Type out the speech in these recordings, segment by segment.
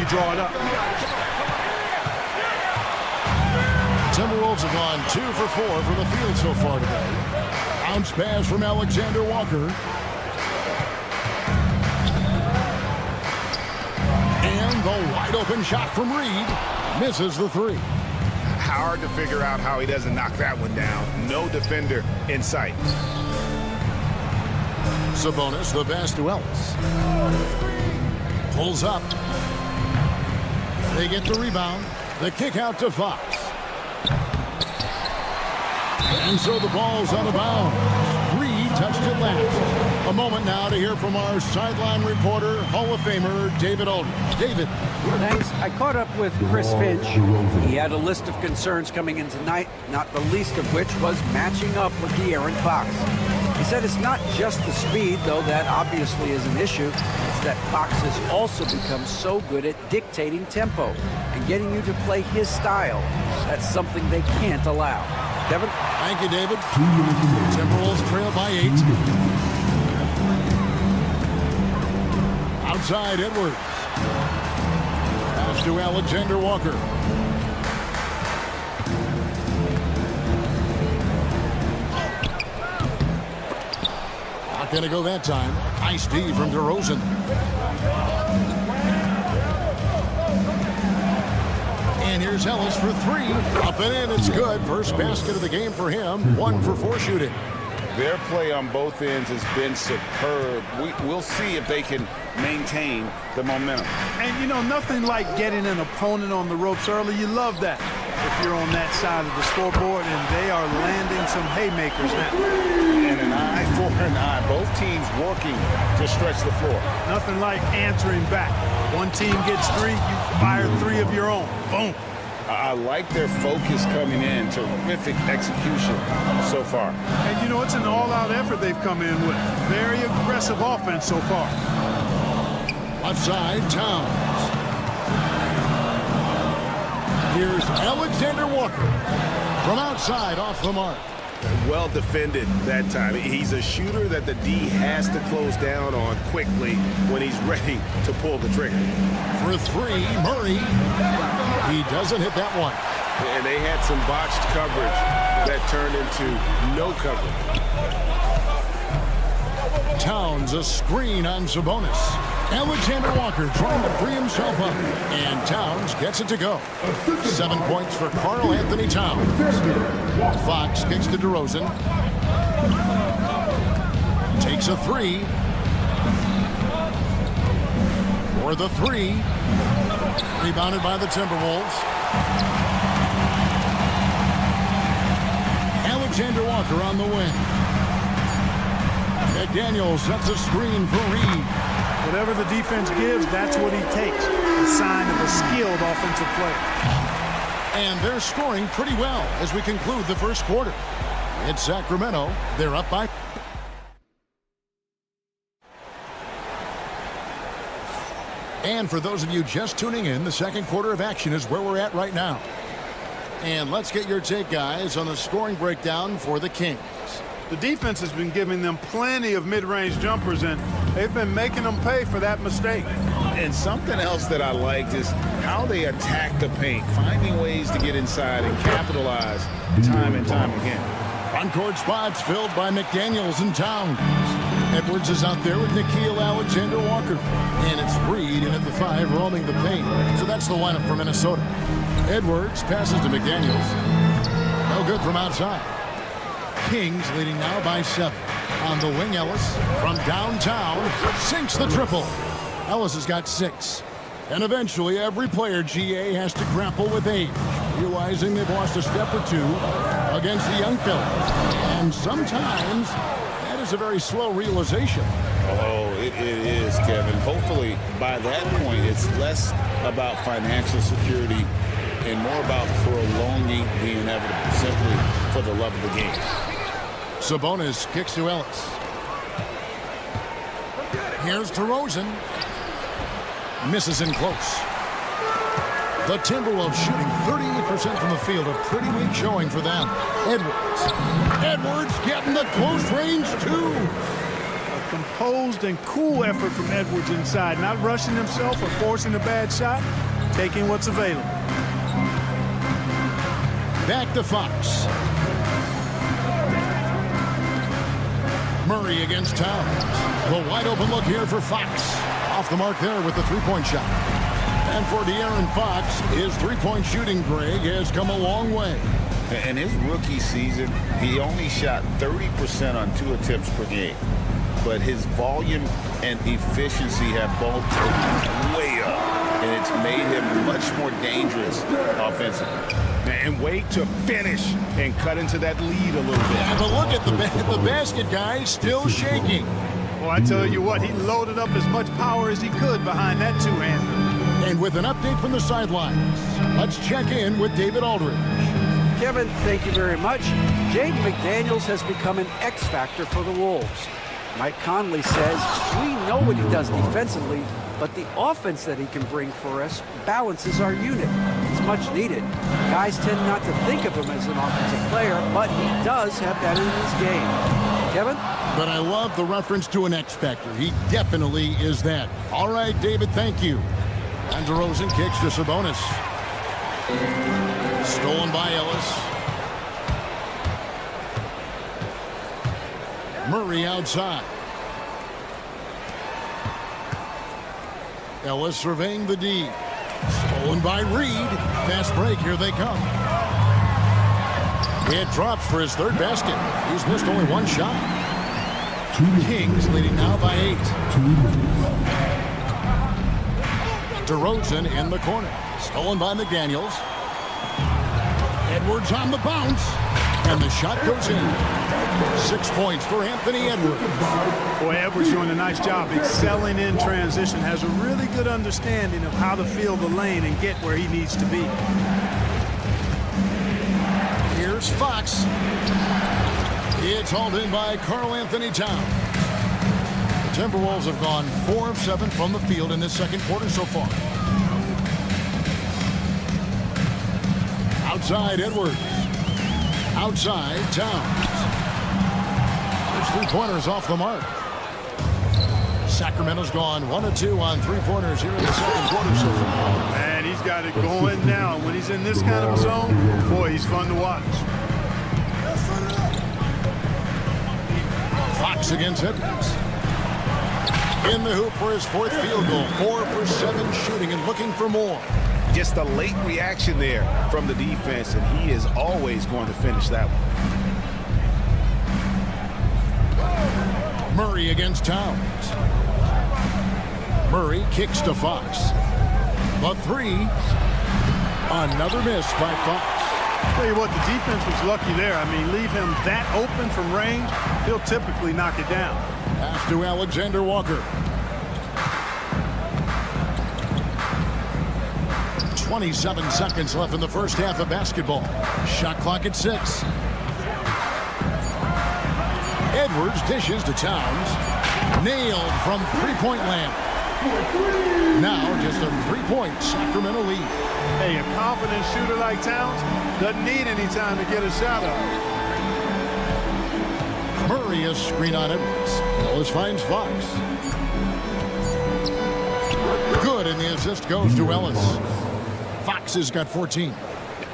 draw it up. Timberwolves have gone 2 for 4 from the field so far today. Bounce pass from Alexander Walker. And the wide open shot from Reed. Misses the three. Hard to figure out how he doesn't knock that one down. No defender in sight. Sabonis, the pass to Ellis. Pulls up. They get the rebound. The kick out to Fox. And so the ball's out of bounds. Reed touched it last. A moment now to hear from our sideline reporter, Hall of Famer David Aldridge. David. Thanks. I caught up with Chris Finch. He had a list of concerns coming in tonight, not the least of which was matching up with De'Aaron Fox. He said it's not just the speed, though that obviously is an issue. It's that Fox has also become so good at dictating tempo and getting you to play his style. That's something they can't allow. Kevin? Thank you, David. Timberwolves trail by 8. Outside, Edwards. Pass to Alexander Walker. Not going to go that time. Nice D from DeRozan. And here's Ellis for 3. Up and in, it's good. First basket of the game for him. 1 for 4 shooting. Their play on both ends has been superb. We'll see if they can maintain the momentum. And, you know, nothing like getting an opponent on the ropes early. You love that if you're on that side of the scoreboard, and they are landing some haymakers now. And an eye for an eye. Both teams working to stretch the floor. Nothing like answering back. One team gets 3, you fire 3 of your own. Boom. I like their focus coming in. Terrific execution so far. And, you know, it's an all-out effort they've come in with. Very aggressive offense so far. Left side, Towns. Here's Alexander Walker. From outside, off the mark. Well defended that time. He's a shooter that the D has to close down on quickly when he's ready to pull the trigger. For 3, Murray. He doesn't hit that one. And they had some botched coverage that turned into no coverage. Towns, a screen on Sabonis. Alexander Walker trying to free himself up. And Towns gets it to go. 7 points for Karl Anthony Towns. Fox kicks to DeRozan. Takes a 3. For the 3. Rebounded by the Timberwolves. Alexander Walker on the wing. McDaniel sets a screen for Reed. Whatever the defense gives, that's what he takes. A sign of a skilled offensive player. And they're scoring pretty well as we conclude the first quarter. It's Sacramento. They're up by... And for those of you just tuning in, the second quarter of action is where we're at right now. And let's get your take, guys, on the scoring breakdown for the Kings. The defense has been giving them plenty of mid-range jumpers, and they've been making them pay for that mistake. And something else that I liked is how they attack the paint, finding ways to get inside and capitalize time and time again. Front court spots filled by McDaniels and Towns. Edwards is out there with Nickeil Alexander-Walker. And it's Reed in at the 5 roaming the paint. So that's the lineup for Minnesota. Edwards passes to McDaniels. No good from outside. Kings leading now by 7. On the wing, Ellis from downtown sinks the triple. Ellis has got 6. And eventually every player, GA, has to grapple with age, realizing they've lost a step or 2 against the young fellas. And sometimes that is a very slow realization. Oh, it is, Kevin. Hopefully by that point it's less about financial security and more about prolonging the inevitable, simply for the love of the game. Sabonis kicks to Ellis. Here's DeRozan. Misses in close. The Timberwolves shooting 38% from the field. A pretty weak showing for them. Edwards. Edwards getting the close range, too. A composed and cool effort from Edwards inside, not rushing himself or forcing a bad shot, taking what's available. Back to Fox. Murray against Towns. The wide open look here for Fox. Off the mark there with the three-point shot. And for De'Aaron Fox, his three-point shooting, Greg, has come a long way. In his rookie season, he only shot 30% on 2 attempts per game. But his volume and efficiency have both gone way up. And it's made him much more dangerous offensively. And wait to finish and cut into that lead a little bit. Yeah, but look at the basket, guys, still shaking. Well, I tell you what, he loaded up as much power as he could behind that two-hander. And with an update from the sidelines, let's check in with David Aldridge. Kevin, thank you very much. Jaden McDaniels has become an X factor for the Wolves. Mike Conley says, we know what he does defensively, but the offense that he can bring for us balances our unit. It's much needed. Guys tend not to think of him as an offensive player, but he does have that in his game. Kevin? But I love the reference to an X factor. He definitely is that. All right, David, thank you. And DeRozan kicks to Sabonis. Stolen by Ellis. Murray outside. Ellis surveying the D. Stolen by Reed. Fast break. Here they come. It drops for his third basket. He's missed only one shot. Kings leading now by 8. DeRozan in the corner. Stolen by McDaniels. Edwards on the bounce. And the shot goes in. 6 points for Anthony Edwards. Boy, Edwards doing a nice job excelling in transition. Has a really good understanding of how to feel the lane and get where he needs to be. Here's Fox. It's hauled in by Karl Anthony Towns. The Timberwolves have gone 4 of 7 from the field in this second quarter so far. Outside Edwards. Outside Towns. There's three-pointers off the mark. Sacramento's gone 1 of 2 on three-pointers here in the second quarter so far. Man, he's got it going now. When he's in this kind of a zone, boy, he's fun to watch. Fox against Edwards. In the hoop for his 4th field goal. 4 for 7 shooting and looking for more. Just a late reaction there from the defense, and he is always going to finish that one. Murray against Towns. Murray kicks to Fox. The 3. Another miss by Fox. Tell you what, the defense was lucky there. I mean, leave him that open from range, he'll typically knock it down. Pass to Alexander Walker. 27 seconds left in the first half of basketball. Shot clock at 6. Edwards dishes to Towns. Nailed from three-point land. Now just a 3-point Sacramento lead. Hey, a confident shooter like Towns doesn't need any time to get a shot up. Murray is screen on Edwards. Ellis finds Fox. Good, and the assist goes to Ellis. Fox has got 14.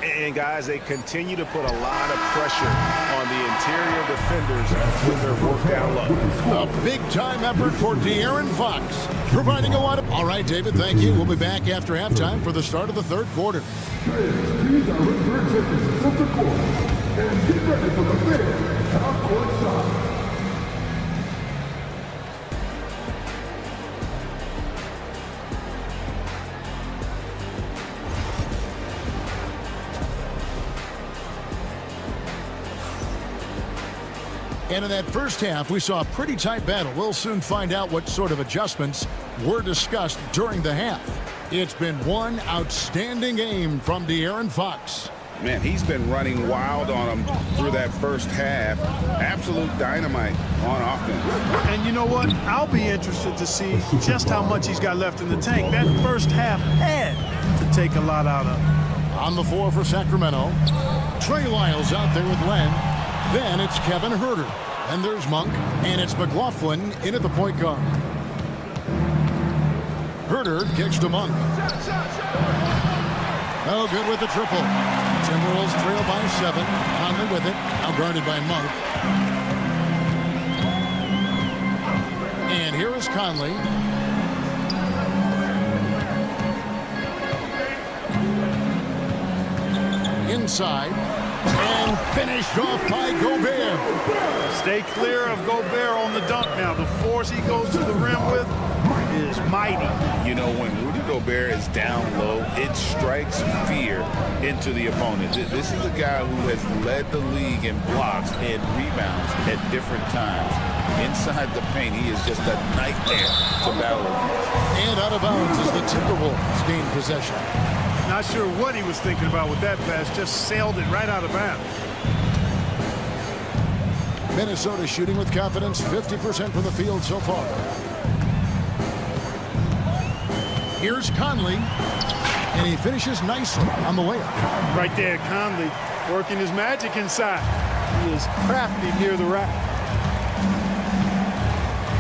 And guys, they continue to put a lot of pressure on the interior defenders with their work down low. A big-time effort for De'Aaron Fox, providing a lot of... All right, David, thank you. We'll be back after halftime for the start of the third quarter. And in that first half, we saw a pretty tight battle. We'll soon find out what sort of adjustments were discussed during the half. It's been one outstanding game from De'Aaron Fox. Man, he's been running wild on him through that first half. Absolute dynamite on offense. And you know what? I'll be interested to see just how much he's got left in the tank. That first half had to take a lot out of him. On the floor for Sacramento, Trey Lyles out there with Len. Then it's Kevin Huerter. And there's Monk, and it's McLaughlin in at the point guard. Herter kicks to Monk. No good with the triple. Timberwolves trail by 7. Conley with it, now guarded by Monk. And here is Conley. Inside. And finished off by Gobert. Stay clear of Gobert on the dunk now. The force he goes to the rim with is mighty. You know, when Rudy Gobert is down low, it strikes fear into the opponent. This is a guy who has led the league in blocks and rebounds at different times. Inside the paint, he is just a nightmare to battle against. And out of bounds as the Timberwolves gain possession. Not sure what he was thinking about with that pass. Just sailed it right out of bounds. Minnesota shooting with confidence, 50% from the field so far. Here's Conley, and he finishes nicely on the layup. Right there, Conley working his magic inside. He is crafty near the rack.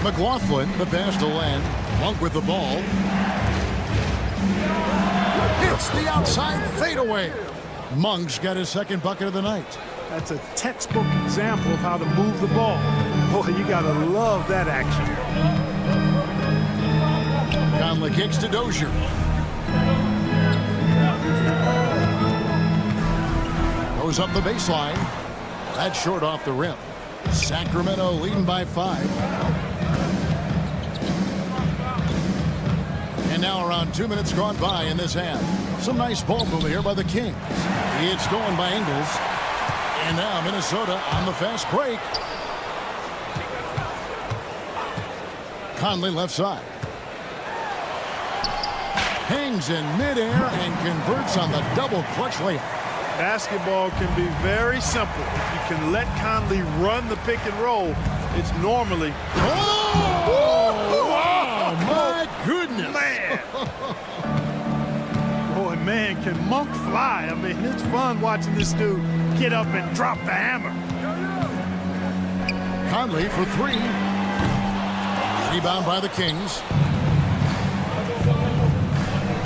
McLaughlin, the pass to Len. Monk with the ball. Hits the outside fadeaway. Monk's got his second bucket of the night. That's a textbook example of how to move the ball. Boy, you gotta love that action. Conley kicks to Dozier. Goes up the baseline. That's short off the rim. Sacramento leading by 5. And now around 2 minutes gone by in this half. Some nice ball movement here by the Kings. It's stolen by Ingles. And now Minnesota on the fast break. Conley left side. Hangs in midair and converts on the double clutch layup. Basketball can be very simple. If you can let Conley run the pick and roll, it's normally... Oh, my goodness. Man! Boy, man, can Monk fly. I mean, it's fun watching this dude get up and drop the hammer. Conley for 3. Rebound by the Kings.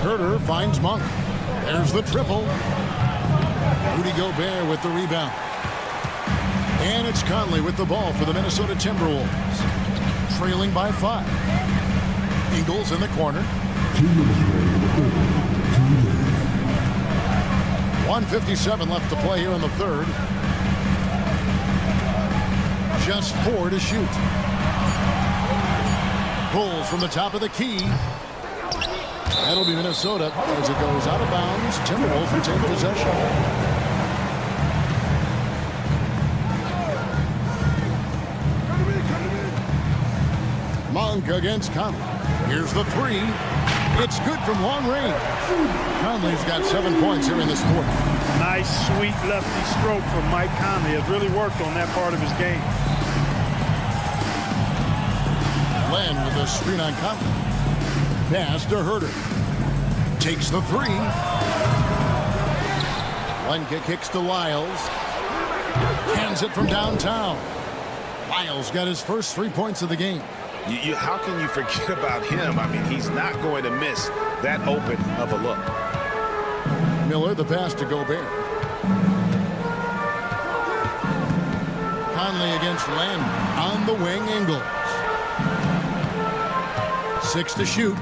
Herter finds Monk. There's the triple. Rudy Gobert with the rebound. And it's Conley with the ball for the Minnesota Timberwolves. Trailing by 5. Ingles in the corner. 1:57 left to play here in the third. Just 4 to shoot. Pulls from the top of the key. That'll be Minnesota as it goes out of bounds. Timberwolves retain possession. Monk against Conley. Here's the 3. It's good from long range. Conley's got 7 points here in this quarter. Nice, sweet lefty stroke from Mike Conley. Has really worked on that part of his game. Len with a screen on Conley. Pass to Herter. Takes the 3. Len kicks to Lyles. Hands it from downtown. Lyles got his first 3 points of the game. How can you forget about him? I mean, he's not going to miss that open of a look. Miller, the pass to Gobert. Conley against Len. On the wing, Ingles. 6 to shoot.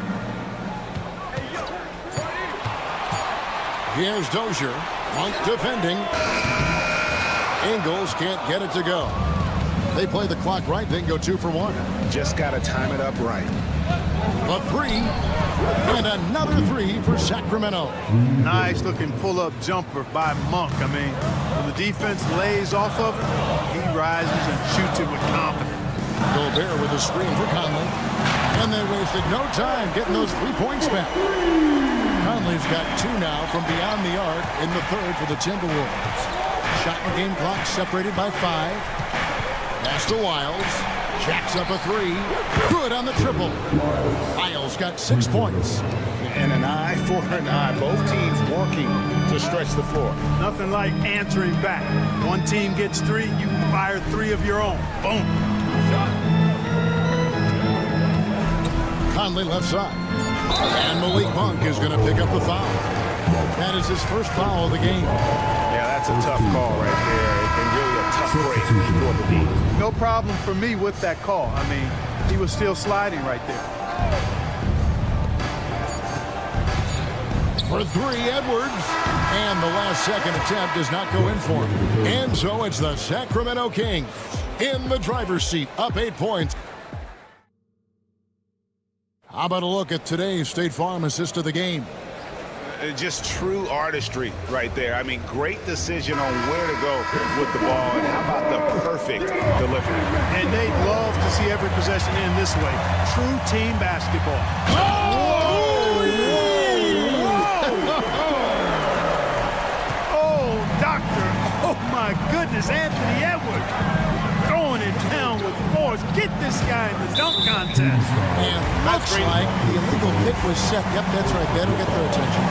Here's Dozier. Monk defending. Ingles can't get it to go. They play the clock right, they can go 2 for 1. Just got to time it up right. A 3. And another 3 for Sacramento. Nice looking pull-up jumper by Monk. I mean, when the defense lays off of him, he rises and shoots it with confidence. Gobert with a screen for Conley. And they wasted no time getting those 3 points back. Conley's got 2 now from beyond the arc in the third for the Timberwolves. Shot and game clock separated by 5. Pass to Lyles. Jacks up a three. Good on the triple. Isles got 6 points. And an eye for an eye. Both teams working to stretch the floor. Nothing like answering back. One team gets 3, you fire 3 of your own. Boom. Conley left side. And Malik Monk is going to pick up the foul. That is his first foul of the game. Yeah, that's a tough call right there, and really a tough break for the team. No problem for me with that call. I mean, he was still sliding right there. For 3, Edwards. And the last second attempt does not go in for him. And so it's the Sacramento Kings in the driver's seat, up 8 points. How about a look at today's State Farm assist of the game? Just true artistry right there. I mean, great decision on where to go with the ball, and how about the perfect delivery. And they'd love to see every possession end this way. True team basketball. Oh, doctor. Oh, my goodness. Anthony Edwards throwing it down with force. Get this guy in the dunk contest. And looks like the illegal pick was set. Yep, that's right. That'll get their attention.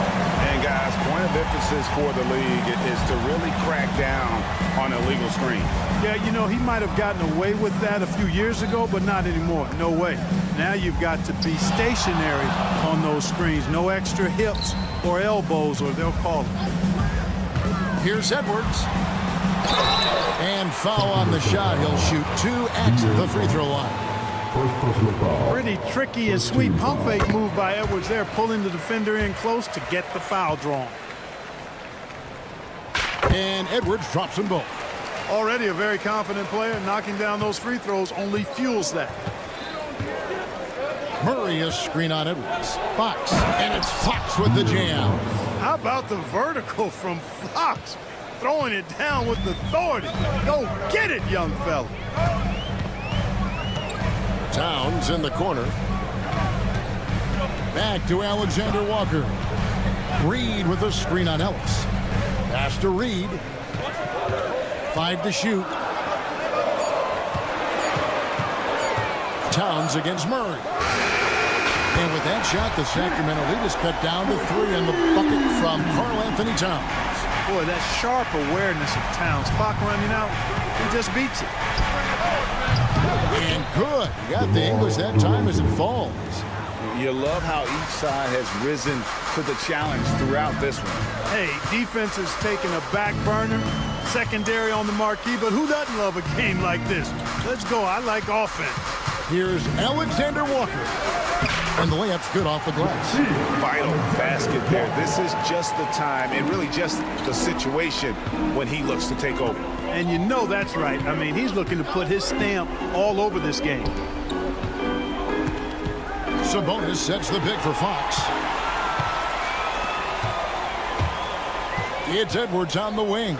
And, guys, point of emphasis for the league is to really crack down on illegal screens. Yeah, you know, he might have gotten away with that a few years ago, but not anymore. No way. Now you've got to be stationary on those screens. No extra hips or elbows, or they'll call it. Here's Edwards. And foul on the shot. He'll shoot 2 at the free throw line. Pretty tricky and sweet pump fake move by Edwards there, pulling the defender in close to get the foul drawn. And Edwards drops them both. Already a very confident player. Knocking down those free throws only fuels that. Murray is screen on Edwards. Fox. And it's Fox with the jam. How about the vertical from Fox? Throwing it down with authority. Go get it, young fella. Towns in the corner. Back to Alexander Walker. Reed with a screen on Ellis. Pass to Reed. 5 to shoot. Towns against Murray. And with that shot, the Sacramento lead is cut down to 3 on the bucket from Karl Anthony Towns. Boy, that sharp awareness of Towns. Clock running out, he just beats it. And good. You got the English that time as it falls. You love how each side has risen to the challenge throughout this one. Hey, defense is taking a back burner, secondary on the marquee, but who doesn't love a game like this? Let's go. I like offense. Here's Alexander Walker. And the layup's good off the glass. Vital basket there. This is just the time, and really just the situation when he looks to take over. And you know that's right. I mean, he's looking to put his stamp all over this game. Sabonis sets the pick for Fox. It's Edwards on the wing.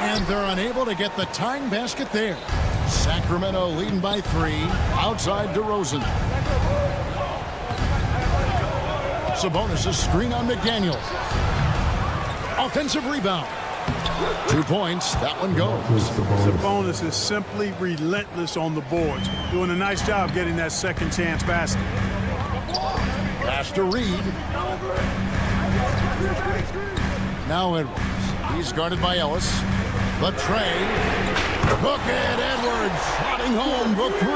And they're unable to get the tying basket there. Sacramento leading by 3. Outside DeRozan. Sabonis' screen on McDaniel. Offensive rebound. 2 points. That one goes. Sabonis is simply relentless on the boards. Doing a nice job getting that second chance basket. Pass to Reed. Now Edwards. He's guarded by Ellis. The tray. Look at Edwards trotting home the 3.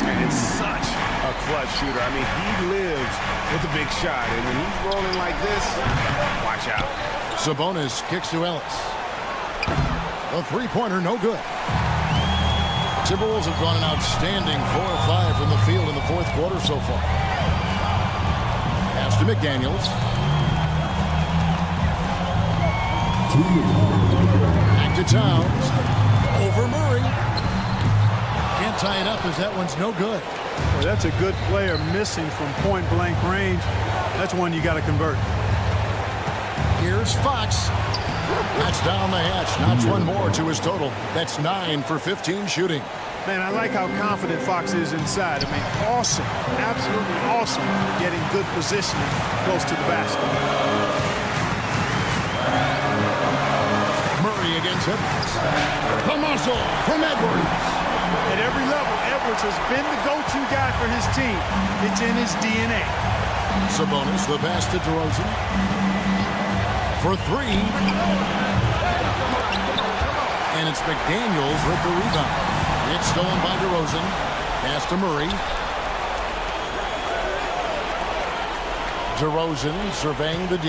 And it's such a clutch shooter. I mean, he lives with a big shot. And when he's rolling like this, watch out. Sabonis kicks to Ellis. The three-pointer, no good. Timberwolves have gone an outstanding 4 of 5 from the field in the fourth quarter so far. Pass to McDaniels. Back to Towns. Over Murray. Can't tie it up as that one's no good. Boy, that's a good player missing from point-blank range. That's one you got to convert. Here's Fox. That's down the hatch. Knocks one more to his total. That's 9 for 15 shooting. Man, I like how confident Fox is inside. I mean, awesome. Absolutely awesome getting good positioning close to the basket. Murray against Edwards. The muscle from Edwards. At every level, Edwards has been the go-to guy for his team. It's in his DNA. Sabonis, the pass to DeRozan. For three. And it's McDaniels with the rebound. It's stolen by DeRozan. Pass to Murray. DeRozan surveying the D.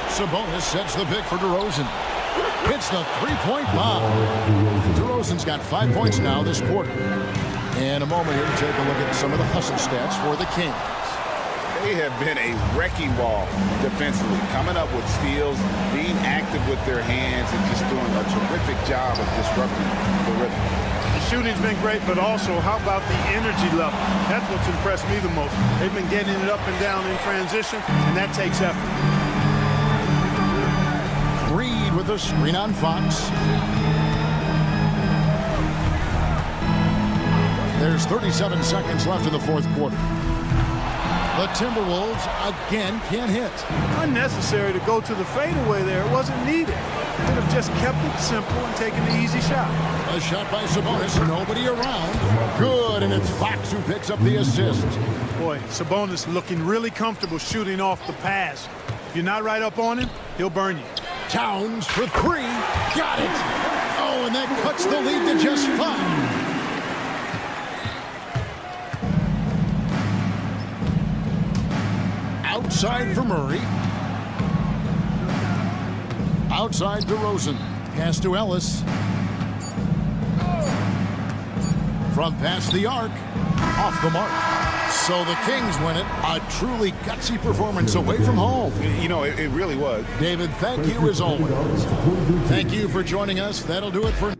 Sabonis sets the pick for DeRozan. Hits the three-point bomb. DeRozan's got 5 points now this quarter. And a moment here to take a look at some of the hustle stats for the Kings. They have been a wrecking ball defensively, coming up with steals, being active with their hands, and just doing a terrific job of disrupting the rhythm. The shooting's been great, but also, how about the energy level? That's what's impressed me the most. They've been getting it up and down in transition, and that takes effort. Reed with a screen on Fox. There's 37 seconds left in the fourth quarter. The Timberwolves again can't hit. Unnecessary to go to the fadeaway there. It wasn't needed. Could have just kept it simple and taken the easy shot. A shot by Sabonis, nobody around. Good, and it's Fox who picks up the assist. Boy, Sabonis looking really comfortable shooting off the pass. If you're not right up on him, he'll burn you. Towns for three. Got it. Oh, and that cuts the lead to just 5. Outside for Murray. Outside DeRozan. Pass to Ellis. From past the arc. Off the mark. So the Kings win it. A truly gutsy performance away from home. You know, it really was. David, thank you as always. Thank you for joining us. That'll do it for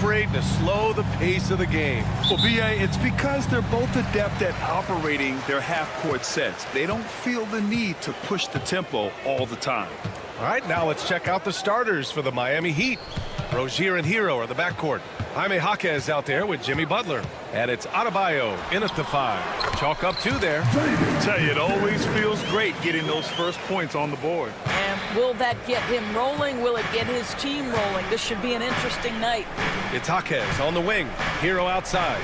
afraid to slow the pace of the game. Well, B.A., it's because they're both adept at operating their half-court sets. They don't feel the need to push the tempo all the time. All right, now let's check out the starters for the Miami Heat. Rozier and Hero are the backcourt. Jaime Jaquez out there with Jimmy Butler. And it's Adebayo in at the 5. Chalk up 2 there. I tell you, it always feels great getting those first points on the board. And will that get him rolling? Will it get his team rolling? This should be an interesting night. It's Jaquez on the wing. Hero outside.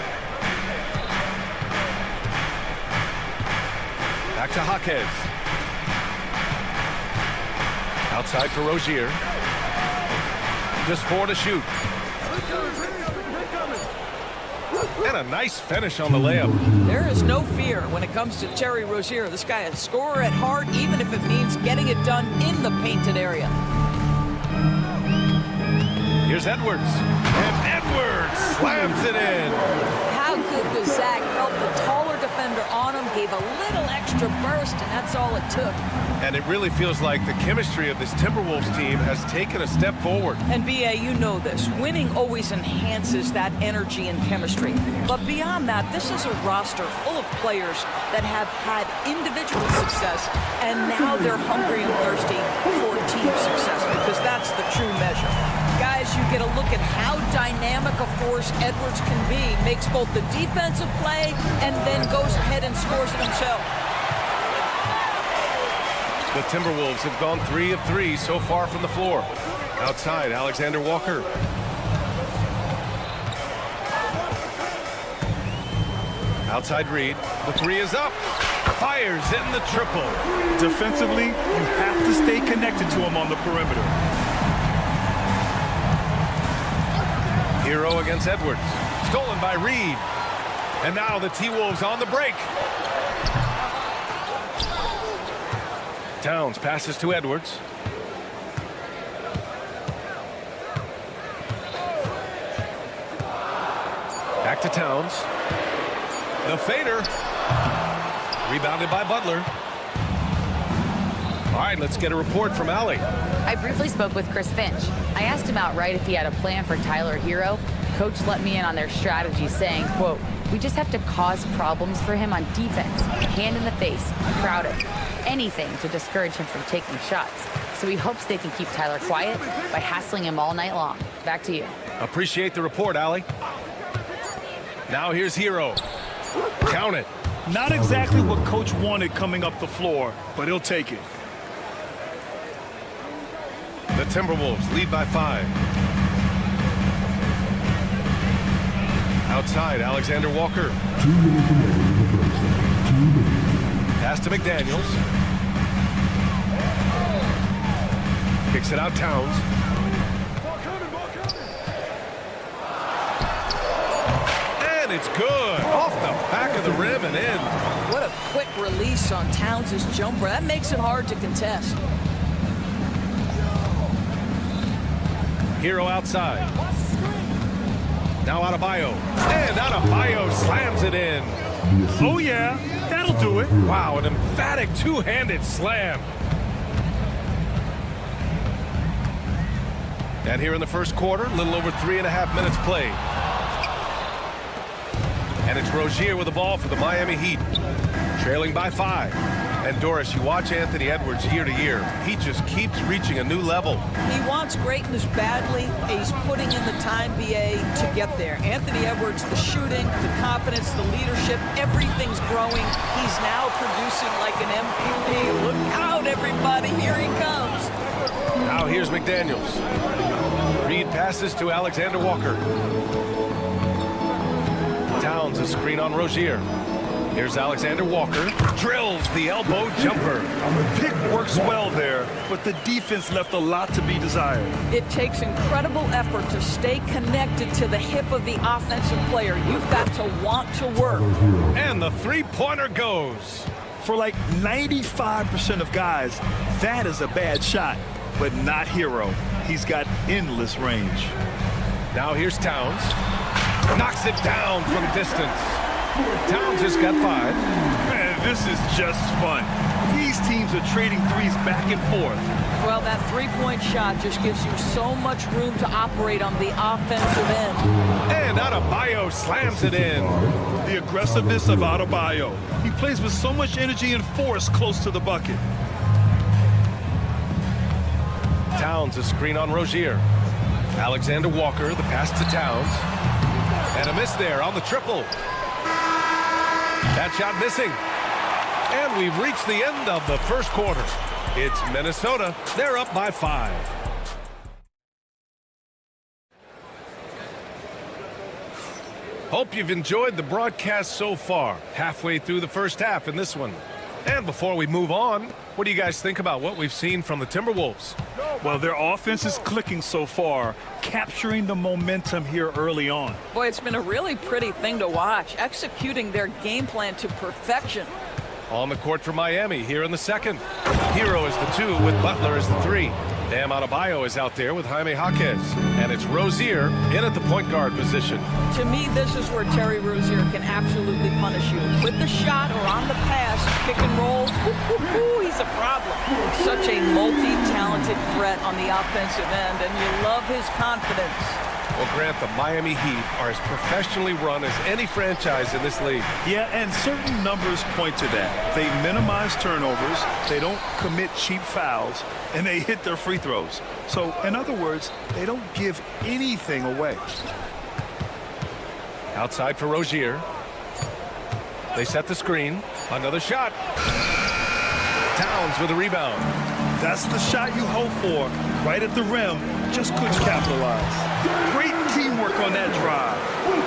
Back to Jaquez. Outside for Rozier. Just 4 to shoot. And a nice finish on the layup. There is no fear when it comes to Terry Rozier. This guy is scorer at heart, even if it means getting it done in the painted area. Here's Edwards. And Edwards slams it in. How good was Zach? Felt the taller defender on him, gave a little extra burst, and that's all it took. And it really feels like the chemistry of this Timberwolves team has taken a step forward. And B.A., you know this. Winning always enhances that energy and chemistry. But beyond that, this is a roster full of players that have had individual success, and now they're hungry and thirsty for team success, because that's the true measure. Guys, you get a look at how dynamic a force Edwards can be. Makes both the defensive play and then goes ahead and scores it himself. The Timberwolves have gone 3 of 3 so far from the floor. Outside, Alexander Walker. Outside Reed. The 3 is up. Fires in the triple. Defensively, you have to stay connected to him on the perimeter. Hero against Edwards. Stolen by Reed. And now the T-Wolves on the break. Towns passes to Edwards. Back to Towns. The fader. Rebounded by Butler. All right, let's get a report from Allie. I briefly spoke with Chris Finch. I asked him outright if he had a plan for Tyler Hero. Coach let me in on their strategy, saying, quote, "We just have to cause problems for him on defense, hand in the face, crowded, anything to discourage him from taking shots. So he hopes they can keep Tyler quiet by hassling him all night long." Back to you. Appreciate the report, Allie. Now here's Hero. Count it. Not exactly what Coach wanted coming up the floor, but he'll take it. The Timberwolves lead by 5. Outside, Alexander Walker. Pass to McDaniels. Kicks it out, Towns. And it's good. Off the back of the rim and in. What a quick release on Towns' jumper. That makes it hard to contest. Hero outside. Now Adebayo. And Adebayo slams it in. Oh, yeah, that'll do it. Wow, an emphatic two-handed slam. And here in the first quarter, a little over 3.5 minutes played. And it's Rozier with the ball for the Miami Heat, trailing by 5. And Doris, you watch Anthony Edwards year to year. He just keeps reaching a new level. He wants greatness badly. He's putting in the time, BA, to get there. Anthony Edwards, the shooting, the confidence, the leadership, everything's growing. He's now producing like an MVP. Look out, everybody. Here he comes. Now here's McDaniels. Reed passes to Alexander Walker. Towns a screen on Rozier. Here's Alexander Walker. Drills the elbow jumper. The pick works well there, but the defense left a lot to be desired. It takes incredible effort to stay connected to the hip of the offensive player. You've got to want to work. And the three-pointer goes. For like 95% of guys, that is a bad shot, but not Hero. He's got endless range. Now here's Towns. Knocks it down from distance. Towns has got 5. Man, this is just fun. These teams are trading threes back and forth. Well, that three-point shot just gives you so much room to operate on the offensive end. And Adebayo slams it in. The aggressiveness of Adebayo. He plays with so much energy and force close to the bucket. Towns a screen on Rozier. Alexander Walker, the pass to Towns. And a miss there on the triple. That shot missing. And we've reached the end of the first quarter. It's Minnesota. They're up by 5. Hope you've enjoyed the broadcast so far. Halfway through the first half in this one. And before we move on, what do you guys think about what we've seen from the Timberwolves? Well, their offense is clicking so far, capturing the momentum here early on. Boy, it's been a really pretty thing to watch, executing their game plan to perfection. On the court for Miami here in the second. Hero is the 2 with Butler as the 3. Bam Adebayo is out there with Jaime Jaquez. And it's Rozier in at the point guard position. To me, this is where Terry Rozier can absolutely punish you. With the shot or on the pass, pick and roll, he's a problem. Such a multi-talented threat on the offensive end, and you love his confidence. Well, Grant, the Miami Heat are as professionally run as any franchise in this league. Yeah, and certain numbers point to that. They minimize turnovers, they don't commit cheap fouls, and they hit their free throws. So, in other words, they don't give anything away. Outside for Rozier. They set the screen. Another shot. Towns with a rebound. That's the shot you hope for. Right at the rim, just couldn't capitalize. Great teamwork on that drive.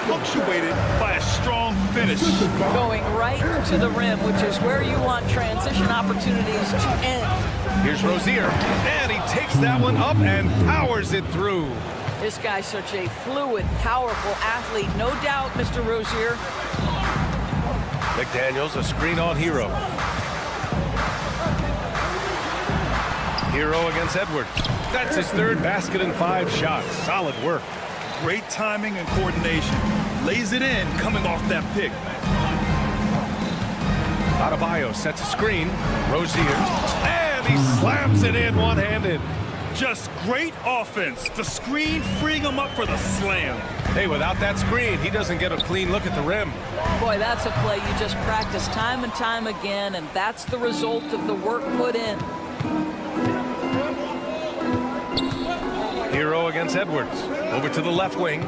Punctuated by a strong finish. Going right to the rim, which is where you want transition opportunities to end. Here's Rozier, and he takes that one up and powers it through. This guy's such a fluid, powerful athlete. No doubt, Mr. Rozier. McDaniels, a screen on Hero. Hero against Edwards. That's his 3rd basket in 5 shots. Solid work. Great timing and coordination. Lays it in coming off that pick. Adebayo sets a screen. Rozier. And he slams it in one-handed. Just great offense. The screen freeing him up for the slam. Hey, without that screen, he doesn't get a clean look at the rim. Boy, that's a play you just practice time and time again, and that's the result of the work put in. Hero against Edwards. Over to the left wing.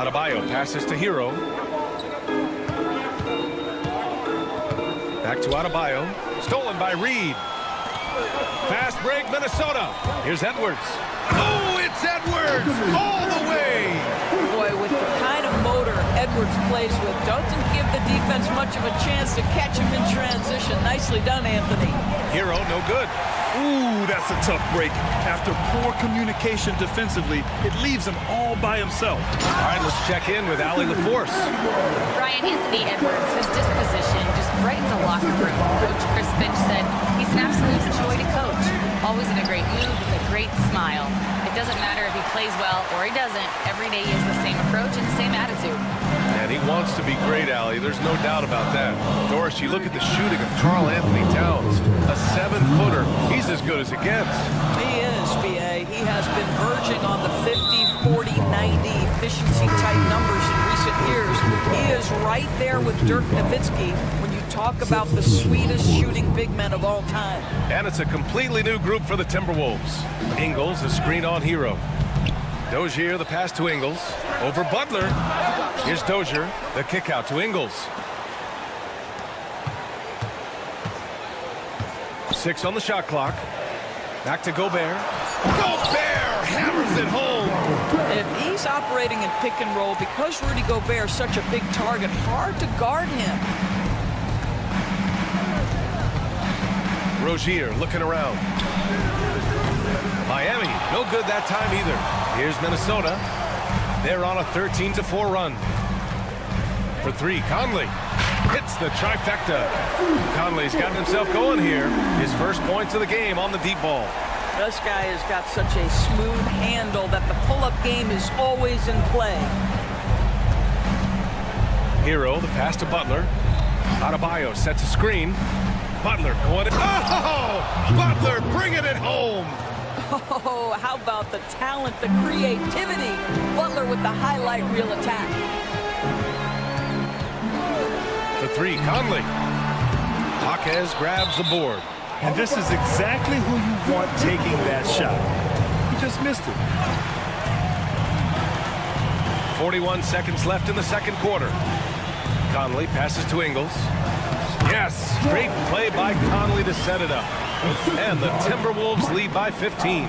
Adebayo passes to Hero. Back to Adebayo. Stolen by Reed. Fast break, Minnesota. Here's Edwards. Oh, it's Edwards all the way. Boy, with the kind of motor Edwards plays with, doesn't give the defense much of a chance to catch him in transition. Nicely done, Anthony. Hero, no good. Ooh, that's a tough break. After poor communication defensively, it leaves him all by himself. All right, let's check in with Allie LaForce. Ryan, Anthony Edwards, his disposition just brightens a locker room. Coach Chris Finch said he's an absolute joy to coach. Always in a great mood with a great smile. It doesn't matter if he plays well or he doesn't. Every day he has the same approach and the same attitude. And he wants to be great, Allie. There's no doubt about that. Doris, you look at the shooting of Karl Anthony Towns. A 7-footer. He's as good as it gets. He is, B.A. He has been verging on the 50, 40, 90 efficiency type numbers in recent years. He is right there with Dirk Nowitzki when you talk about the sweetest shooting big men of all time. And it's a completely new group for the Timberwolves. Ingles, a screen on Hero. Dozier, the pass to Ingles. Over Butler. Here's Dozier, the kick out to Ingles. 6 on the shot clock. Back to Gobert. Gobert hammers it home. If he's operating in pick and roll, because Rudy Gobert is such a big target, hard to guard him. Rozier looking around. Miami, no good that time either. Here's Minnesota. They're on a 13-4 run. For 3, Conley hits the trifecta. Conley's gotten himself going here. His first points of the game on the deep ball. This guy has got such a smooth handle that the pull-up game is always in play. Hero, the pass to Butler. Adebayo sets a screen. Butler going. Oh! Butler bringing it home. Oh, how about the talent, the creativity? Butler with the highlight reel attack. For 3, Conley. Jaquez grabs the board. And this is exactly who you want taking that shot. He just missed it. 41 seconds left in the second quarter. Conley passes to Ingles. Yes, great play by Conley to set it up. And the Timberwolves lead by 15.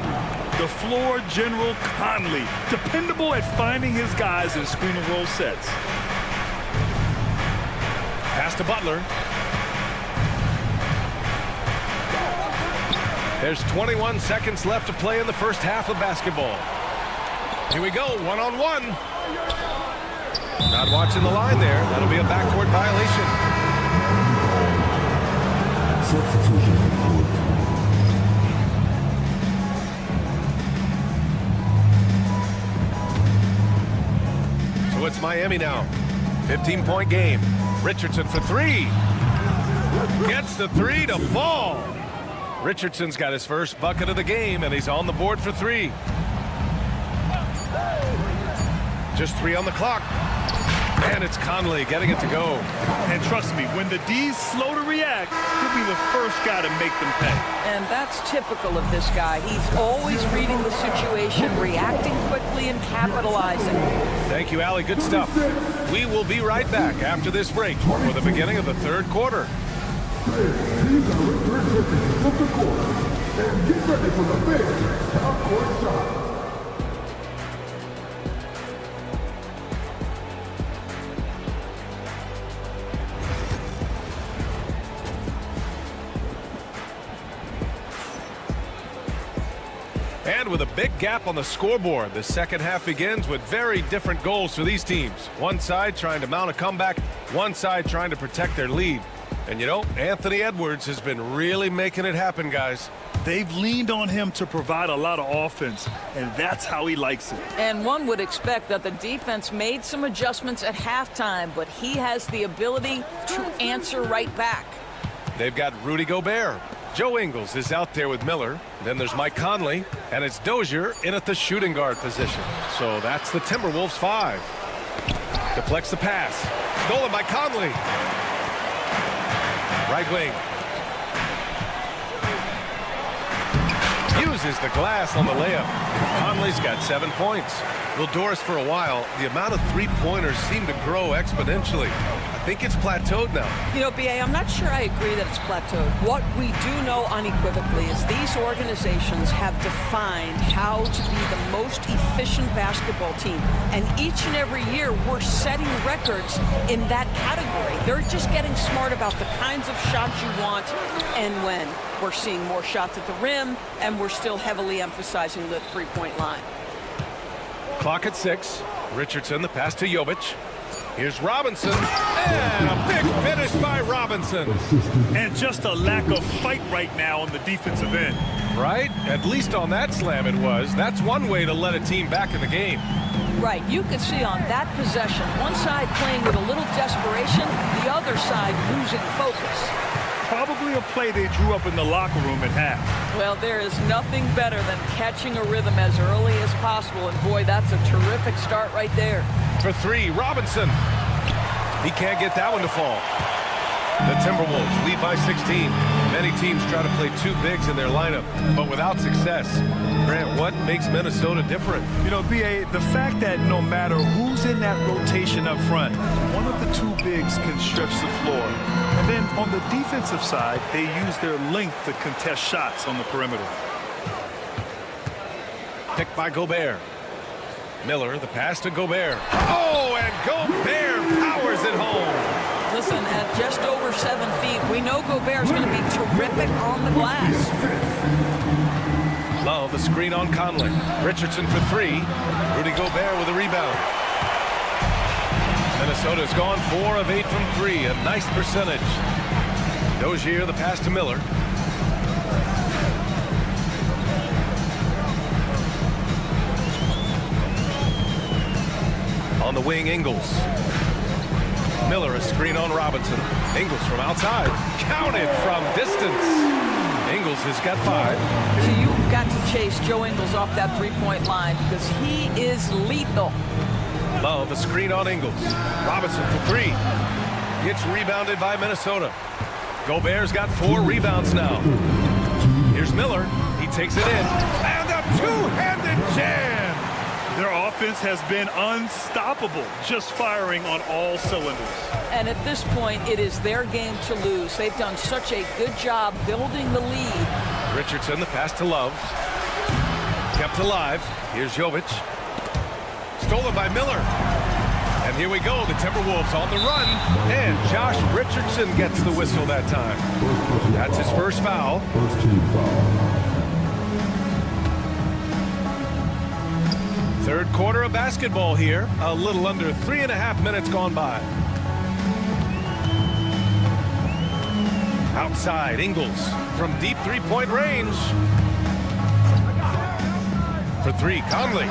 The floor general Conley, dependable at finding his guys in screen and roll sets. Pass to Butler. There's 21 seconds left to play in the first half of basketball. Here we go, one-on-one. Not watching the line there. That'll be a backcourt violation. So it's Miami now. 15-point game. Richardson for 3. Gets the 3 to fall. Richardson's got his first bucket of the game, and he's on the board for 3. Just 3 on the clock. And it's Conley getting it to go. And trust me, when the D's slow to react, he'll be the first guy to make them pay. And that's typical of this guy. He's always reading the situation, reacting quickly and capitalizing. Thank you, Allie. Good stuff. We will be right back after this break for the beginning of the third quarter. These are return tickets of the court. And get ready for the big half-court shot. And with a big gap on the scoreboard, the second half begins with very different goals for these teams. One side trying to mount a comeback, one side trying to protect their lead. And you know, Anthony Edwards has been really making it happen, guys. They've leaned on him to provide a lot of offense, and that's how he likes it. And one would expect that the defense made some adjustments at halftime, but he has the ability to answer right back. They've got Rudy Gobert. Joe Ingles is out there with Miller. Then there's Mike Conley, and it's Dozier in at the shooting guard position. So that's the Timberwolves 5. Deflects the pass. Stolen by Conley. Right wing. Uses the glass on the layup. Conley's got 7 points. Well, Doris, for a while, the amount of three-pointers seem to grow exponentially. I think it's plateaued now. You know, B.A., I'm not sure I agree that it's plateaued. What we do know unequivocally is these organizations have defined how to be the most efficient basketball team. And each and every year, we're setting records in that category. They're just getting smart about the kinds of shots you want and when. We're seeing more shots at the rim, and we're still heavily emphasizing the three-point line. Clock at 6. Richardson, the pass to Jovic. Here's Robinson, and a big finish by Robinson. And just a lack of fight right now on the defensive end. Right? At least on that slam it was. That's one way to let a team back in the game. Right, you could see on that possession, one side playing with a little desperation, the other side losing focus. Probably a play they drew up in the locker room at half. Well, there is nothing better than catching a rhythm as early as possible, and boy, that's a terrific start right there. For 3, Robinson. He can't get that one to fall. The Timberwolves lead by 16. Many teams try to play 2 bigs in their lineup, but without success. Grant, what makes Minnesota different? You know, B.A., the fact that no matter who's in that rotation up front, one of the 2 bigs can stretch the floor. And then on the defensive side, they use their length to contest shots on the perimeter. Picked by Gobert. Miller, the pass to Gobert. Oh, and Gobert powers it home. Listen, at just over 7 feet, we know Gobert's going to be terrific on the glass. Love, the screen on Conley. Richardson for 3. Rudy Gobert with a rebound. Minnesota's gone 4 of 8 from 3. A nice percentage. Dozier, the pass to Miller. On the wing, Ingles. Miller, a screen on Robinson. Ingles from outside. Counted from distance. Ingles has got 5. So you've got to chase Joe Ingles off that three-point line because he is lethal. Love, a screen on Ingles. Robinson for 3. Gets rebounded by Minnesota. Gobert's got 4 rebounds now. Here's Miller. He takes it in. And a two-handed jam. Their offense has been unstoppable, just firing on all cylinders. And at this point, it is their game to lose. They've done such a good job building the lead. Richardson, the pass to Love. Kept alive. Here's Jovic. Stolen by Miller. And here we go. The Timberwolves on the run. And Josh Richardson gets the whistle that time. That's his first foul. First team foul. Third quarter of basketball here. A little under 3.5 minutes gone by. Outside, Ingles from deep three-point range. For 3, Conley.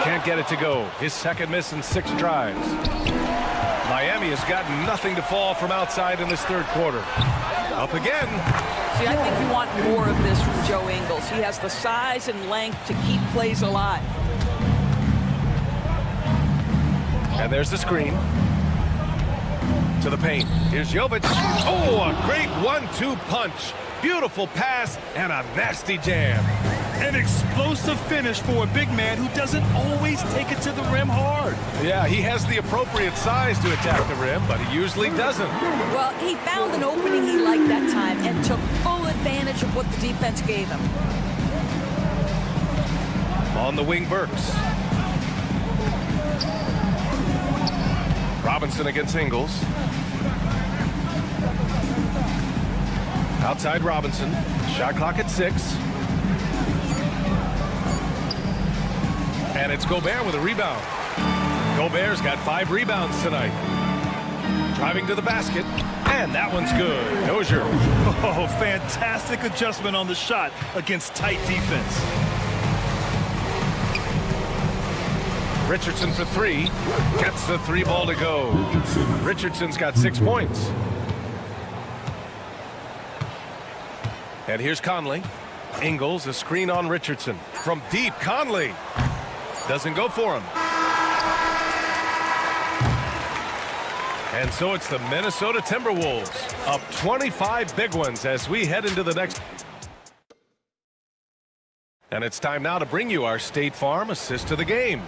Can't get it to go. His second miss in 6 tries. Miami has got nothing to fall from outside in this third quarter. Up again. See, I think you want more of this from Joe Ingles. He has the size and length to keep plays alive. And there's the screen. To the paint. Here's Jovic. Oh, a great 1-2 punch. Beautiful pass and a nasty jam. An explosive finish for a big man who doesn't always take it to the rim hard. Yeah, he has the appropriate size to attack the rim, but he usually doesn't. Well, he found an opening he liked that time and took full advantage of what the defense gave him. On the wing, Burks. Robinson against Ingles. Outside Robinson. Shot clock at 6. And it's Gobert with a rebound. Gobert's got 5 rebounds tonight. Driving to the basket. And that one's good. Dozier. Oh, fantastic adjustment on the shot against tight defense. Richardson for 3. Gets the 3 ball to go. Richardson's got 6 points. And here's Conley. Ingles, a screen on Richardson. From deep, Conley. Doesn't go for him. And so it's the Minnesota Timberwolves up 25 big ones as we head into the next. And it's time now to bring you our State Farm assist to the game.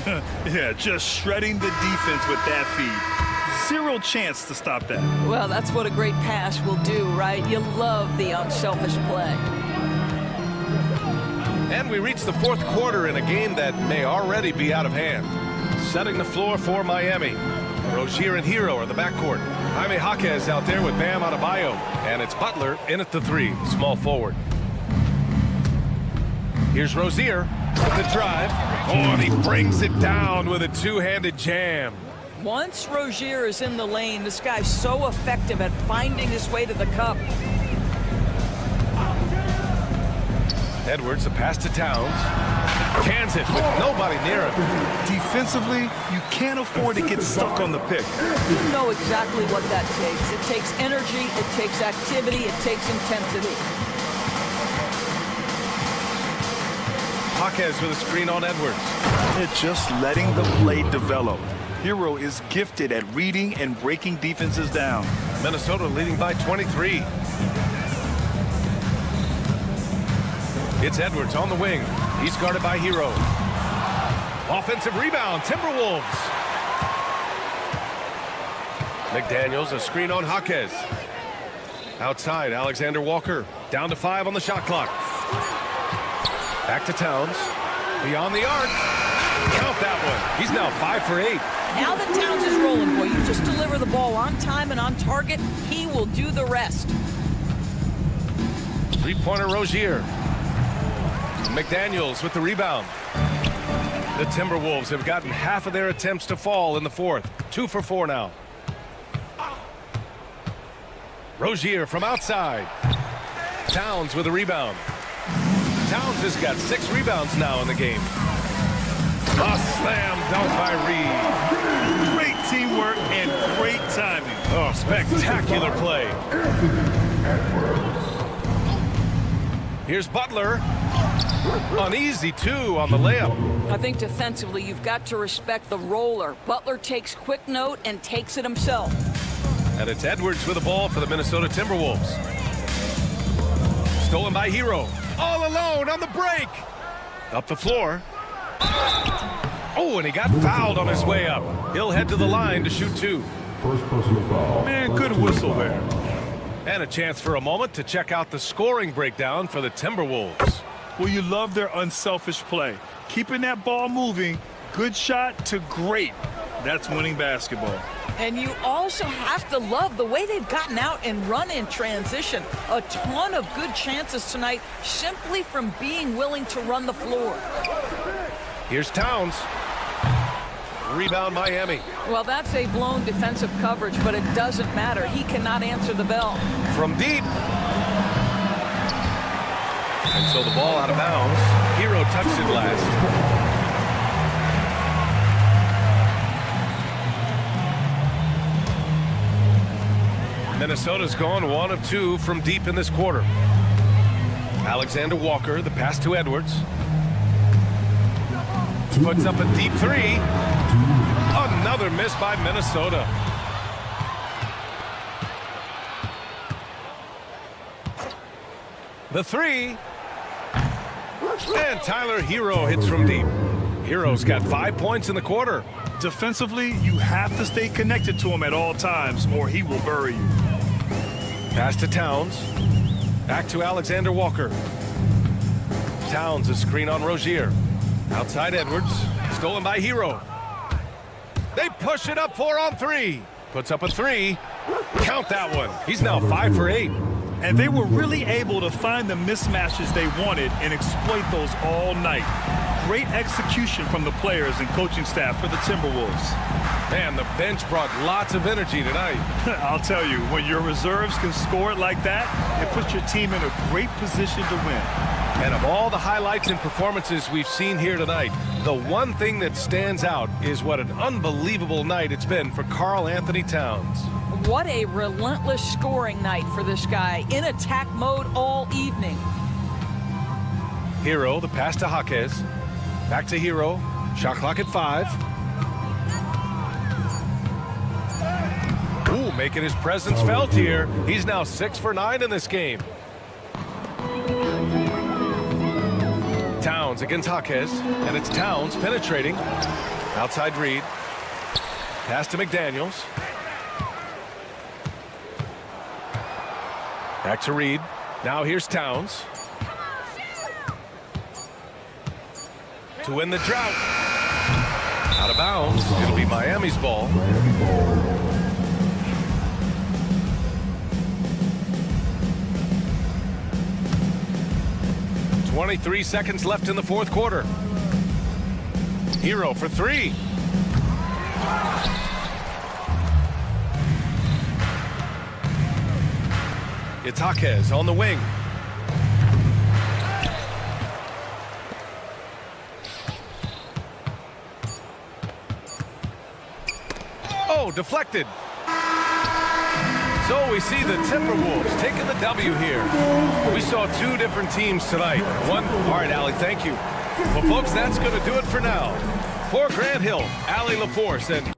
Yeah, just shredding the defense with that feed. Zero chance to stop that. Well, that's what a great pass will do, right? You love the unselfish play. And we reach the fourth quarter in a game that may already be out of hand. Setting the floor for Miami. Rozier and Hero are the backcourt. Jaime Jaquez out there with Bam Adebayo. And it's Butler in at the 3, small forward. Here's Rozier with the drive. Oh, and he brings it down with a two-handed jam. Once Rozier is in the lane, this guy's so effective at finding his way to the cup. Edwards, a pass to Towns. Cans it with nobody near him. Defensively, you can't afford to get stuck on the pick. You know exactly what that takes. It takes energy, it takes activity, it takes intensity. Jaquez with a screen on Edwards. They're just letting the play develop. Hero is gifted at reading and breaking defenses down. Minnesota leading by 23. It's Edwards on the wing. He's guarded by Hero. Offensive rebound, Timberwolves. McDaniels, a screen on Jaquez. Outside, Alexander Walker. Down to 5 on the shot clock. Back to Towns. Beyond the arc. Count that one. He's now 5 for 8. Now that Towns is rolling, boy, you just deliver the ball on time and on target. He will do the rest. Three-pointer Rozier. McDaniels with the rebound. The Timberwolves have gotten half of their attempts to fall in the 4th. 2 for 4 now. Rozier from outside. Towns with a rebound. Towns has got 6 rebounds now in the game. A slam dunk by Reed. Great teamwork and great timing. Oh, spectacular play. Here's Butler. An easy 2 on the layup. I think defensively, you've got to respect the roller. Butler takes quick note and takes it himself. And it's Edwards with the ball for the Minnesota Timberwolves. Stolen by Hero. All alone on the break. Up the floor. Oh, and he got fouled on his way up. He'll head to the line to shoot 2. First personal foul. Man, good whistle there. And a chance for a moment to check out the scoring breakdown for the Timberwolves. Well, you love their unselfish play. Keeping that ball moving, good shot to great. That's winning basketball. And you also have to love the way they've gotten out and run in transition. A ton of good chances tonight simply from being willing to run the floor. Here's Towns. Rebound Miami. Well, that's a blown defensive coverage, but it doesn't matter. He cannot answer the bell. From deep. And so the ball out of bounds. Hero touched it last. Minnesota's gone 1 of 2 from deep in this quarter. Alexander Walker, the pass to Edwards. Puts up a deep 3. Another miss by Minnesota. The 3. And Tyler Hero hits from deep. Hero's got 5 points in the quarter. Defensively, you have to stay connected to him at all times or he will bury you. Pass to Towns. Back to Alexander Walker. Towns, a screen on Rozier. Outside Edwards. Stolen by Hero. They push it up 4 on 3. Puts up a 3. Count that one. He's now 5 for 8. And they were really able to find the mismatches they wanted and exploit those all night. Great execution from the players and coaching staff for the Timberwolves. Man, the bench brought lots of energy tonight. I'll tell you, when your reserves can score it like that, it puts your team in a great position to win. And of all the highlights and performances we've seen here tonight, the one thing that stands out is what an unbelievable night it's been for Karl Anthony Towns. What a relentless scoring night for this guy. In attack mode all evening. Hero, the pass to Jaquez. Back to Hero. Shot clock at 5. Ooh, making his presence felt here. He's now 6 for 9 in this game. Towns against Jaquez, and it's Towns penetrating. Outside Reed. Pass to McDaniels. Back to Reed. Now here's Towns. To win the drought. Out of bounds. It'll be Miami's ball. 23 seconds left in the fourth quarter. Hero for three. Itaquez on the wing. Oh, deflected. So we see the Timberwolves taking the W here. We saw two different teams tonight. All right, Allie, thank you. Well, folks, that's going to do it for now. For Grant Hill, Allie LaForce, and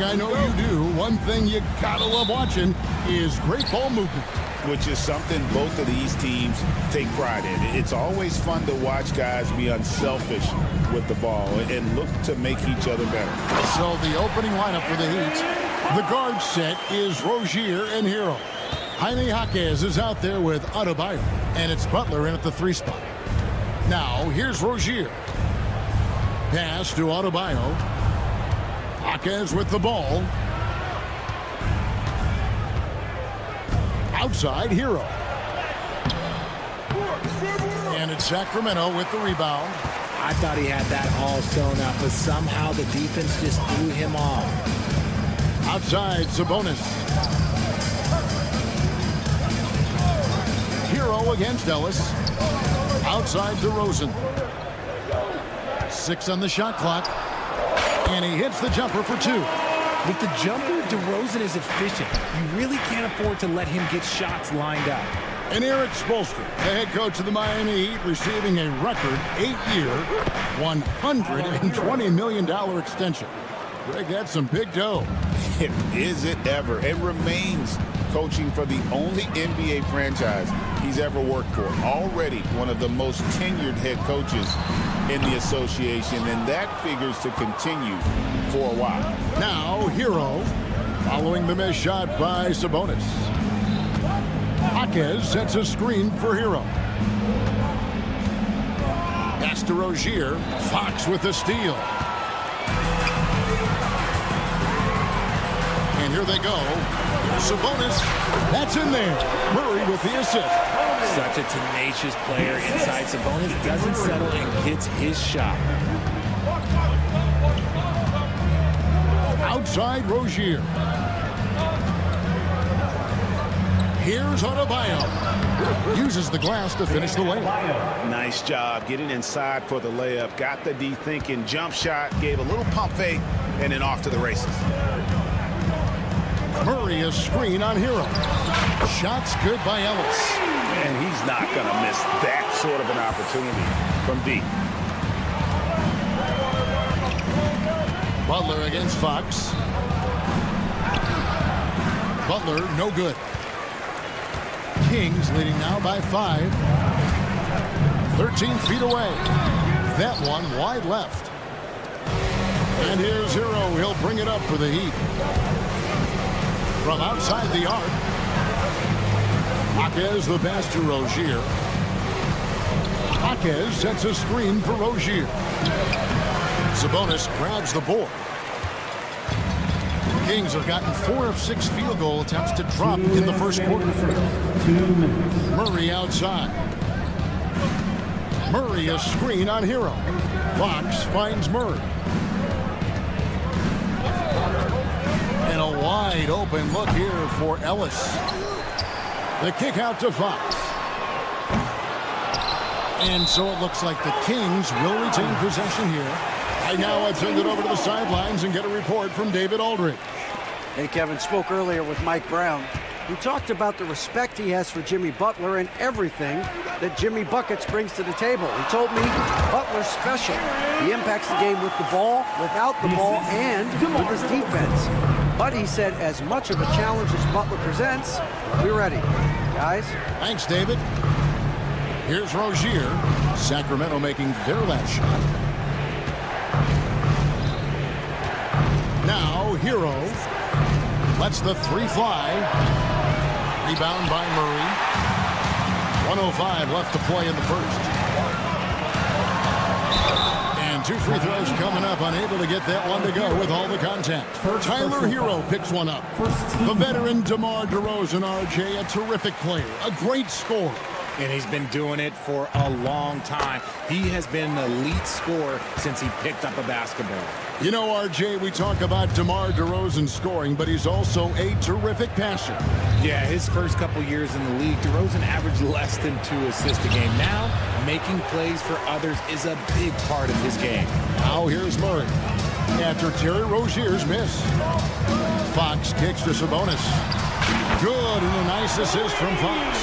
Greg, I know you do. One thing you gotta love watching is great ball movement. Which is something both of these teams take pride in. It's always fun to watch guys be unselfish with the ball and look to make each other better. So the opening lineup for the Heat, the guard set is Rozier and Hero. Jaime Jaquez is out there with Adebayo, and it's Butler in at the 3 spot. Now, here's Rozier. Pass to Adebayo. Jaquez with the ball. Outside, Hero. And it's Sacramento with the rebound. I thought he had that all sewn up, but somehow the defense just threw him off. Outside, Sabonis. Hero against Ellis. Outside, DeRozan. 6 on the shot clock. And he hits the jumper for 2. With the jumper, DeRozan is efficient. You really can't afford to let him get shots lined up. And Eric Spoelstra, the head coach of the Miami Heat, receiving a record 8-year, $120 million extension. Greg, that's some big dough. Is it ever? It remains coaching for the only NBA franchise he's ever worked for. Already one of the most tenured head coaches in the association, and that figures to continue for a while. Now, Hero, following the missed shot by Sabonis. Jaquez sets a screen for Hero. Pass to Rozier. Fox with the steal. And here they go. Sabonis, that's in there. Murray with the assist. Such a tenacious player inside. Sabonis doesn't settle and gets his shot. Outside, Rozier. Here's Adebayo. Uses the glass to finish the layup. Nice job getting inside for the layup. Got the D thinking, jump shot, gave a little pump fake, and then off to the races. Murray a screen on Hero. Shots good by Ellis. And he's not going to miss that sort of an opportunity from deep. Butler against Fox. Butler, no good. Kings leading now by 5. 13 feet away. That one wide left. And here's Hero. He'll bring it up for the Heat. From outside the arc. Jaquez the pass to Rozier. Jaquez sets a screen for Rozier. Sabonis grabs the board. The Kings have gotten 4 of 6 field goal attempts to drop in the first quarter. Murray outside. Murray a screen on Hero. Fox finds Murray. And a wide open look here for Ellis. The kick out to Fox. And so it looks like the Kings will retain possession here. Right now I send it over to the sidelines and get a report from David Aldridge. Hey, Kevin, spoke earlier with Mike Brown. He talked about the respect he has for Jimmy Butler and everything that Jimmy Buckets brings to the table. He told me Butler's special. He impacts the game with the ball, without the ball, and with his defense. But he said as much of a challenge as Butler presents, we're ready. Guys? Thanks, David. Here's Rozier. Sacramento making their last shot. Now, Hero lets the 3 fly. Rebound by Murray. 1:05 left to play in the first. And 2 free throws coming up. Unable to get that one to go with all the contact. Tyler Hero picks one up. The veteran DeMar DeRozan, RJ, a terrific player. A great scorer. And he's been doing it for a long time. He has been an elite scorer since he picked up a basketball. You know, RJ, we talk about DeMar DeRozan scoring, but he's also a terrific passer. Yeah, his first couple years in the league, DeRozan averaged less than 2 assists a game. Now, making plays for others is a big part of his game. Now here's Murray. After Terry Rozier's miss. Fox kicks to Sabonis. Good, and a nice assist from Fox.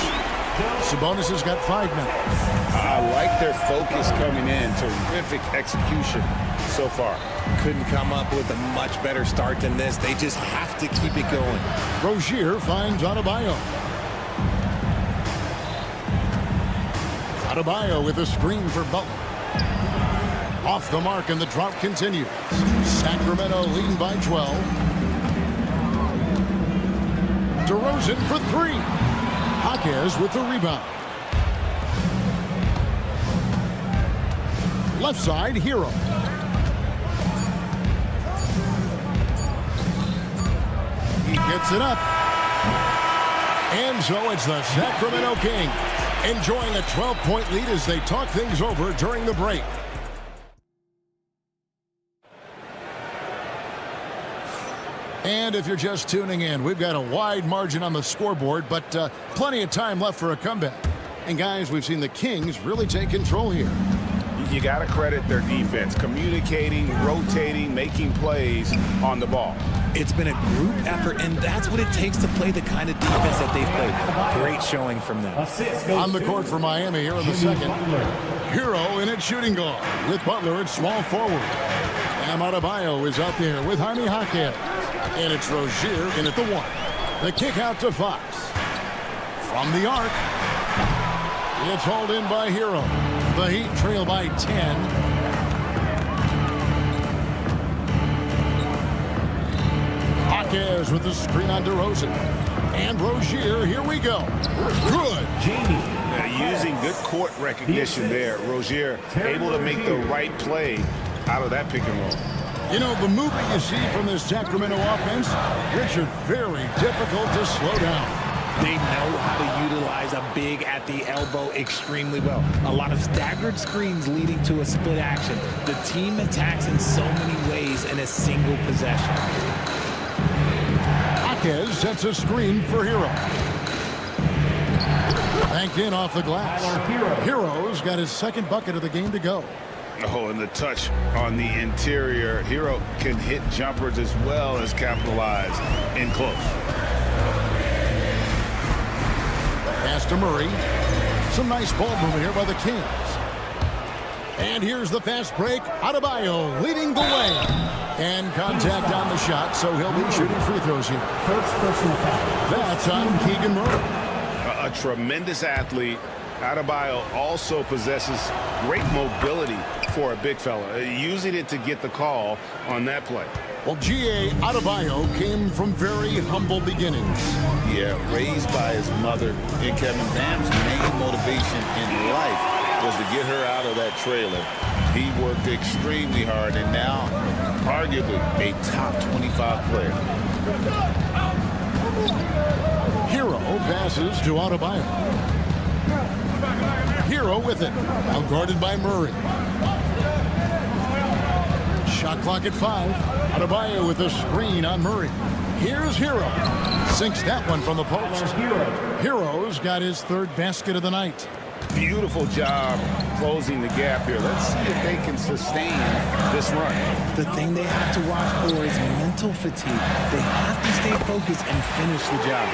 Sabonis has got 5 now. I like their focus coming in. Terrific execution so far. Couldn't come up with a much better start than this. They just have to keep it going. Rozier finds Adebayo. Adebayo with a screen for Butler. Off the mark, and the drought continues. Sacramento leading by 12. DeRozan for 3. Jaquez with the rebound. Left side, Hero. He gets it up. And so it's the Sacramento Kings enjoying a 12-point lead as they talk things over during the break. And if you're just tuning in, we've got a wide margin on the scoreboard, but plenty of time left for a comeback. And guys, we've seen the Kings really take control here. You got to credit their defense, communicating, rotating, making plays on the ball. It's been a group effort, and that's what it takes to play the kind of defense that they've played. Great showing from them. On the court for Miami here in the second. Hero in at shooting guard with Butler at small forward. Bam Adebayo is out there with Jaime Jaquez. And it's Rozier in at the 1. The kick out to Fox. From the arc. It's hauled in by Hero. The Heat trail by 10. Jaquez with the screen on DeRozan. And Rozier, here we go. Good. Using good court recognition there. Rozier able to make the right play out of that pick and roll. You know, the movement you see from this Sacramento offense, Richard, very difficult to slow down. They know how to utilize a big at the elbow extremely well. A lot of staggered screens leading to a split action. The team attacks in so many ways in a single possession. Jaquez sets a screen for Hero. Banked in off the glass. Hero's got his second bucket of the game to go. Oh, and the touch on the interior. Hero can hit jumpers as well as capitalize in close. Pass to Murray. Some nice ball movement here by the Kings. And here's the fast break. Adebayo leading the way. And contact on the shot, so he'll be shooting free throws here. First personal foul. That's on Keegan Murray. A tremendous athlete. Adebayo also possesses great mobility for a big fella, using it to get the call on that play. Well, G.A. Adebayo came from very humble beginnings. Yeah, raised by his mother. And Kevin Bam's main motivation in life was to get her out of that trailer. He worked extremely hard, and now arguably a top 25 player. Hero passes to Adebayo. Hero with it. Now guarded by Murray. Shot clock at 5. Adebayo with a screen on Murray. Here's Hero. Sinks that one from the post. Hero's got his third basket of the night. Beautiful job closing the gap here. Let's see if they can sustain this run. The thing they have to watch for is mental fatigue. They have to stay focused and finish the job.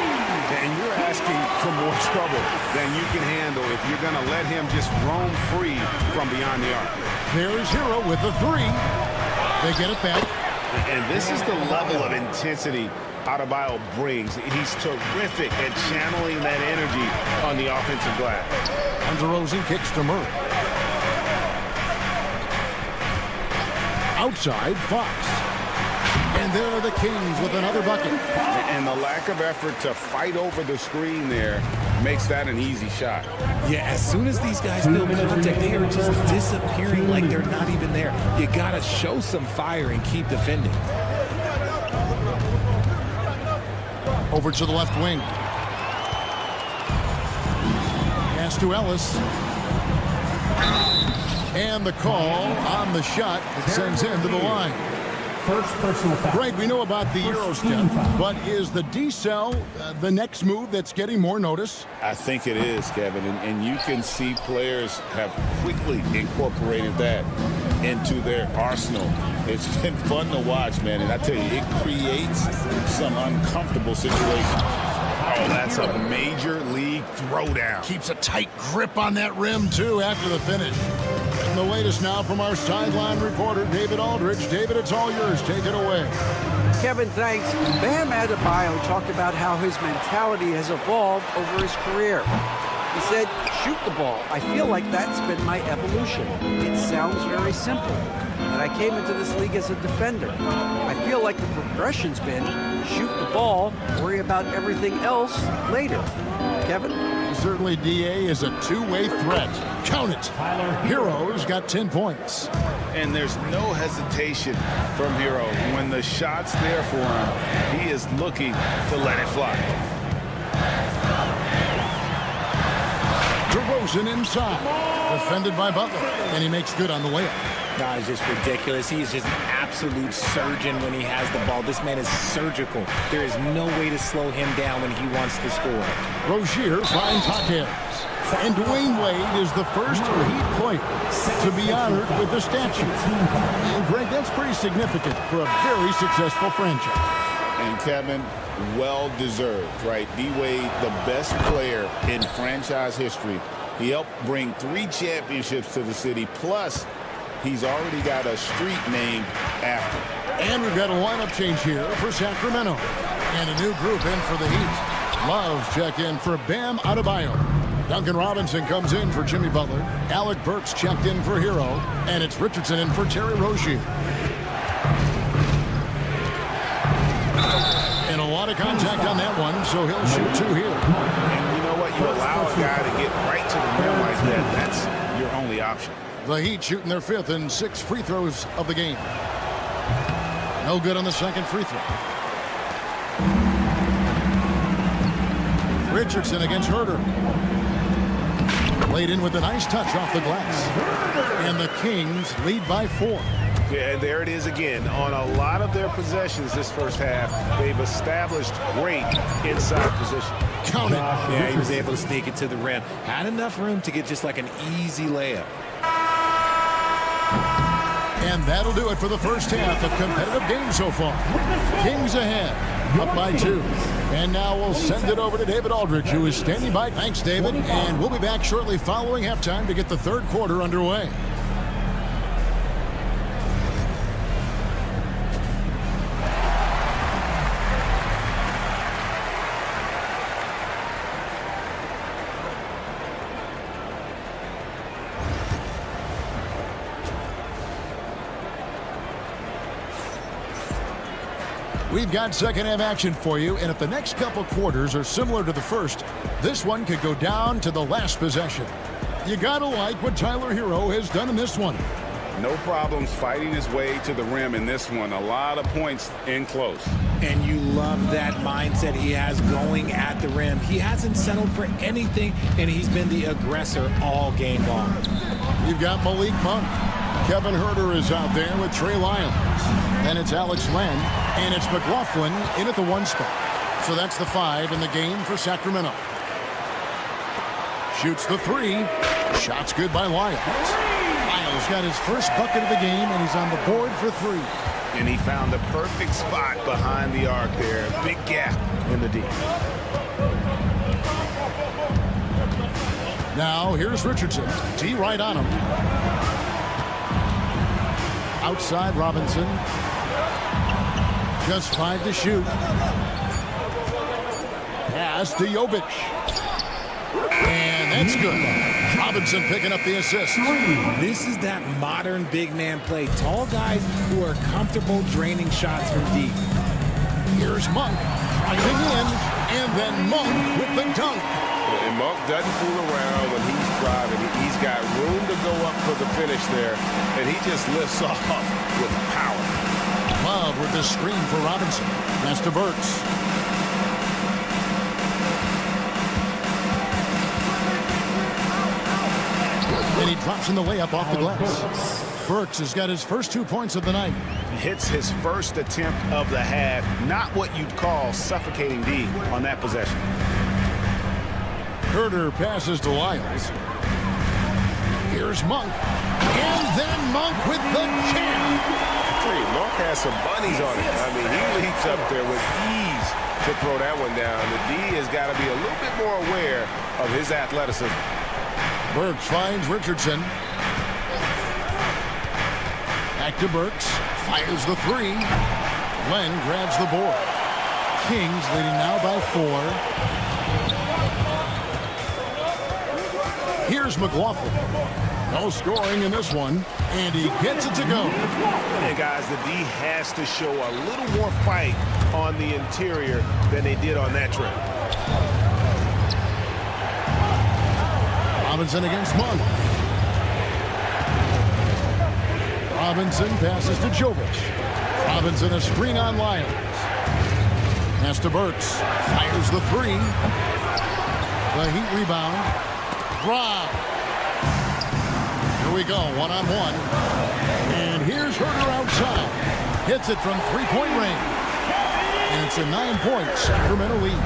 And you're asking for more trouble than you can handle if you're going to let him just roam free from beyond the arc. There's Hero with the 3. They get it back. And this is the level of intensity Adebayo brings. He's terrific at channeling that energy on the offensive glass. And DeRozan kicks to Murray. Outside, Fox. And there are the Kings with another bucket. And the lack of effort to fight over the screen there makes that an easy shot. Yeah, as soon as these guys feel contact, they are just disappearing like they're not even there. You got to show some fire and keep defending. Over to the left wing. Pass to Ellis. And the call on the shot that sends him to the line. First personal foul. Greg, we know about the EuroCup, but is the D-cell the next move that's getting more notice? I think it is, Kevin, and you can see players have quickly incorporated that into their arsenal. It's been fun to watch, man, and I tell you, it creates some uncomfortable situations. Oh, that's a major league throwdown. Keeps a tight grip on that rim, too, after the finish. And the latest now from our sideline reporter, David Aldridge. David, it's all yours. Take it away. Kevin, thanks. Bam Adebayo talked about how his mentality has evolved over his career. He said, shoot the ball. I feel like that's been my evolution. It sounds very simple. And I came into this league as a defender. I feel like the progression's been shoot the ball, worry about everything else later. Kevin? Certainly, DA is a two-way threat. Count it. Hero's got 10 points. And there's no hesitation from Hero. When the shot's there for him, he is looking to let it fly. DeRozan inside. Defended by Butler. And he makes good on the layup. Nah, it's just ridiculous. He's just an absolute surgeon when he has the ball. This man is surgical. There is no way to slow him down when he wants to score. Rozier finds Hawkins. And Dwayne Wade is the first Heat player to be honored with the statue. And Greg, that's pretty significant for a very successful franchise. And Kevin, well-deserved, right? D-Wade, the best player in franchise history. He helped bring 3 championships to the city, plus he's already got a street named after him. And we've got a lineup change here for Sacramento. And a new group in for the Heat. Love's check in for Bam Adebayo. Duncan Robinson comes in for Jimmy Butler. Alec Burks checked in for Hero. And it's Richardson in for Terry Rozier. And a lot of contact on that one, so he'll shoot 2 here. And you know what? You allow a guy to get right to the rim like that. That's your only option. The Heat shooting their 5th and 6th free throws of the game. No good on the 2nd free throw. Richardson against Herter. Laid in with a nice touch off the glass. And the Kings lead by 4. Yeah, and there it is again. On a lot of their possessions this first half, they've established great inside position. Count it. Yeah, he was able to sneak it to the rim. Had enough room to get just like an easy layup. And that'll do it for the first half. A competitive game so far. Kings ahead, up by 2. And now we'll send it over to David Aldridge, who is standing by. Thanks, David. And we'll be back shortly following halftime to get the 3rd quarter underway. We've got second half action for you, and if the next couple quarters are similar to the first, this one could go down to the last possession. You gotta like what Tyler Hero has done in this one. No problems fighting his way to the rim in this one. A lot of points in close. And you love that mindset he has going at the rim. He hasn't settled for anything, and he's been the aggressor all game long. You've got Malik Monk. Kevin Herter is out there with Trey Lyons. Then it's Alex Len, and it's McLaughlin in at the 1 spot. So that's the 5 in the game for Sacramento. Shoots the 3. Shot's good by Lyons. Lyons got his first bucket of the game, and he's on the board for 3. And he found the perfect spot behind the arc there. Big gap in the D. Now here's Richardson. T right on him. Outside Robinson. Just 5 to shoot. Pass to Jovic. And that's good. Robinson picking up the assist. This is that modern big man play. Tall guys who are comfortable draining shots from deep. Here's Monk. Driving in. And then Monk with the dunk. And Monk doesn't fool around when he's driving. He's got room to go up for the finish there. And he just lifts off with power. Love with the screen for Robinson. Pass to Burks. And he drops in the layup off the glass. Burks has got his first 2 points of the night. Hits his first attempt of the half. Not what you'd call suffocating D on that possession. Herter passes to Lyles. Here's Monk. And then Monk with the jam. Monk has some bunnies on it. I mean, he leaps up there with ease to throw that one down. The D has got to be a little bit more aware of his athleticism. Burks finds Richardson. Back to Burks. Fires the three. Len grabs the board. Kings leading now by 4. Here's McLaughlin. No scoring in this one. And he gets it to go. And guys, the D has to show a little more fight on the interior than they did on that trip. Robinson against Monk. Robinson passes to Jovic. Robinson a screen on Lyons. Pass to Burks. Fires the three. The Heat rebound. Rob. Here we go, one-on-one. And here's Herter outside. Hits it from three-point range. And it's a 9-point Sacramento lead.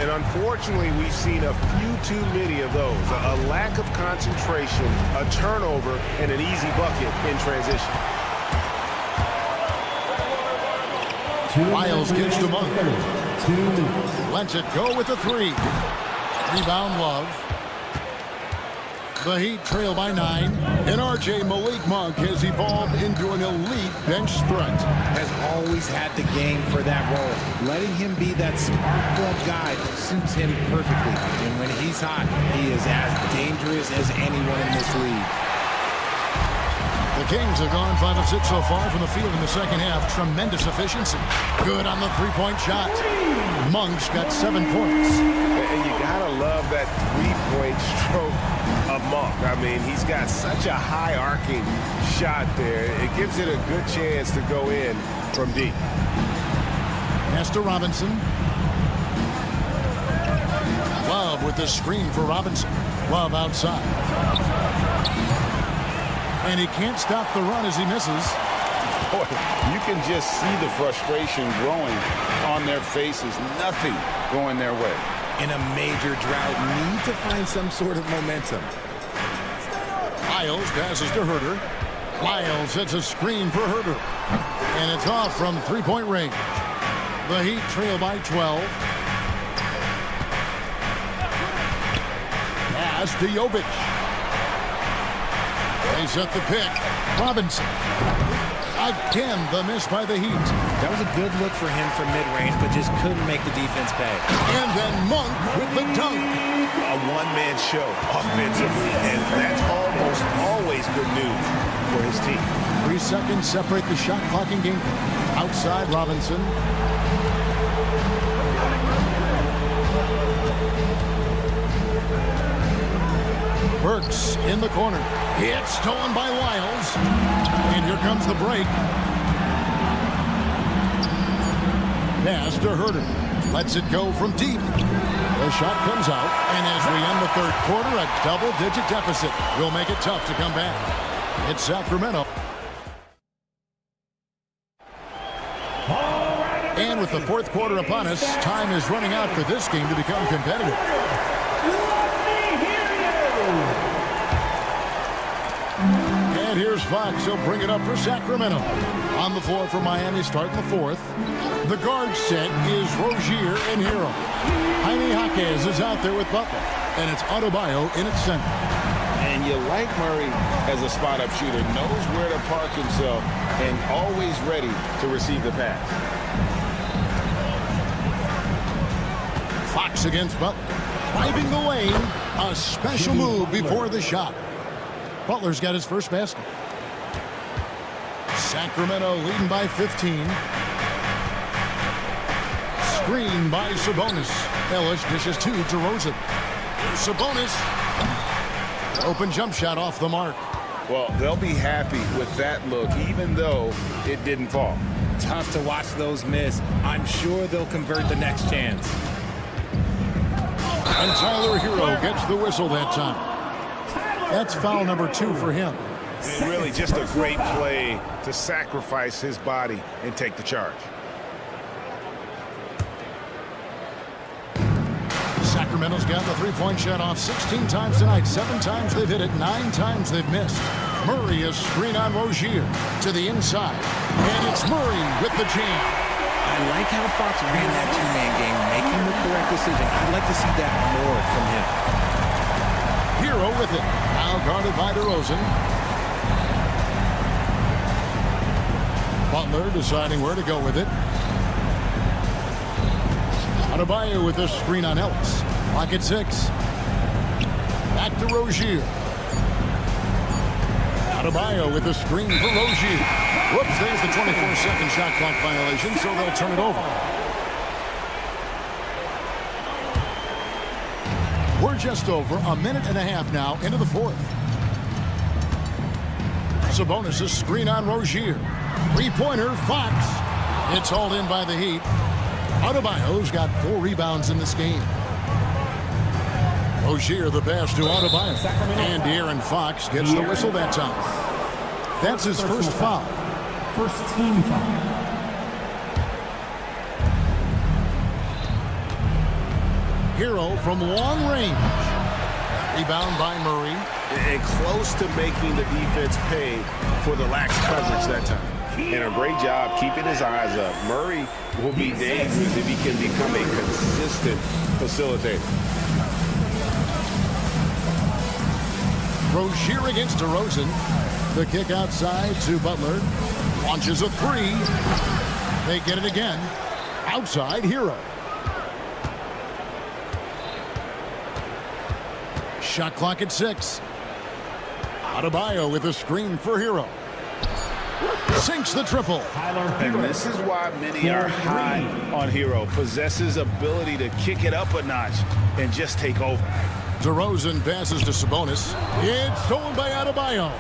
And unfortunately, we've seen a few too many of those. A lack of concentration, a turnover, and an easy bucket in transition. Miles gives to Monk. Lets it go with the three. Rebound Love. The Heat trail by 9. And R.J. Malik Monk has evolved into an elite bench threat. Has always had the game for that role. Letting him be that spark plug guy suits him perfectly. And when he's hot, he is as dangerous as anyone in this league. The Kings have gone 5 of 6 so far from the field in the second half. Tremendous efficiency. Good on the three-point shot. Monk's got 7 points. And you gotta love that three-point stroke of Monk. I mean, he's got such a high arcing shot there. It gives it a good chance to go in from deep. Pass to Robinson. Love with the screen for Robinson. Love outside. And he can't stop the run as he misses. Boy, you can just see the frustration growing on their faces. Nothing going their way. In a major drought, need to find some sort of momentum. Lyles passes to Herter. Lyles sets a screen for Herter. And it's off from three-point range. The Heat trail by 12. Pass to Jovic. They set the pick. Robinson. Again, the miss by the Heat. That was a good look for him from mid-range, but just couldn't make the defense pay. And then Monk with the dunk. A one-man show offensively, and that's almost always good news for his team. 3 seconds separate the shot clock and game. Outside Robinson. Burks in the corner. It's stolen by Lyles. And here comes the break. Pass to Herter. Lets it go from deep. The shot comes out. And as we end the third quarter, a double-digit deficit will make it tough to come back. It's Sacramento. And with the fourth quarter upon us, time is running out for this game to become competitive. And here's Fox. He'll bring it up for Sacramento. On the floor for Miami, starting the fourth. The guard set is Rozier and Hero. Jaime Jaquez is out there with Butler. And it's Adebayo in its center. And you like Murray as a spot-up shooter. Knows where to park himself and always ready to receive the pass. Fox against Butler. Driving the lane. A special move before the shot. Butler's got his first basket. Sacramento leading by 15. Screen by Sabonis. Ellis dishes to DeRozan. Sabonis. Open jump shot off the mark. Well, they'll be happy with that look, even though it didn't fall. Tough to watch those miss. I'm sure they'll convert the next chance. And Tyler Hero gets the whistle that time. That's foul number 2 for him. Really just a great play to sacrifice his body and take the charge. Sacramento's got the three-point shot off 16 times tonight. 7 times they've hit it, 9 times they've missed. Murray is screen on Rozier to the inside. And it's Murray with the jam. I like how Fox ran that two-man game, making the correct decision. I'd like to see that more from him. Hero with it. Now guarded by DeRozan. Butler deciding where to go with it. Adebayo with a screen on Ellis. Clock at 6. Back to Rozier. Adebayo with a screen for Rozier. Whoops, there's the 24-second shot clock violation, so they'll turn it over. We're just over a minute and a half now into the fourth. Sabonis' screen on Rozier. Three-pointer, Fox. It's hauled in by the Heat. Adebayo's got 4 rebounds in this game. Rozier the pass to Adebayo. And De'Aaron Fox gets the whistle that time. That's his first foul. First team foul. Hero from long range. Rebound by Murray. And close to making the defense pay for the lax coverage that time. And a great job keeping his eyes up. Murray will be dangerous if he can become a consistent facilitator. Rozier against DeRozan. The kick outside to Butler. Launches a 3. They get it again. Outside, Hero. Shot clock at 6. Adebayo with a screen for Hero. Sinks the triple. And this is why many are high on Hero. Possesses ability to kick it up a notch and just take over. DeRozan passes to Sabonis. It's stolen by Adebayo.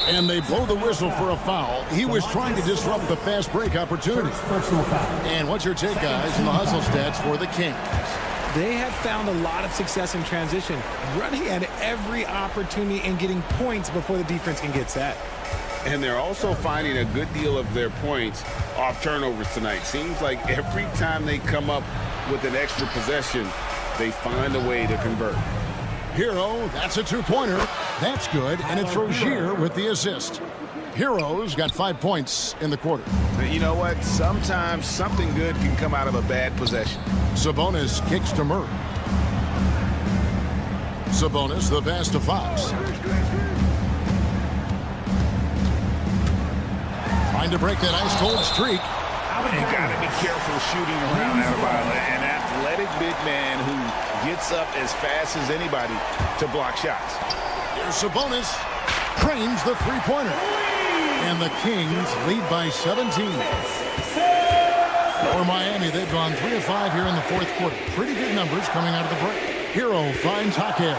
And they blow the whistle for a foul. He was trying to disrupt the fast break opportunity. Personal foul. And what's your take, guys, in the hustle stats for the Kings? They have found a lot of success in transition, running at every opportunity and getting points before the defense can get set. And they're also finding a good deal of their points off turnovers tonight. Seems like every time they come up with an extra possession, they find a way to convert. Hero, that's a 2-pointer. That's good, and it's Rozier with the assist. Hero's got 5 points in the quarter. But you know what? Sometimes something good can come out of a bad possession. Sabonis kicks to Murray. Sabonis, the pass to Fox. Trying to break that ice-cold streak. You got to be careful shooting around Adebayo. An athletic big man who gets up as fast as anybody to block shots. Here's Sabonis. Trains the three-pointer. And the Kings lead by 17. For Miami, they've gone 3 of 5 here in the fourth quarter. Pretty good numbers coming out of the break. Hero finds Hackett.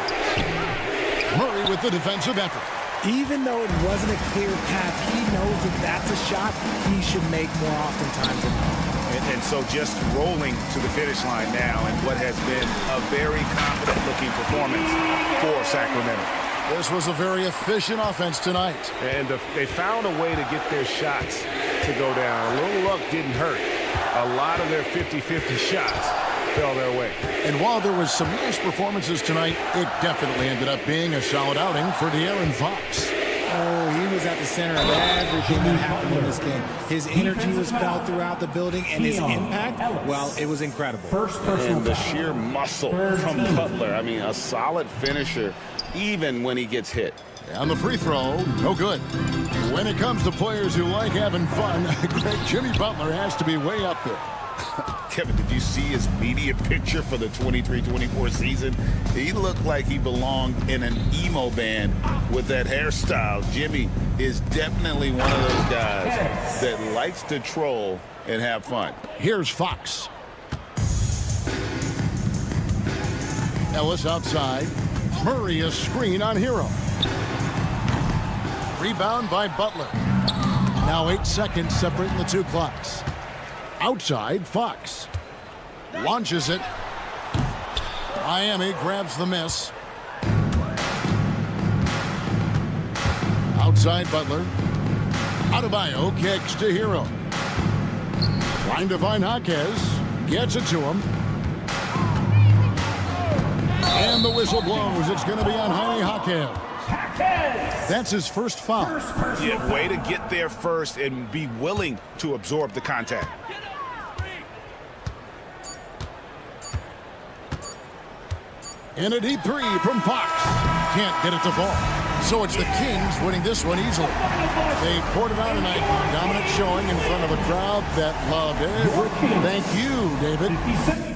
Murray with the defensive effort. Even though it wasn't a clear path, he knows that that's a shot he should make more oftentimes than not. And so just rolling to the finish line now in what has been a very confident-looking performance for Sacramento. This was a very efficient offense tonight. And they found a way to get their shots to go down. A little luck didn't hurt. A lot of their 50-50 shots fell their way. And while there was some nice performances tonight, it definitely ended up being a solid outing for De'Aaron Fox. Oh, he was at the center of everything that happened in this game. His energy was felt throughout the building, and his impact, well, it was incredible. And the sheer muscle from Butler. I mean, a solid finisher, even when he gets hit. On the free throw, no good. When it comes to players who like having fun, great Jimmy Butler has to be way up there. Kevin, did you see his media picture for the 23-24 season? He looked like he belonged in an emo band with that hairstyle. Jimmy is definitely one of those guys that likes to troll and have fun. Here's Fox. Ellis outside. Murray a screen on Hero. Rebound by Butler. Now 8 seconds separating the two clocks. Outside, Fox. Launches it. Miami grabs the miss. Outside, Butler. Adebayo kicks to Hero. Trying to find Jaquez. Gets it to him. And the whistle blows. It's going to be on Jaime Jaquez. That's his first foul. Yeah, way to get there first and be willing to absorb the contact. And a deep three from Fox. Can't get it to fall. So it's the Kings winning this one easily. They poured it out tonight. Dominant showing in front of a crowd that loved everything. Thank you, David.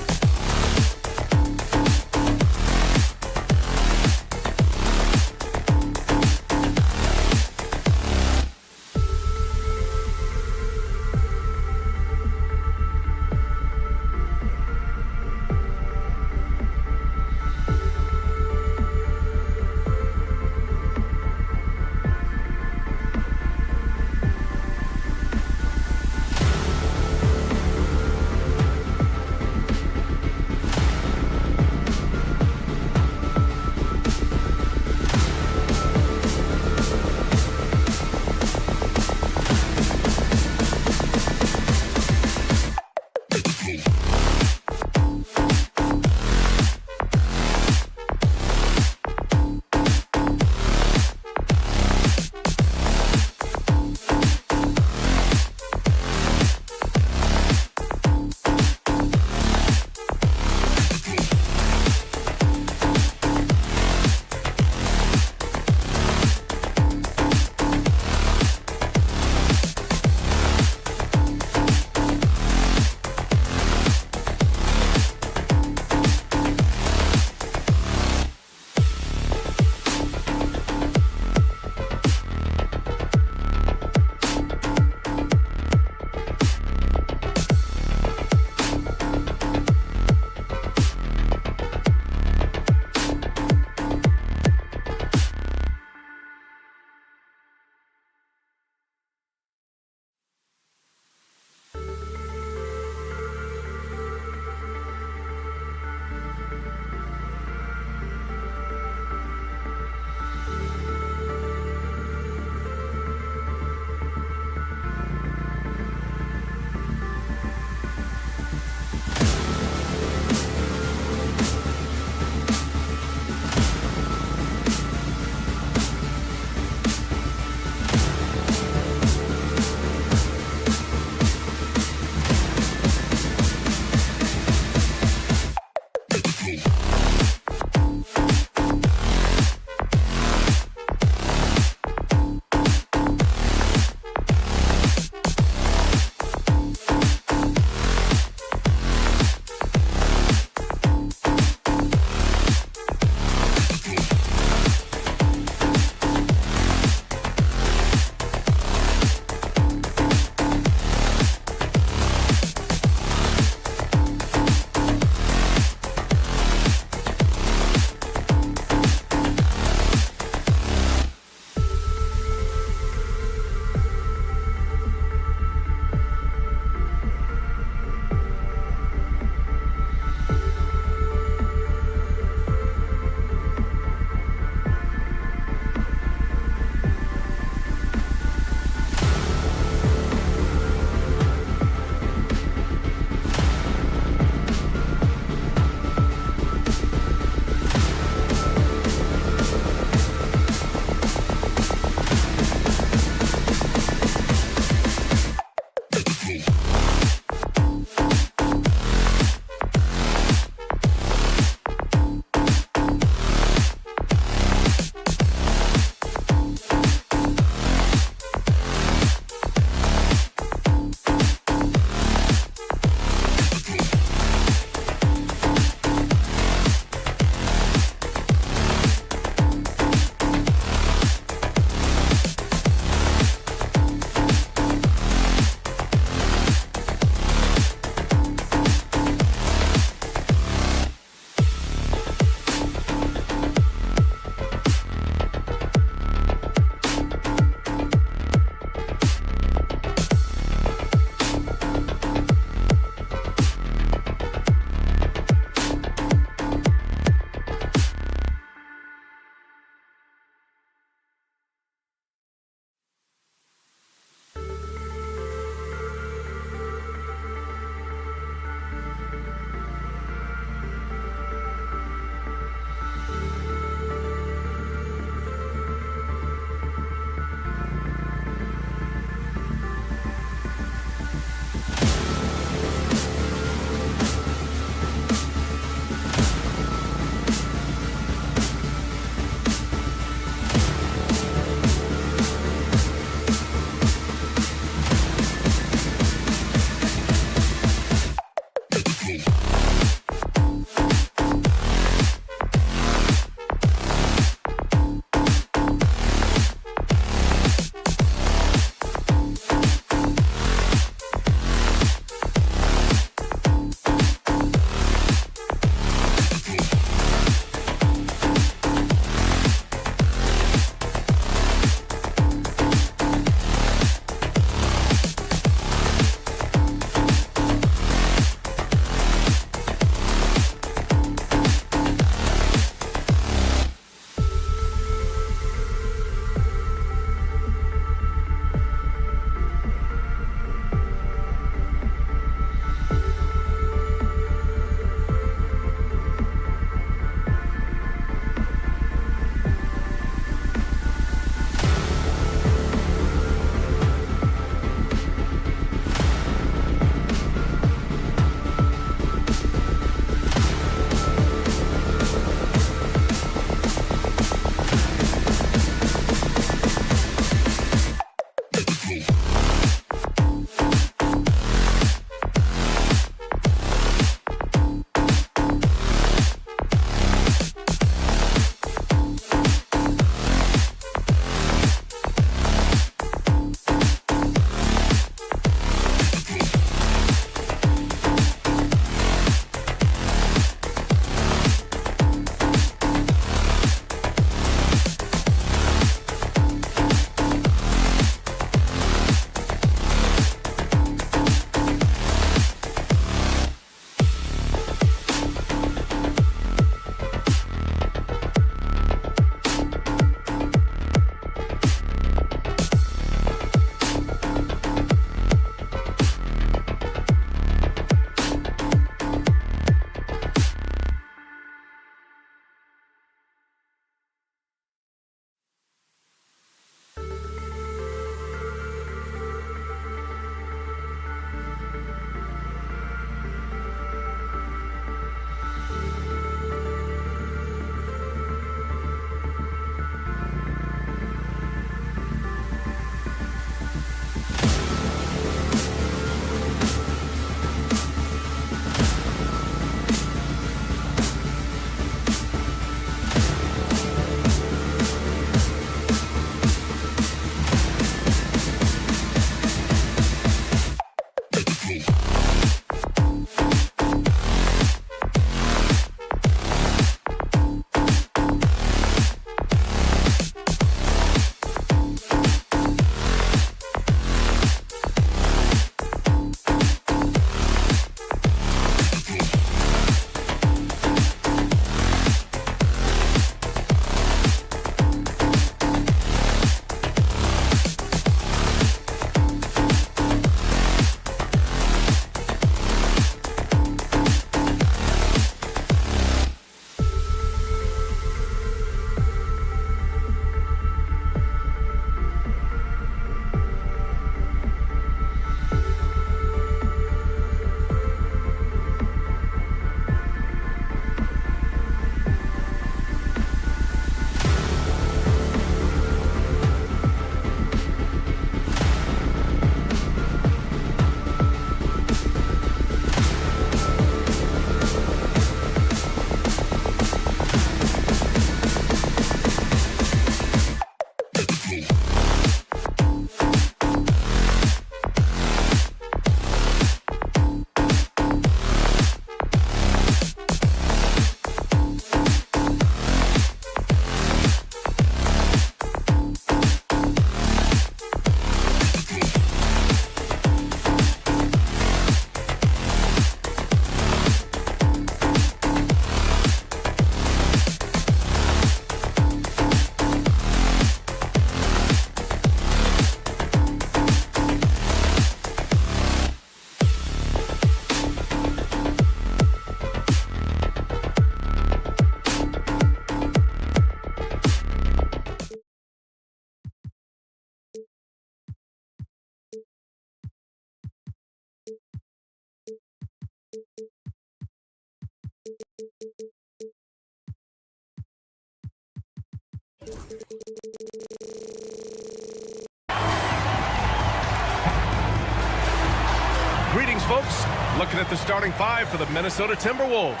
Greetings, folks. Looking at the starting five for the Minnesota Timberwolves.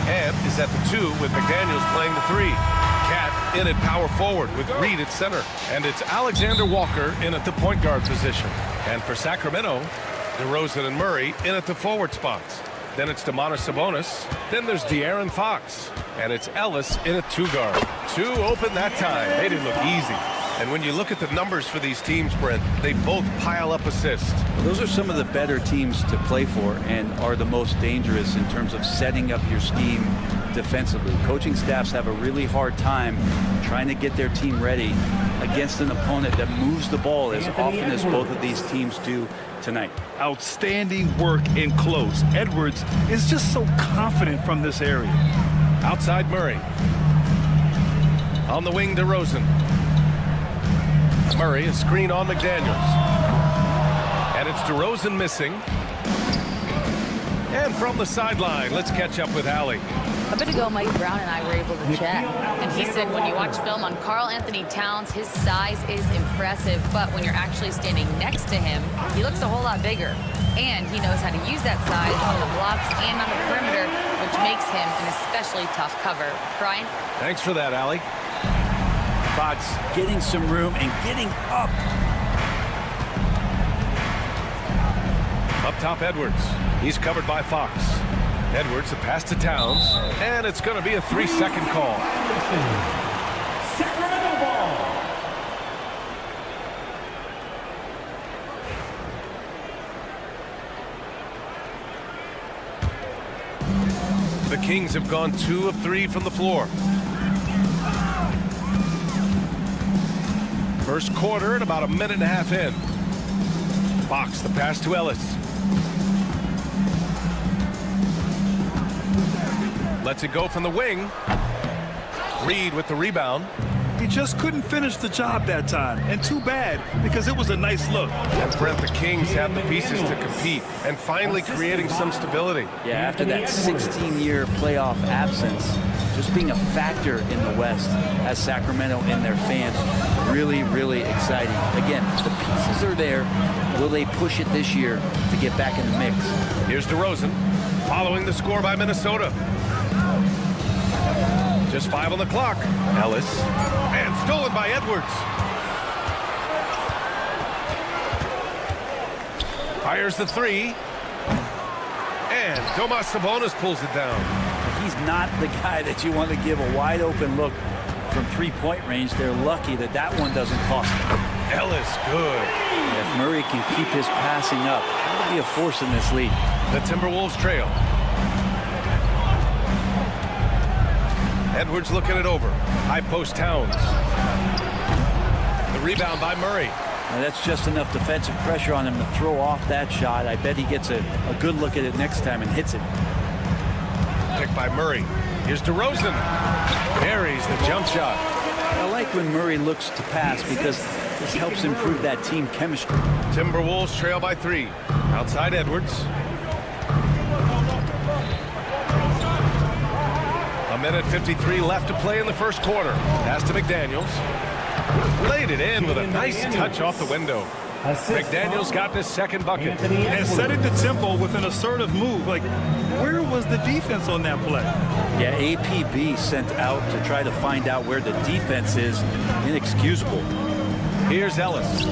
Ed is at the 2 with McDaniels playing the 3. Cat in at power forward with Reed at center. And it's Alexander Walker in at the point guard position. And for Sacramento, DeRozan and Murray in at the forward spots. Then it's Domantas Sabonis. Then there's De'Aaron Fox. And it's Ellis in at 2 guard. 2 open that time. They didn't look easy. And when you look at the numbers for these teams, Brent, they both pile up assists. Those are some of the better teams to play for and are the most dangerous in terms of setting up your scheme defensively. Coaching staffs have a really hard time trying to get their team ready against an opponent that moves the ball as often as both of these teams do tonight. Outstanding work in close. Edwards is just so confident from this area. Outside Murray. On the wing, DeRozan. Murray, a screen on McDaniels. And it's DeRozan missing. And from the sideline, let's catch up with Allie. A bit ago, Mike Brown and I were able to chat, and he said when you watch film on Karl Anthony Towns, his size is impressive, but when you're actually standing next to him, he looks a whole lot bigger. And he knows how to use that size on the blocks and on the perimeter, which makes him an especially tough cover. Brian? Thanks for that, Allie. Fox getting some room and getting up. Up top, Edwards. He's covered by Fox. Edwards, a pass to Towns, and it's going to be a 3-second call. Sacramento ball. The Kings have gone 2 of 3 from the floor. First quarter and about a minute and a half in. Fox, the pass to Ellis. Lets it go from the wing. Reed with the rebound. He just couldn't finish the job that time, and too bad, because it was a nice look. And Brent, the Kings have the pieces to compete and finally creating some stability. Yeah, after that 16-year playoff absence, just being a factor in the West has Sacramento and their fans really, really exciting. Again, the pieces are there. Will they push it this year to get back in the mix? Here's DeRozan following the score by Minnesota. Just 5 on the clock. Ellis. And stolen by Edwards. Fires the 3. And Domantas Sabonis pulls it down. He's not the guy that you want to give a wide open look from 3-point range. They're lucky that that one doesn't cost them. Ellis, good. If Murray can keep his passing up, that'll be a force in this league. The Timberwolves trail. Edwards looking it over. High post Towns. The rebound by Murray. Now that's just enough defensive pressure on him to throw off that shot. I bet he gets a good look at it next time and hits it. Picked by Murray. Here's DeRozan. Buries the jump shot. I like when Murray looks to pass because this helps improve that team chemistry. Timberwolves trail by 3. Outside Edwards. A minute 53 left to play in the first quarter. Pass to McDaniels. Laid it in with a nice touch off the window. McDaniels got this second bucket. And setting the tempo with an assertive move. Like, where was the defense on that play? Yeah, APB sent out to try to find out where the defense is. Inexcusable. Here's Ellis.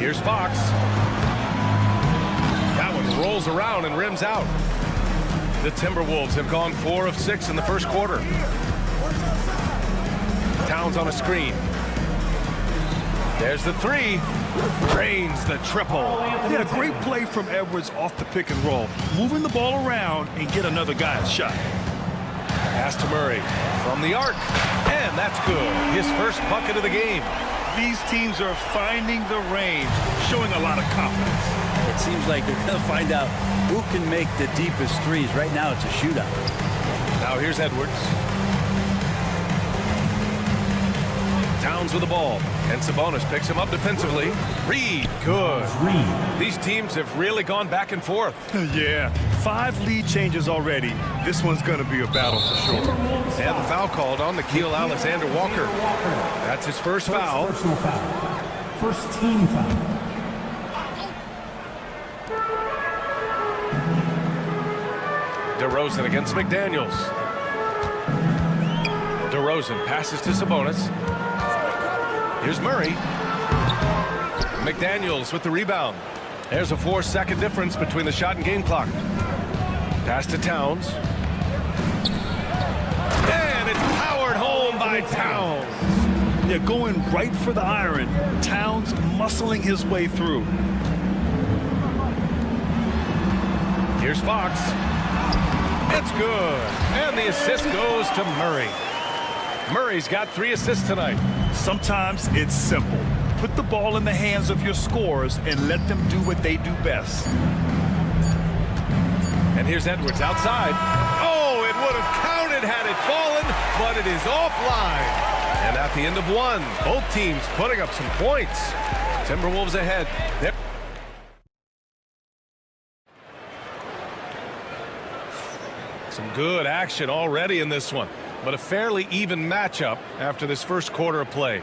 Here's Fox. That one rolls around and rims out. The Timberwolves have gone 4 of 6 in the first quarter. Towns on a screen. There's the 3. Drains the triple. Yeah, great play from Edwards off the pick and roll. Moving the ball around and get another guy's shot. Pass to Murray from the arc. And that's good. His first bucket of the game. These teams are finding the range, showing a lot of confidence. It seems like they're going to find out who can make the deepest threes. Right now, it's a shootout. Now here's Edwards. Towns with the ball. And Sabonis picks him up defensively. Reed, good. These teams have really gone back and forth. Yeah, 5 lead changes already. This one's going to be a battle for sure. And the foul called on Nickeil Alexander-Walker. That's his first foul. Personal foul. First team foul. DeRozan against McDaniels. DeRozan passes to Sabonis. Here's Murray. McDaniels with the rebound. There's a 4-second difference between the shot and game clock. Pass to Towns. And it's powered home by Towns. They're going right for the iron. Towns muscling his way through. Here's Fox. It's good. And the assist goes to Murray. Murray's got 3 assists tonight. Sometimes it's simple. Put the ball in the hands of your scorers and let them do what they do best. And here's Edwards outside. Oh, it would have counted had it fallen, but it is offline. And at the end of 1, both teams putting up some points. Timberwolves ahead. Some good action already in this one, but a fairly even matchup after this first quarter of play.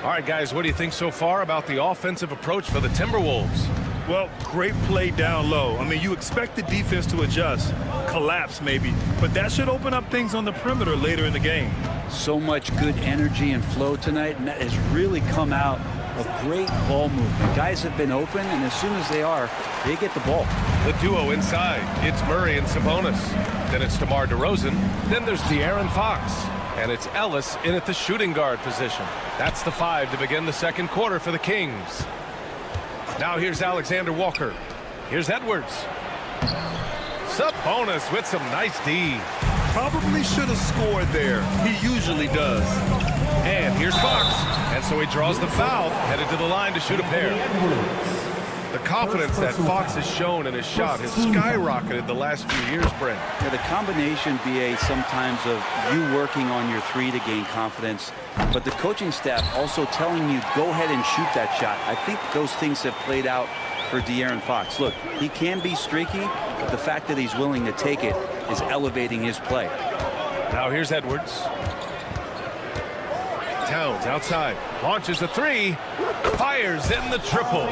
All right, guys, what do you think so far about the offensive approach for the Timberwolves? Well, great play down low. I mean, you expect the defense to adjust, collapse maybe, but that should open up things on the perimeter later in the game. So much good energy and flow tonight, and that has really come out of great ball movement. Guys have been open, and as soon as they are, they get the ball. The duo inside. It's Murray and Sabonis. Then it's DeMar DeRozan. Then there's De'Aaron Fox. And it's Ellis in at the shooting guard position. That's the 5 to begin the second quarter for the Kings. Now here's Alexander Walker. Here's Edwards. Sabonis with some nice D. Probably should have scored there. He usually does. And here's Fox. And so he draws the foul, headed to the line to shoot a pair. The confidence that Fox has shown in his shot has skyrocketed the last few years, Brent. Yeah, the combination, BA, sometimes of you working on your 3 to gain confidence, but the coaching staff also telling you, go ahead and shoot that shot. I think those things have played out for De'Aaron Fox. Look, he can be streaky, but the fact that he's willing to take it is elevating his play. Now here's Edwards. Towns outside, launches a 3, fires in the triple.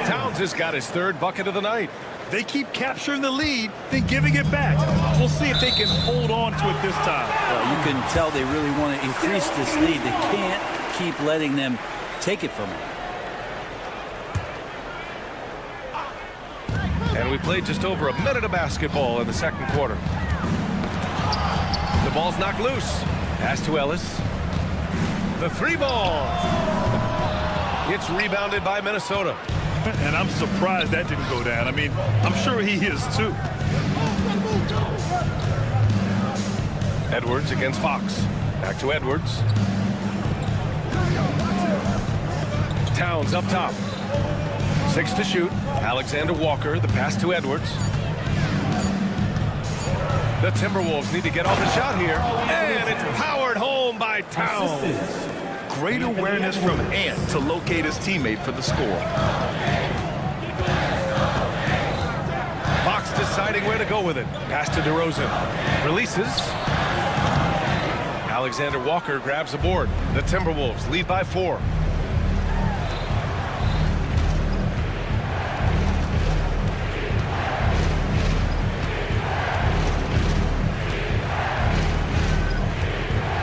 Towns has got his 3rd bucket of the night. They keep capturing the lead, then giving it back. We'll see if they can hold on to it this time. Well, you can tell they really want to increase this lead. They can't keep letting them take it from them. And we played just over a minute of basketball in the second quarter. The ball's knocked loose. Pass to Ellis. The 3 ball. It's rebounded by Minnesota. And I'm surprised that didn't go down. I mean, I'm sure he is too. Edwards against Fox. Back to Edwards. Towns up top. 6 to shoot. Alexander Walker, the pass to Edwards. The Timberwolves need to get off the shot here. And it's powered home by Towns. Great awareness from Ant to locate his teammate for the score. Fox deciding where to go with it. Pass to DeRozan. Releases. Alexander Walker grabs the board. The Timberwolves lead by 4.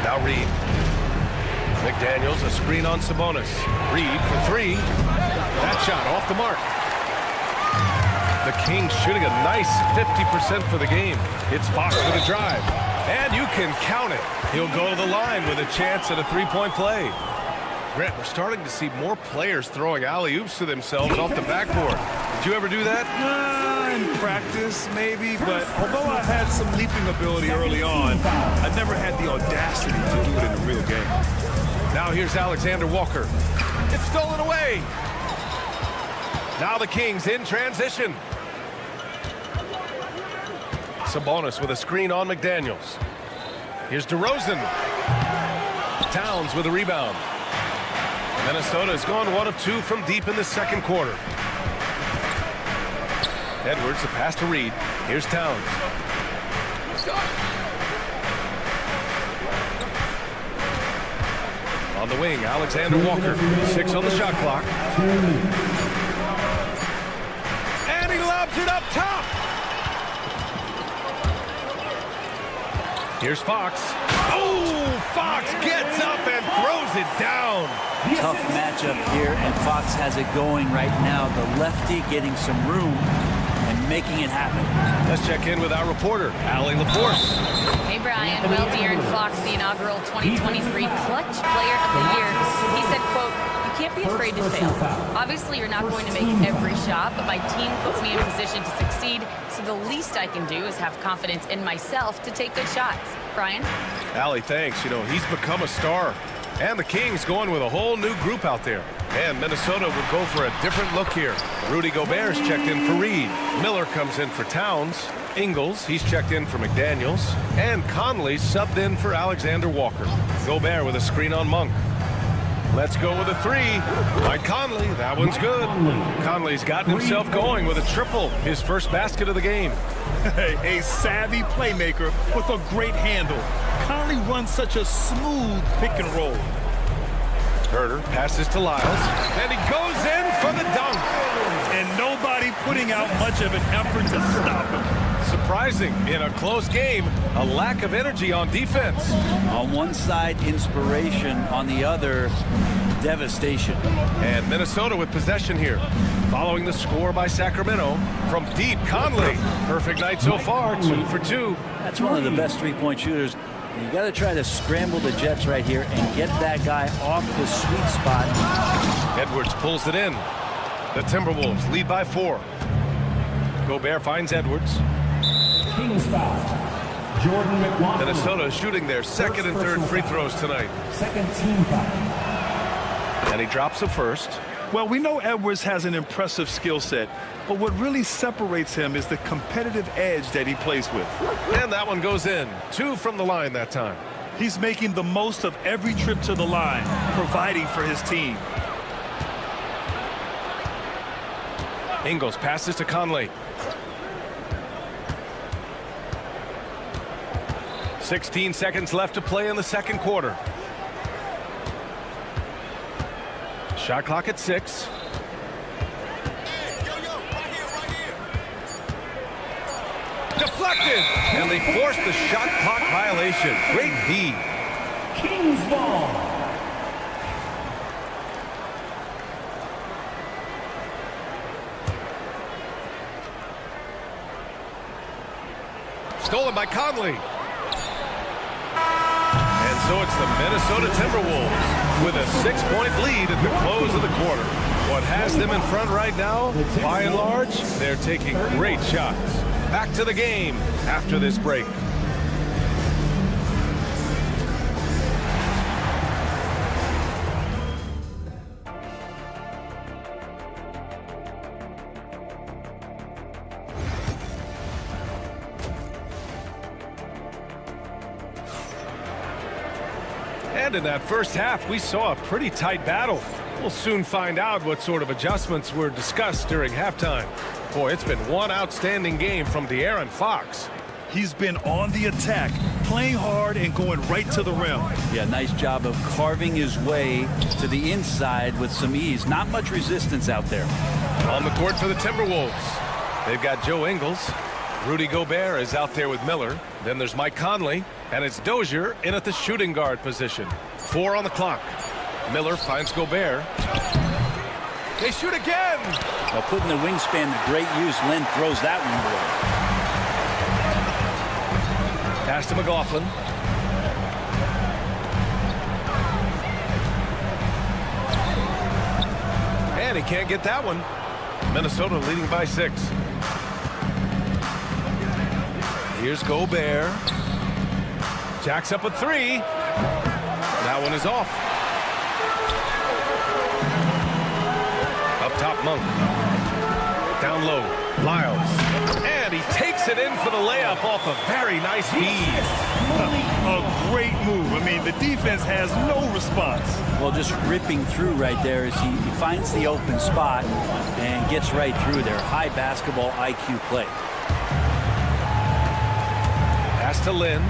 Now Reed. McDaniels, a screen on Sabonis. Reed for 3. That shot off the mark. The Kings shooting a nice 50% for the game. It's Fox with a drive. And you can count it. He'll go to the line with a chance at a 3-point play. Brent, we're starting to see more players throwing alley-oops to themselves off the backboard. Did you ever do that? In practice, maybe, but although I had some leaping ability early on, I never had the audacity to do it in a real game. Now here's Alexander Walker. It's stolen away. Now the Kings in transition. Sabonis with a screen on McDaniels. Here's DeRozan. Towns with a rebound. Minnesota has gone 1 of 2 from deep in the second quarter. Edwards, a pass to Reed. Here's Towns. On the wing, Alexander Walker. 6 on the shot clock. And he lobs it up top. Here's Fox. Oh, Fox gets up and throws it down. Tough matchup here, and Fox has it going right now. The lefty getting some room and making it happen. Let's check in with our reporter, Allie LaForce. Hey, Brian. Well, De'Aaron Fox, the inaugural 2023 Clutch Player of the Year, he said, quote, "You can't be afraid to fail. Obviously, you're not going to make every shot, but my team puts me in position to succeed, so the least I can do is have confidence in myself to take good shots." Brian? Allie, thanks. You know, he's become a star. And the Kings going with a whole new group out there. And Minnesota will go for a different look here. Rudy Gobert's checked in for Reed. Miller comes in for Towns. Ingles, he's checked in for McDaniels. And Conley subbed in for Alexander Walker. Gobert with a screen on Monk. Let's go with a three. By Conley, that one's good. Conley's gotten himself going with a triple, his first basket of the game. A savvy playmaker with a great handle. Conley runs such a smooth pick and roll. Herter passes to Lyles, and he goes in for the dunk. And nobody putting out much of an effort to stop him. Surprising, in a close game, a lack of energy on defense. On one side, inspiration. On the other, devastation. And Minnesota with possession here. Following the score by Sacramento from deep, Conley. Perfect night so far, 2 for 2. That's one of the best three-point shooters. You got to try to scramble the Jets right here and get that guy off the sweet spot. Edwards pulls it in. The Timberwolves lead by 4. Gobert finds Edwards. Kings foul. Jordan McWatson. Minnesota shooting their second and third free throws tonight. Second team foul. And he drops the first. Well, we know Edwards has an impressive skill set, but what really separates him is the competitive edge that he plays with. And that one goes in. 2 from the line that time. He's making the most of every trip to the line, providing for his team. Ingles passes to Conley. 16 seconds left to play in the second quarter. Shot clock at 6. Deflected! And they forced the shot clock violation. Great D. Kings ball. Stolen by Conley. And so it's the Minnesota Timberwolves with a 6-point lead at the close of the quarter. What has them in front right now, by and large, they're taking great shots. Back to the game after this break. And in that first half, we saw a pretty tight battle. We'll soon find out what sort of adjustments were discussed during halftime. Boy, it's been one outstanding game from De'Aaron Fox. He's been on the attack, playing hard and going right to the rim. Yeah, nice job of carving his way to the inside with some ease. Not much resistance out there. On the court for the Timberwolves, they've got Joe Ingles. Rudy Gobert is out there with Miller. Then there's Mike Conley, and it's Dozier in at the shooting guard position. 4 on the clock. Miller finds Gobert. They shoot again! Well, putting the wingspan to great use, Len throws that one away. Pass to McLaughlin. And he can't get that one. Minnesota leading by 6. Here's Gobert. Jacks up a 3. That one is off. Up top, Monk. Down low, Lyles. And he takes it in for the layup off a very nice feed. A great move. I mean, the defense has no response. Well, just ripping through right there as he finds the open spot and gets right through there. High basketball IQ play. Pass to Lynn.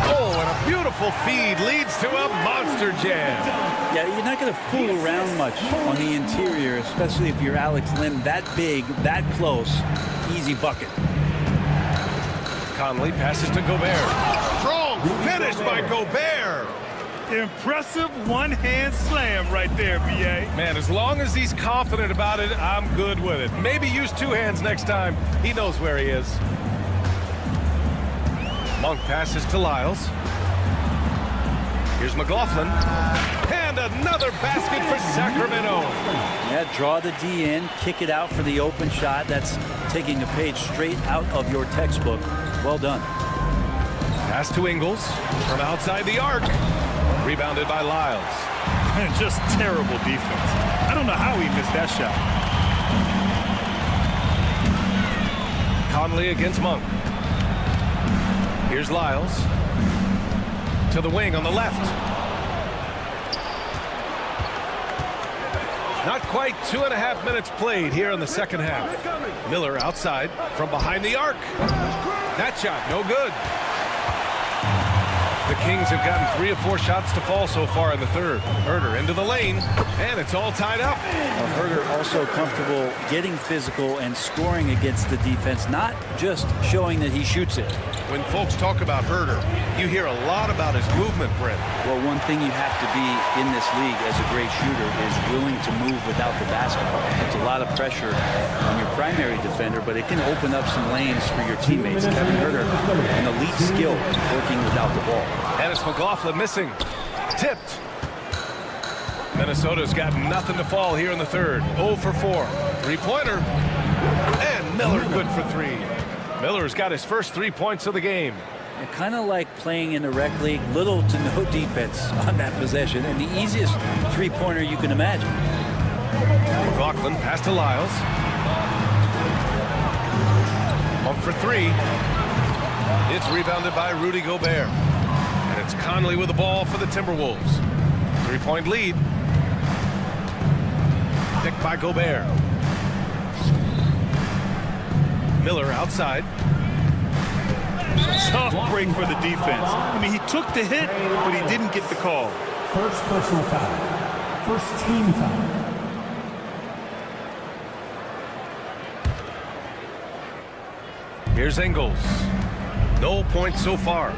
Oh, and a beautiful feed leads to a monster jam. Yeah, you're not going to fool around much on the interior, especially if you're Alex Lynn. That big, that close, easy bucket. Conley passes to Gobert. Strong Finished by Gobert. Impressive one-hand slam right there, B.A. Man, as long as he's confident about it, I'm good with it. Maybe use two hands next time. He knows where he is. Monk passes to Lyles. Here's McLaughlin. And another basket for Sacramento. Yeah, draw the D in, kick it out for the open shot. That's taking a page straight out of your textbook. Well done. Pass to Ingles from outside the arc. Rebounded by Lyles. Man, just terrible defense. I don't know how he missed that shot. Conley against Monk. Here's Lyles. To the wing on the left. Not quite 2.5 minutes played here in the second half. Miller outside from behind the arc. That shot, no good. The Kings have gotten 3 or 4 shots to fall so far in the third. Herder into the lane, and it's all tied up. Herder also comfortable getting physical and scoring against the defense, not just showing that he shoots it. When folks talk about Herder, you hear a lot about his movement, Brent. Well, one thing you have to be in this league as a great shooter is willing to move without the basketball. It's a lot of pressure on your primary defender, but it can open up some lanes for your teammates. Kevin Herder, an elite skill working without the ball. And it's McLaughlin missing. Tipped. Minnesota's got nothing to fall here in the third. 0 for 4. Three-pointer. And Miller good for 3. Miller's got his first 3 points of the game. Kind of like playing in the rec league, little to no defense on that possession, and the easiest three-pointer you can imagine. McLaughlin pass to Lyles. Monk for 3. It's rebounded by Rudy Gobert. And it's Conley with the ball for the Timberwolves. 3-point lead. Picked by Gobert. Miller outside. Tough break for the defense. I mean, he took the hit, but he didn't get the call. First personal foul. First team foul. Here's Ingles. No points so far.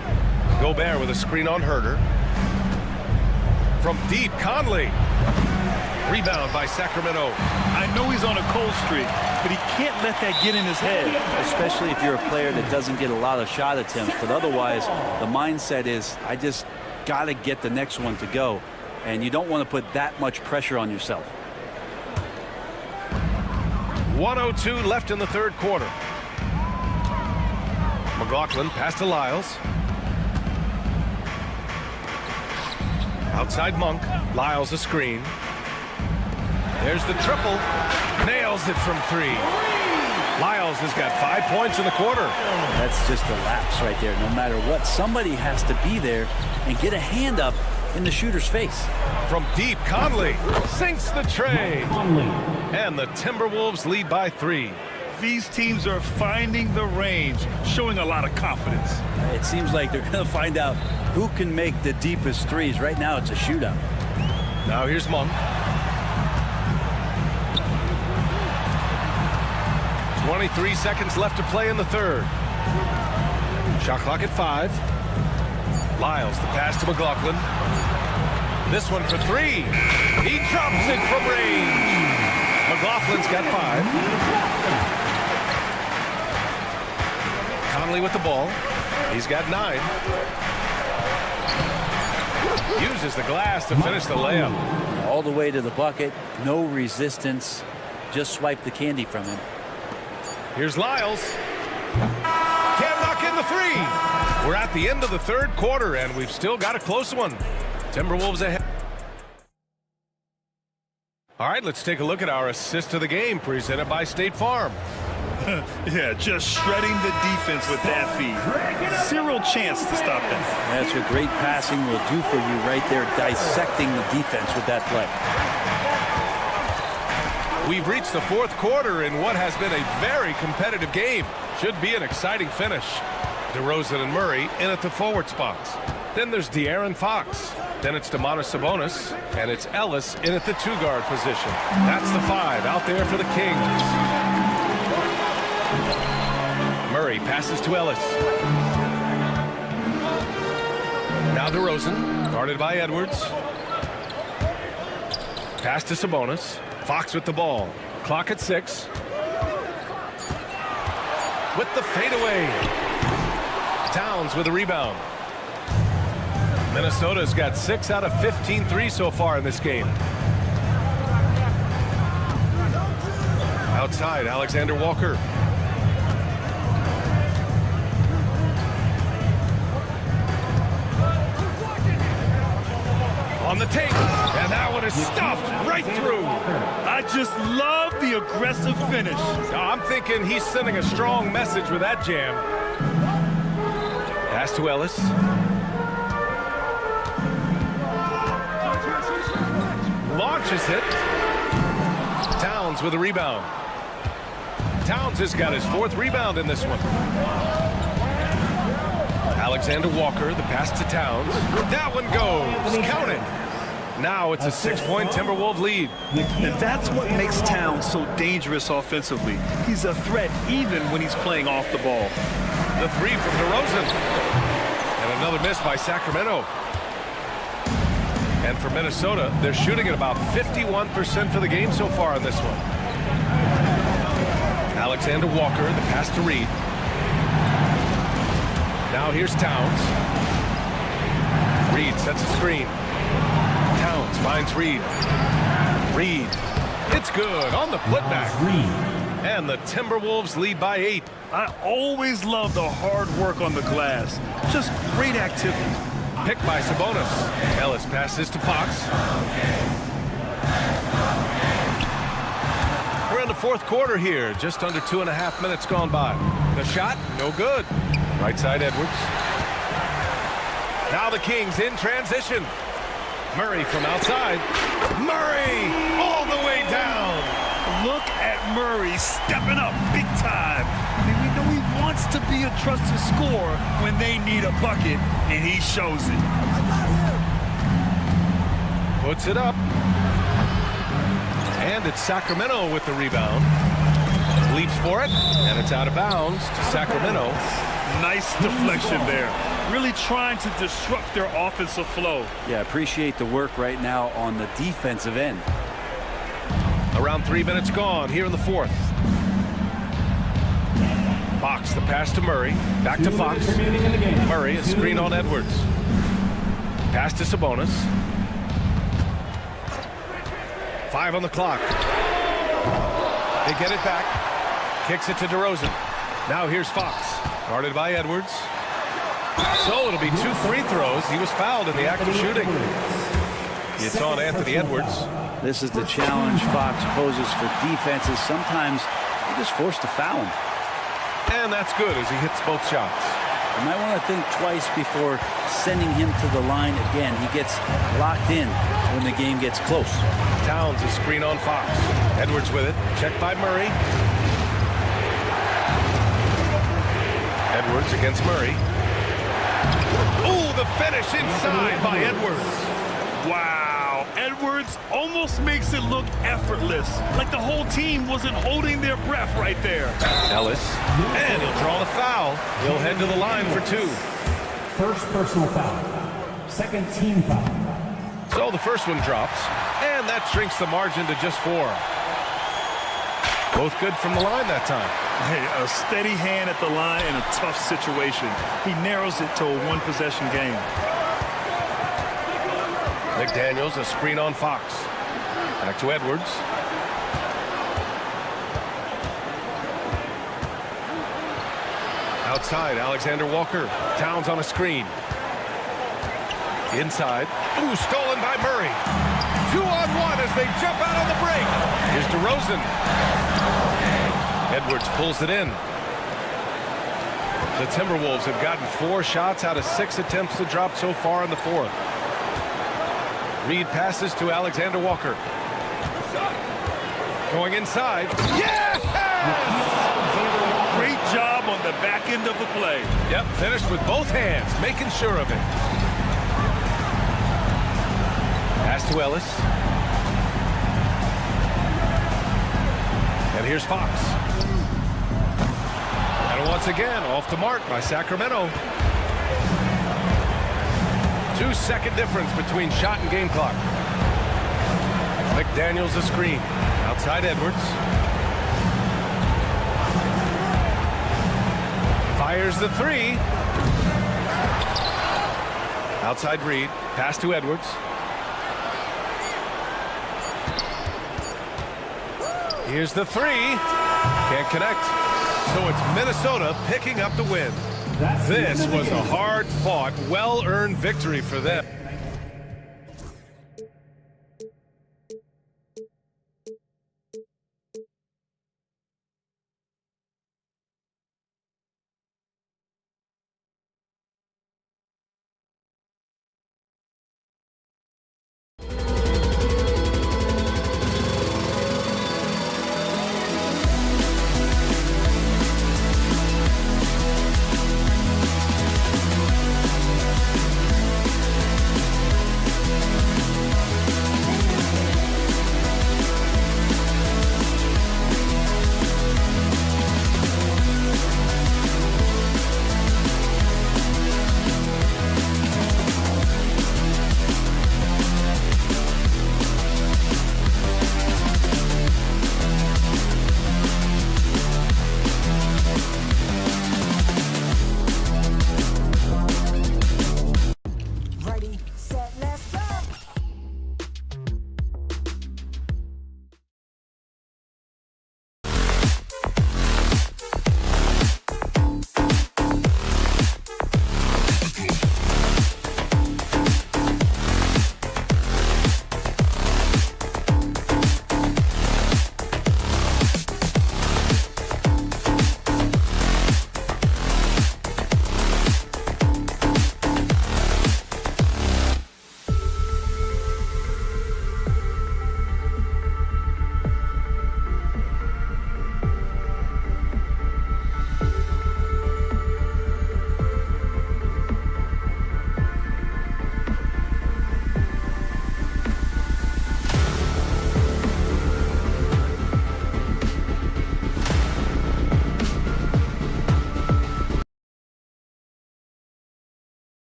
Gobert with a screen on Herder. From deep, Conley. Rebound by Sacramento. I know he's on a cold streak, but he can't let that get in his head. Especially if you're a player that doesn't get a lot of shot attempts, but otherwise the mindset is, I just got to get the next one to go, and you don't want to put that much pressure on yourself. 1:02 left in the third quarter. McLaughlin pass to Lyles. Outside Monk. Lyles a screen. There's the triple. Nails it from 3. Lyles has got 5 points in the quarter. That's just a lapse right there. No matter what, somebody has to be there and get a hand up in the shooter's face. From deep, Conley sinks the tray. And the Timberwolves lead by 3. These teams are finding the range, showing a lot of confidence. It seems like they're going to find out who can make the deepest threes. Right now, it's a shootout. Now here's Monk. 23 seconds left to play in the third. Shot clock at 5. Lyles, the pass to McLaughlin. This one for 3. He drops it from range. McLaughlin's got 5. Conley with the ball. He's got 9. Uses the glass to finish the layup. All the way to the bucket. No resistance. Just swipe the candy from him. Here's Lyles. Can't knock in the 3. We're at the end of the third quarter, and we've still got a close one. Timberwolves ahead. All right, let's take a look at our assist of the game presented by State Farm. Yeah, just shredding the defense with that feed. Zero chance to stop them. That's what great passing will do for you right there, dissecting the defense with that play. We've reached the fourth quarter in what has been a very competitive game. Should be an exciting finish. DeRozan and Murray in at the forward spots. Then there's De'Aaron Fox. Then it's Domantas Sabonis. And it's Ellis in at the 2-guard position. That's the 5 out there for the Kings. Murray passes to Ellis. Now DeRozan, guarded by Edwards. Pass to Sabonis. Fox with the ball. Clock at 6. With the fadeaway. Towns with a rebound. Minnesota's got 6 out of 15 threes so far in this game. Outside, Alexander Walker. On the take, and that one is stuffed right through. I just love the aggressive finish. I'm thinking he's sending a strong message with that jam. Pass to Ellis. Launches it. Towns with a rebound. Towns has got his 4th rebound in this one. Alexander Walker, the pass to Towns. That one goes. Count it. Now it's a 6-point Timberwolves lead. And that's what makes Towns so dangerous offensively. He's a threat even when he's playing off the ball. The 3 from DeRozan. And another miss by Sacramento. And for Minnesota, they're shooting at about 51% for the game so far in this one. Alexander Walker, the pass to Reed. Now here's Towns. Reed sets a screen. Towns finds Reed. Reed. It's good on the putback. And the Timberwolves lead by 8. I always love the hard work on the glass. Just great activity. Picked by Sabonis. Ellis passes to Fox. We're in the 4th quarter here. Just under 2.5 minutes gone by. The shot, no good. Right side, Edwards. Now the Kings in transition. Murray from outside. Murray all the way down. Look at Murray stepping up big time. I mean, we know he wants to be a trusted scorer when they need a bucket, and he shows it. Puts it up. And it's Sacramento with the rebound. Leaps for it, and it's out of bounds to Sacramento. Nice deflection there. Really trying to disrupt their offensive flow. Yeah, appreciate the work right now on the defensive end. Around 3 minutes gone here in the 4th. Fox, the pass to Murray. Back to Fox. Murray, a screen on Edwards. Pass to Sabonis. 5 on the clock. They get it back. Kicks it to DeRozan. Now here's Fox. Guarded by Edwards. So it'll be 2 free throws. He was fouled in the act of shooting. It's on Anthony Edwards. This is the challenge Fox poses for defenses. Sometimes you're just forced to foul him. And that's good as he hits both shots. You might want to think twice before sending him to the line again. He gets locked in when the game gets close. Towns a screen on Fox. Edwards with it. Checked by Murray. Edwards against Murray. Ooh, the finish inside by Edwards. Wow, Edwards almost makes it look effortless, like the whole team wasn't holding their breath right there. Ellis, and he'll draw the foul. He'll head to the line for 2. First personal foul. Second team foul. So the first one drops, and that shrinks the margin to just 4. Both good from the line that time. Hey, a steady hand at the line in a tough situation. He narrows it to a 1-possession game. McDaniels, a screen on Fox. Back to Edwards. Outside, Alexander Walker. Towns on a screen. Inside. Ooh, stolen by Murray. 2-on-1 as they jump out on the break. Here's DeRozan. Edwards pulls it in. The Timberwolves have gotten 4 shots out of 6 attempts to drop so far in the 4th. Reed passes to Alexander Walker. Going inside. Yes! Great job on the back end of the play. Yep, finished with both hands, making sure of it. Pass to Ellis. And here's Fox. And once again, off the mark by Sacramento. 2-second difference between shot and game clock. McDaniels a screen. Outside Edwards. Fires the three. Outside Reed. Pass to Edwards. Here's the three. Can't connect. So it's Minnesota picking up the win. This was a hard-fought, well-earned victory for them.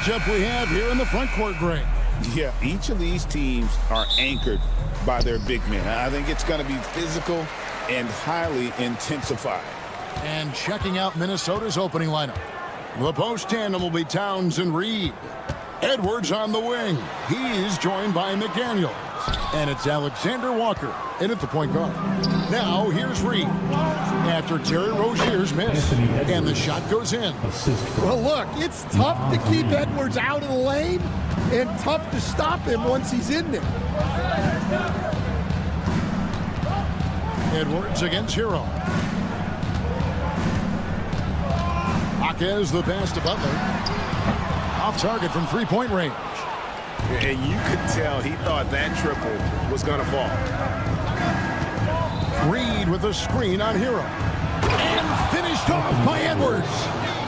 matchup we have here in the front court, Greg. Yeah, each of these teams are anchored by their big men. I think it's going to be physical and highly intensified. And checking out Minnesota's opening lineup. The post tandem will be Towns and Reed. Edwards on the wing. He's joined by McDaniels. And it's Alexander Walker in at the point guard. Now here's Reed. After Terry Rozier's miss. And the shot goes in. Well, look, it's tough to keep Edwards out of the lane and tough to stop him once he's in there. Edwards against Hero. Jaquez the pass to Butler. Off target from three-point range. And you could tell he thought that triple was going to fall. Reed with a screen on Hero. And finished off by Edwards.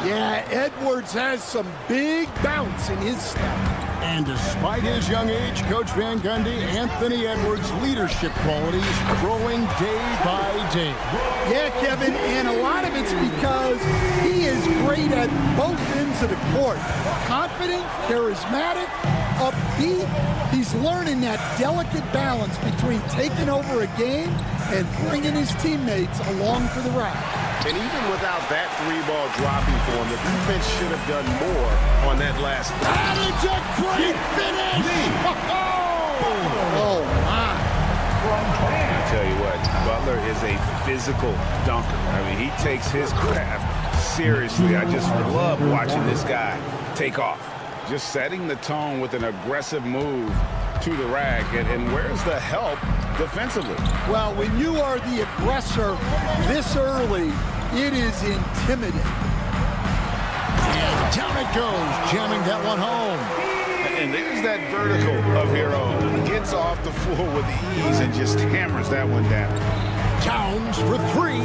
Yeah, Edwards has some big bounce in his step. And despite his young age, Coach Van Gundy, Anthony Edwards' leadership qualities growing day by day. Yeah, Kevin, and a lot of it's because he is great at both ends of the court. Confident, charismatic, upbeat. He's learning that delicate balance between taking over a game and bringing his teammates along for the ride. And even without that three ball dropping for him, the defense should have done more on that last. And it's a great finish! Oh, my. I tell you what, Butler is a physical dunker. I mean, he takes his craft seriously. I just love watching this guy take off. Just setting the tone with an aggressive move to the rack. And where's the help defensively? Well, when you are the aggressor this early, it is intimidating. And down it goes, jamming that one home. And there's that vertical of Hero. He gets off the floor with ease and just hammers that one down. Towns for three.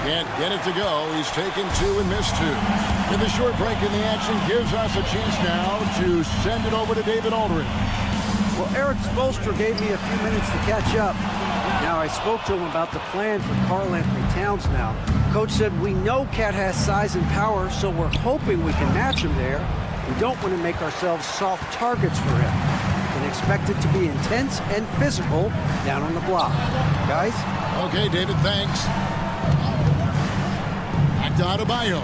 Can't get it to go. He's taken two and missed two. And the short break in the action gives us a chance now to send it over to David Aldridge. Well, Eric Spoelstra gave me a few minutes to catch up. Now, I spoke to him about the plan for Karl Anthony Towns now. Coach said, we know Cat has size and power, so we're hoping we can match him there. We don't want to make ourselves soft targets for him. We can expect it to be intense and physical down on the block. Guys? Okay, David, thanks. Back to Adebayo.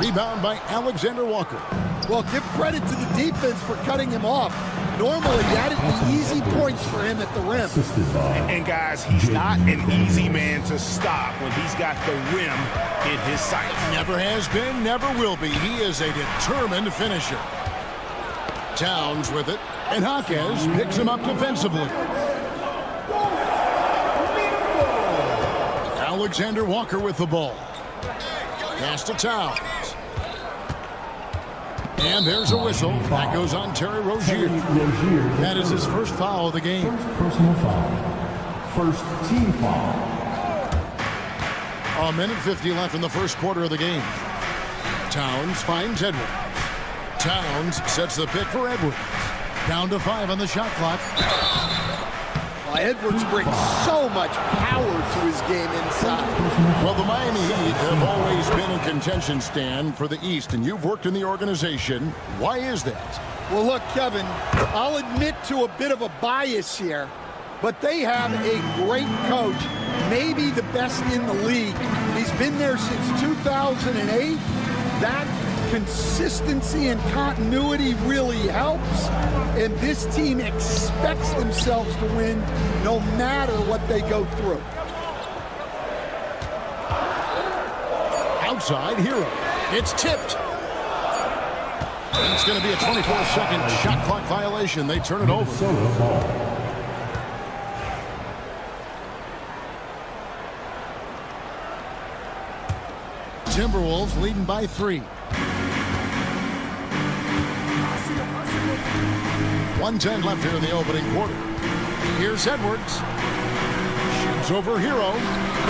Rebound by Alexander Walker. Well, give credit to the defense for cutting him off. Normally, that'd be easy points for him at the rim. And guys, he's not an easy man to stop when he's got the rim in his sights. Never has been, never will be. He is a determined finisher. Towns with it, and Jaquez picks him up defensively. Alexander Walker with the ball. Pass to Towns. And there's a whistle. That goes on Terry Rozier. That is his first foul of the game. First personal foul. First team foul. A minute 50 left in the first quarter of the game. Towns finds Edwards. Towns sets the pick for Edwards. Down to 5 on the shot clock. Well, Edwards brings so much power to his game inside. Well, the Miami Heat have always been in contention, Stan, for the East, and you've worked in the organization. Why is that? Well, look, Kevin, I'll admit to a bit of a bias here, but they have a great coach, maybe the best in the league. He's been there since 2008. That consistency and continuity really helps, and this team expects themselves to win no matter what they go through. Outside Hero. It's tipped. It's going to be a 24-second shot clock violation. They turn it over. Timberwolves leading by 3. 1:10 left here in the opening quarter. Here's Edwards. Shoots over Hero.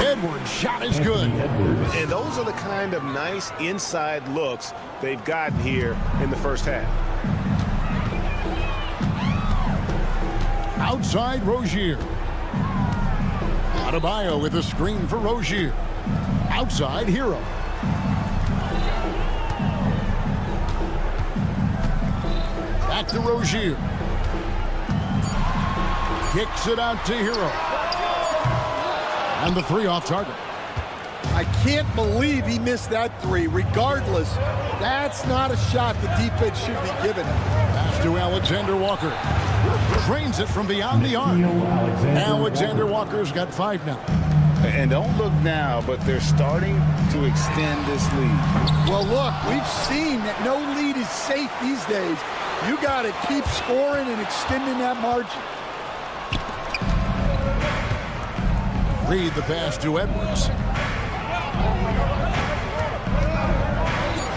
Edwards' shot is good. And those are the kind of nice inside looks they've gotten here in the first half. Outside Rozier. Adebayo with a screen for Rozier. Outside Hero. Back to Rozier. Kicks it out to Hero. And the three off target. I can't believe he missed that three. Regardless, that's not a shot the defense should be giving him. Pass to Alexander Walker. Drains it from beyond the arc. Alexander Walker's got 5 now. And don't look now, but they're starting to extend this lead. Well, look, we've seen that no lead is safe these days. You got to keep scoring and extending that margin. Reed the pass to Edwards.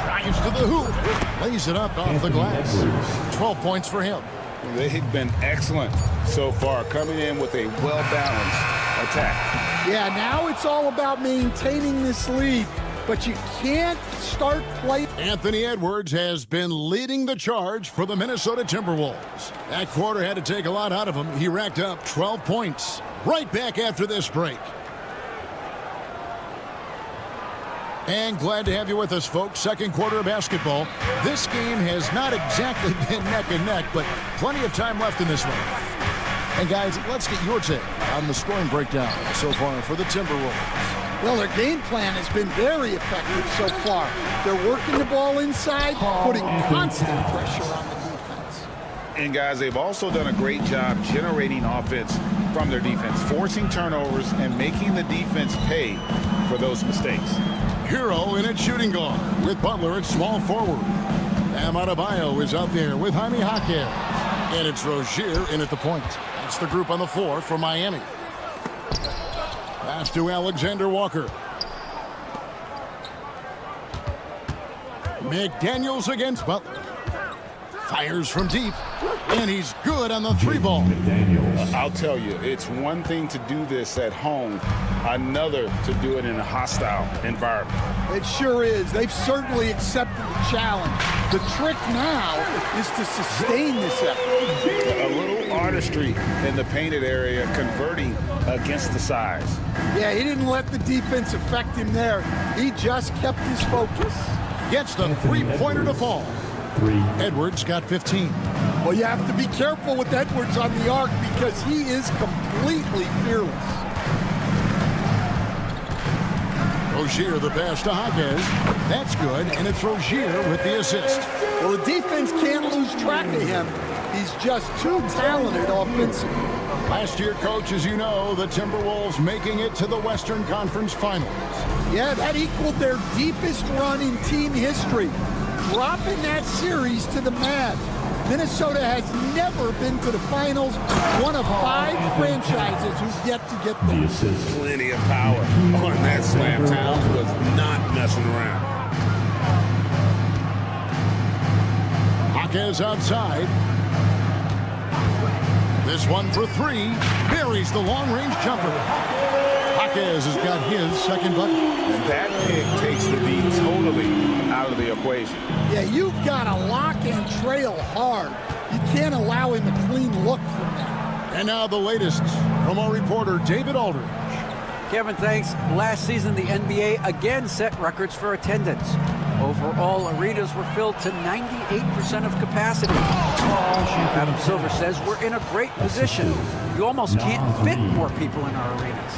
Drives to the hoop. Lays it up off the glass. 12 points for him. They've been excellent so far, coming in with a well-balanced attack. Yeah, now it's all about maintaining this lead, but you can't start playing. Anthony Edwards has been leading the charge for the Minnesota Timberwolves. That quarter had to take a lot out of him. He racked up 12 points. Right back after this break. And glad to have you with us, folks. Second quarter of basketball. This game has not exactly been neck and neck, but plenty of time left in this one. And guys, let's get your take on the scoring breakdown so far for the Timberwolves. Well, their game plan has been very effective so far. They're working the ball inside, putting constant pressure on the defense. And guys, they've also done a great job generating offense from their defense, forcing turnovers and making the defense pay for those mistakes. Hero in at shooting guard with Butler at small forward. Bam Adebayo is out there with Jaime Jaquez. And it's Rozier in at the point. That's the group on the floor for Miami. Pass to Alexander Walker. McDaniels against Butler. Fires from deep. And he's good on the 3-ball. I'll tell you, it's one thing to do this at home, another to do it in a hostile environment. It sure is. They've certainly accepted the challenge. The trick now is to sustain this effort. A little artistry in the painted area, converting against the size. Yeah, he didn't let the defense affect him there. He just kept his focus. Gets the 3-pointer to fall. Edwards got 15. Well, you have to be careful with Edwards on the arc because he is completely fearless. Rozier the pass to Jaquez. That's good, and it's Rozier with the assist. Well, the defense can't lose track of him. He's just too talented offensively. Last year, coach, as you know, the Timberwolves making it to the Western Conference Finals. Yeah, that equaled their deepest run in team history, dropping that series to the Mavs. Minnesota has never been to the finals, one of 5 franchises who've yet to get there. Plenty of power on that slam. Towns was not messing around. Jaquez outside. This one for 3. Buries the long-range jumper. Jaquez has got his second bucket. And that pick takes the D totally out of the equation. Yeah, you've got to lock and trail hard. You can't allow him a clean look from that. And now the latest from our reporter, David Aldridge. Kevin, thanks. Last season, the NBA again set records for attendance. Overall, arenas were filled to 98% of capacity. Adam Silver says we're in a great position. You almost can't fit more people in our arenas.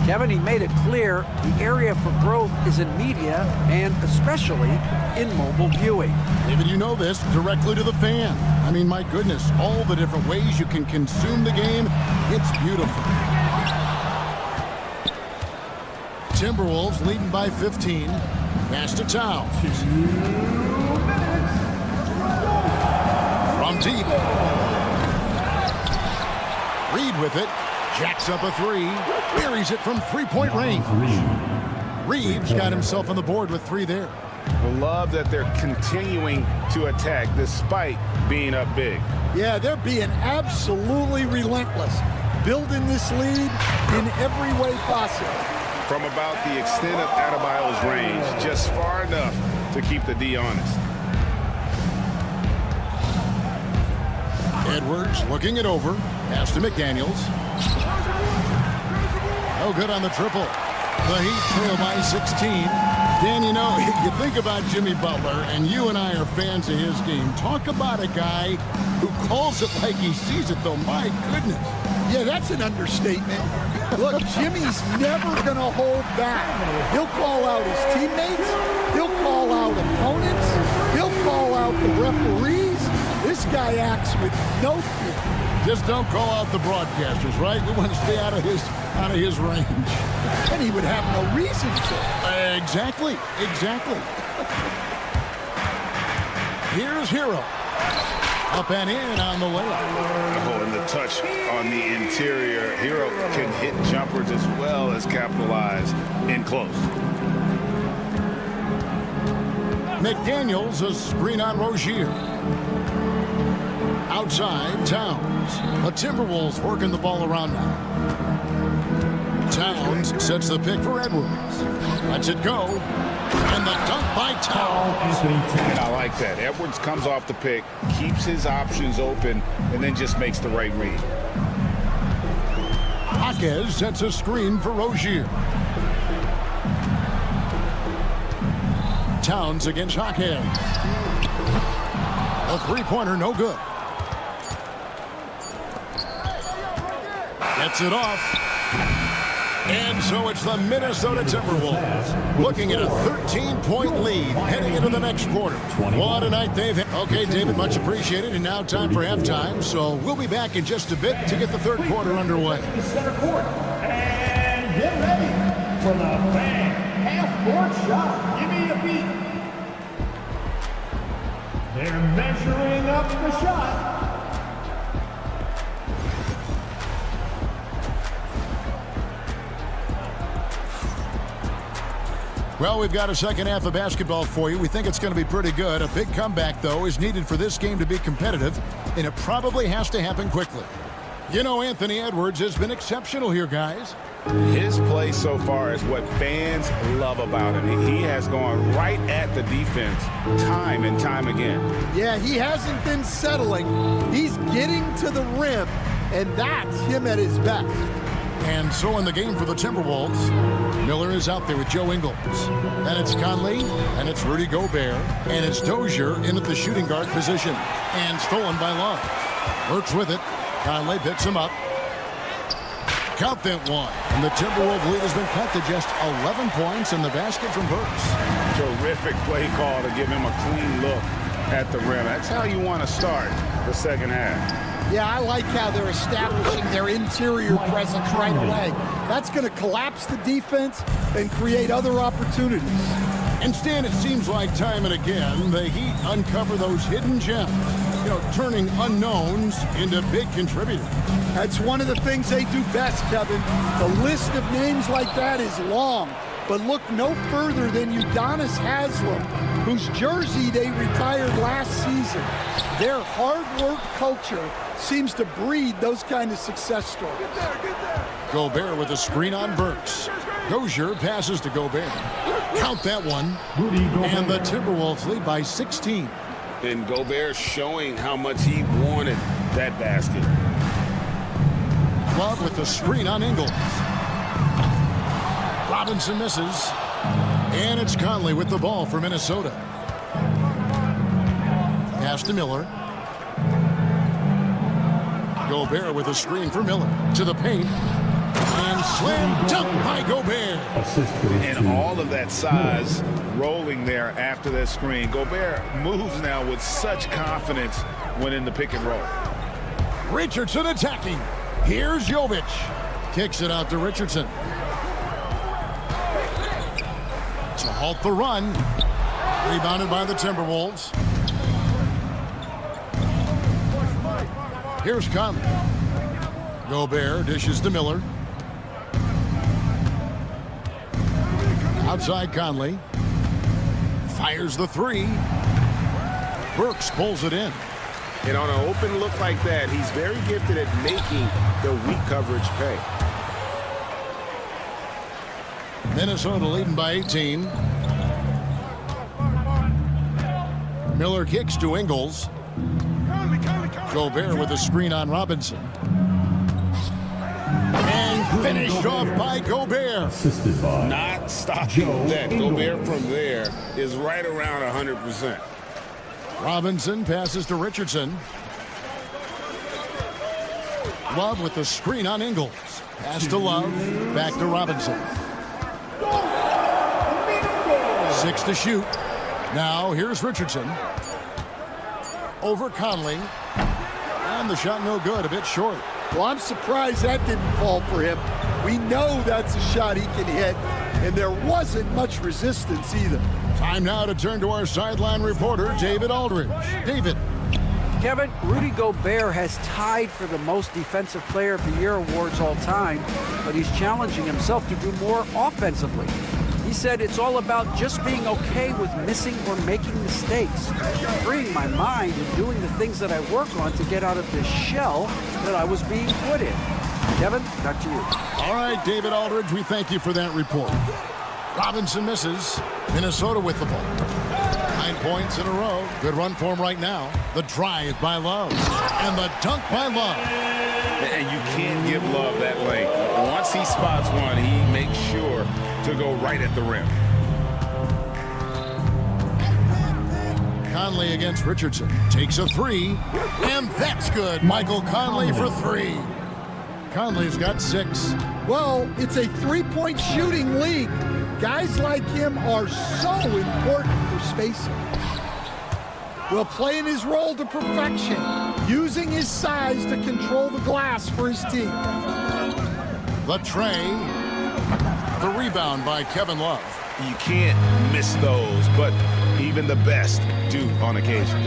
Kevin, he made it clear the area for growth is in media and especially in mobile viewing. David, you know this, directly to the fan. I mean, my goodness, all the different ways you can consume the game, it's beautiful. Timberwolves leading by 15. Pass to Towns. From deep. Reed with it. Jacks up a 3. Buries it from 3-point range. Reed's got himself on the board with 3 there. Love that they're continuing to attack despite being up big. Yeah, they're being absolutely relentless, building this lead in every way possible. From about the extent of Adebayo's range, just far enough to keep the D honest. Edwards looking it over. Pass to McDaniels. No good on the triple. The Heat trail by 16. Dan, you know, you think about Jimmy Butler, and you and I are fans of his game. Talk about a guy who calls it like he sees it, though. My goodness. Yeah, that's an understatement. Look, Jimmy's never going to hold back. He'll call out his teammates. He'll call out opponents. He'll call out the referees. This guy acts with no fear. Just don't call out the broadcasters, right? We want to stay out of his range. And he would have no reason to. Exactly. Here's Hero. Up and in on the layup. Oh, and the touch on the interior. Hero can hit jumpers as well as capitalize in close. McDaniels, a screen on Rozier. Outside, Towns. The Timberwolves working the ball around now. Towns sets the pick for Edwards. Lets it go. And the dunk by Towns. And I like that. Edwards comes off the pick, keeps his options open, and then just makes the right read. Jaquez sets a screen for Rozier. Towns against Jaquez. A three-pointer, no good. Gets it off. And so it's the Minnesota Timberwolves looking at a 13-point lead heading into the next quarter. What a night they've had. Okay, David, much appreciated. And now time for halftime. So we'll be back in just a bit to get the third quarter underway. Center court. And get ready for the fan half-court shot. Give me a beat. They're measuring up the shot. Well, we've got a second half of basketball for you. We think it's going to be pretty good. A big comeback, though, is needed for this game to be competitive, and it probably has to happen quickly. You know, Anthony Edwards has been exceptional here, guys. His play so far is what fans love about him. He has gone right at the defense time and time again. Yeah, he hasn't been settling. He's getting to the rim, and that's him at his best. And so in the game for the Timberwolves, Miller is out there with Joe Ingles. And it's Conley, and it's Rudy Gobert, and it's Dozier in at the shooting guard position. And stolen by Love. Works with it. Conley picks him up. Count that one. And the Timberwolves lead has been cut to just 11 points in the basket from Burks. Terrific play call to give him a clean look at the rim. That's how you want to start the second half. Yeah, I like how they're establishing their interior presence right away. That's going to collapse the defense and create other opportunities. And Stan, it seems like time and again, the Heat uncover those hidden gems, you know, turning unknowns into big contributors. That's one of the things they do best, Kevin. The list of names like that is long, but look no further than Udonis Haslem, whose jersey they retired last season. Their hard work culture seems to breed those kind of success stories. Gobert with a screen on Burks. Dozier passes to Gobert. Count that one. And the Timberwolves lead by 16. And Gobert showing how much he wanted that basket. Love with the screen on Ingles. Robinson misses. And it's Conley with the ball for Minnesota. Pass to Miller. Gobert with a screen for Miller. To the paint. And slam dunk by Gobert. And all of that size rolling there after that screen. Gobert moves now with such confidence when in the pick and roll. Richardson attacking. Here's Jovic. Kicks it out to Richardson. To halt the run. Rebounded by the Timberwolves. Here's Conley. Gobert dishes to Miller. Outside Conley. Fires the three. Burks pulls it in. And on an open look like that, he's very gifted at making the weak coverage pay. Minnesota leading by 18. Miller kicks to Ingles. Gobert with a screen on Robinson. And Finished off by Gobert. Assisted by Not stopping that. Gobert from there is right around 100%. Robinson passes to Richardson. Love with the screen on Ingles. Pass to Love. Back to Robinson. 6 to shoot. Now here's Richardson. Over Conley. And the shot no good. A bit short. Well, I'm surprised that didn't fall for him. We know that's a shot he can hit, and there wasn't much resistance either. Time now to turn to our sideline reporter, David Aldridge. David. Kevin, Rudy Gobert has tied for the most Defensive Player of the Year awards all time, but he's challenging himself to do more offensively. He said it's all about just being okay with missing or making mistakes, freeing my mind and doing the things that I work on to get out of this shell that I was being put in. Kevin, back to you. All right, David Aldridge, we thank you for that report. Robinson misses. Minnesota with the ball. 9 points in a row. Good run for him right now. The drive by Love. And the dunk by Love. And you can't give Love that lane. Once he spots one, he makes sure to go right at the rim. Conley against Richardson. Takes a three. And that's good. Michael Conley for three. Conley's got 6. Well, it's a three-point shooting league. Guys like him are so important for spacing. Well, playing his role to perfection, using his size to control the glass for his team. The tray. The rebound by Kevin Love. You can't miss those, but even the best do on occasion.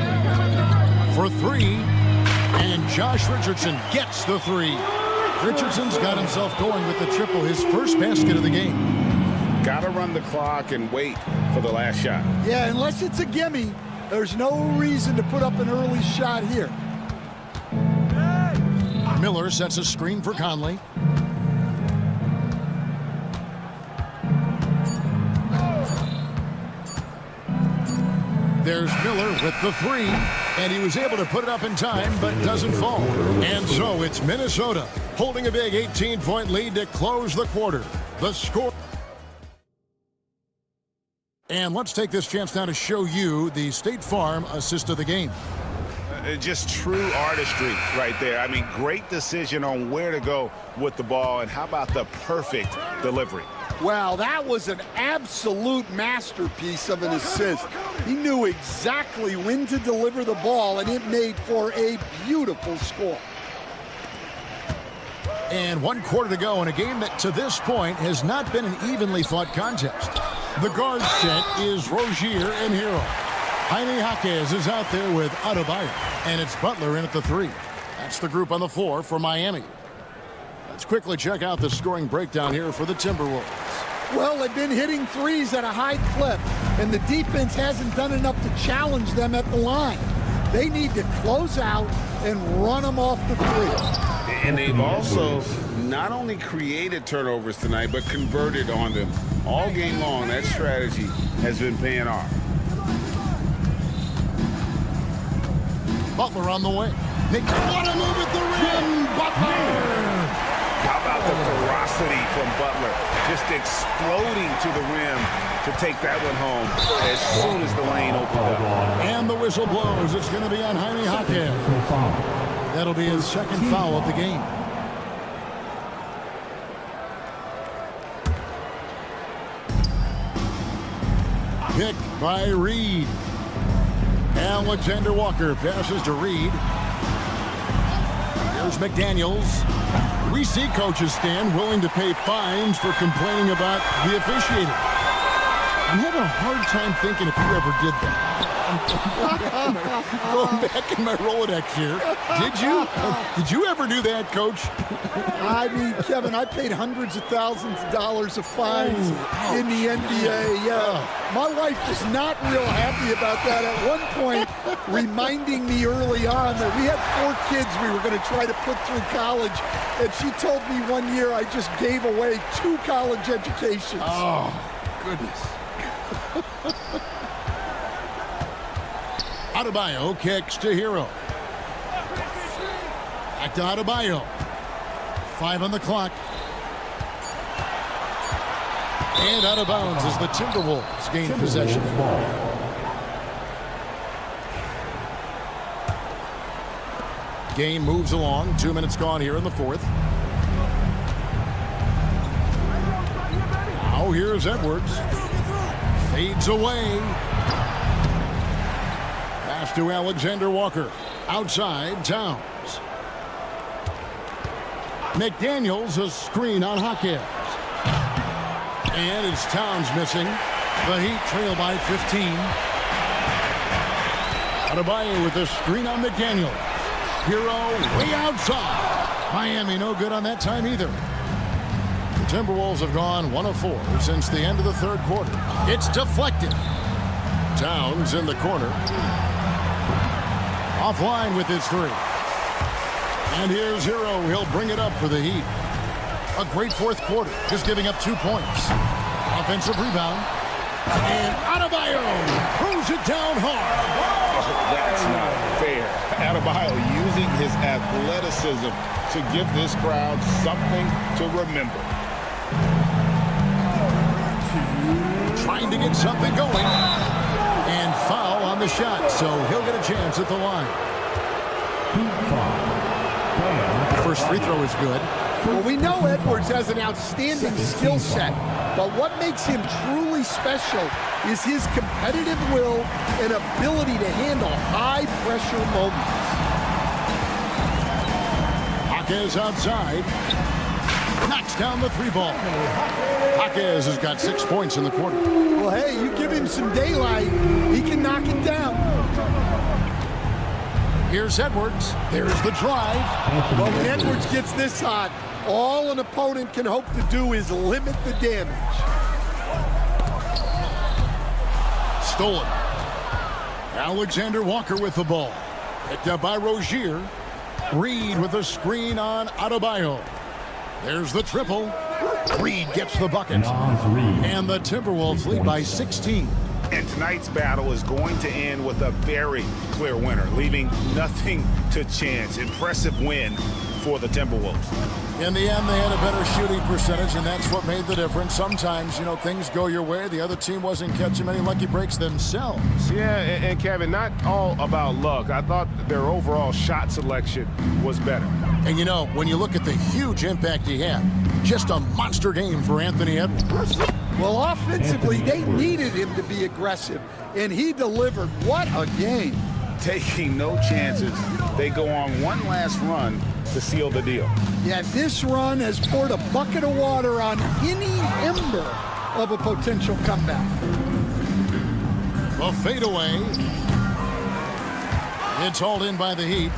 For 3. And Josh Richardson gets the 3. Richardson's got himself going with the triple, his first basket of the game. Got to run the clock and wait for the last shot. Yeah, unless it's a gimme, there's no reason to put up an early shot here. Miller sets a screen for Conley. There's Miller with the 3, and he was able to put it up in time, but doesn't fall. And so it's Minnesota holding a big 18-point lead to close the quarter. The score. And let's take this chance now to show you the State Farm assist of the game. Just true artistry right there. I mean, great decision on where to go with the ball, and how about the perfect delivery? Wow, that was an absolute masterpiece of an assist. He knew exactly when to deliver the ball, and it made for a beautiful score. And 1 quarter to go in a game that to this point has not been an evenly fought contest. The guard set is Rozier and Hero. Jaime Jaquez is out there with Adebayo, and it's Butler in at the 3. That's the group on the floor for Miami. Let's quickly check out the scoring breakdown here for the Timberwolves. Well, they've been hitting threes at a high clip, and the defense hasn't done enough to challenge them at the line. They need to close out and run them off the 3. And they've also not only created turnovers tonight, but converted on them. All game long, that strategy has been paying off. Butler on the way. What a move at the rim! Butler! How about the ferocity from Butler? Just exploding to the rim to take that one home as soon as the lane opened up. And the whistle blows. It's going to be on Jaime Jaquez. That'll be his second foul of the game. Picked by Reed. Alexander Walker passes to Reed. Here's McDaniels. We see coaches stand willing to pay fines for complaining about the officiating. I'm having a hard time thinking if you ever did that. Going back in my Rolodex here. Did you ever do that, Coach? I mean, Kevin, I paid hundreds of thousands of dollars of fines in the NBA. My wife was not real happy about that. At one point, reminding me early on that we had 4 kids we were going to try to put through college, and she told me one year I just gave away 2 college educations. Oh, goodness. Adebayo kicks to Hero. Back to Adebayo. 5 on the clock. And out of bounds as the Timberwolves gain possession. Game moves along. 2 minutes gone here in the fourth. Now here's Edwards. Fades away. Pass to Alexander Walker. Outside, Towns. McDaniels, a screen on Hawkins. And it's Towns missing. The Heat trail by 15. Adebayo with a screen on McDaniels. Hero way outside. Miami no good on that time either. The Timberwolves have gone 1 of 4 since the end of the third quarter. It's deflected. Towns in the corner. Offline with his 3. And here's Hero. He'll bring it up for the Heat. A great fourth quarter, just giving up 2 points. Offensive rebound. And Adebayo throws it down hard. Oh, that's not fair. Adebayo using his athleticism to give this crowd something to remember. Trying to get something going. And foul on the shot, so he'll get a chance at the line. First free throw is good. Well, we know Edwards has an outstanding skill set, but what makes him truly special is his competitive will and ability to handle high-pressure moments. Hawkins outside. Knocks down the 3-ball. Hawkins has got 6 points in the quarter. Well, hey, you give him some daylight, he can knock it down. Here's Edwards. There's the drive. Well, when Edwards gets this hot, all an opponent can hope to do is limit the damage. Stolen. Alexander Walker with the ball. Picked up by Rozier. Reed with a screen on Adebayo. There's the triple. Reed gets the bucket. And the Timberwolves lead by 16. And tonight's battle is going to end with a very clear winner, leaving nothing to chance. Impressive win for the Timberwolves. In the end, they had a better shooting percentage, and that's what made the difference. Sometimes, you know, things go your way. The other team wasn't catching many lucky breaks themselves. Yeah, and Kevin, not all about luck. I thought their overall shot selection was better. And, you know, when you look at the huge impact he had, just a monster game for Anthony Edwards. Well, offensively, they needed him to be aggressive, and he delivered. What a game. Taking no chances, they go on one last run to seal the deal. Yeah, this run has poured a bucket of water on any ember of a potential comeback. The fadeaway. It's hauled in by the Heat.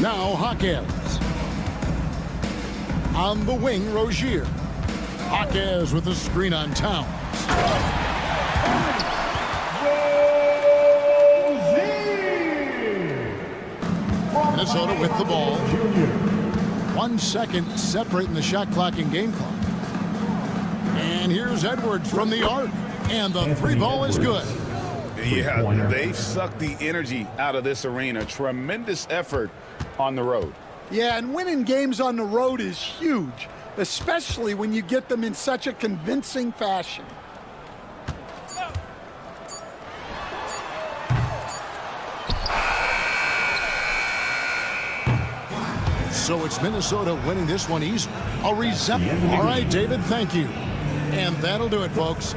Now Hawkins. On the wing, Rozier. Hawkins with a screen on Towns. Minnesota with the ball. 1 second separating the shot clock and game clock. And here's Edwards from the arc. And the 3-ball is good. Yeah, they've sucked the energy out of this arena. Tremendous effort on the road. Yeah, and winning games on the road is huge, especially when you get them in such a convincing fashion. So it's Minnesota winning this one easily. A reception. All right, David, thank you. And that'll do it, folks.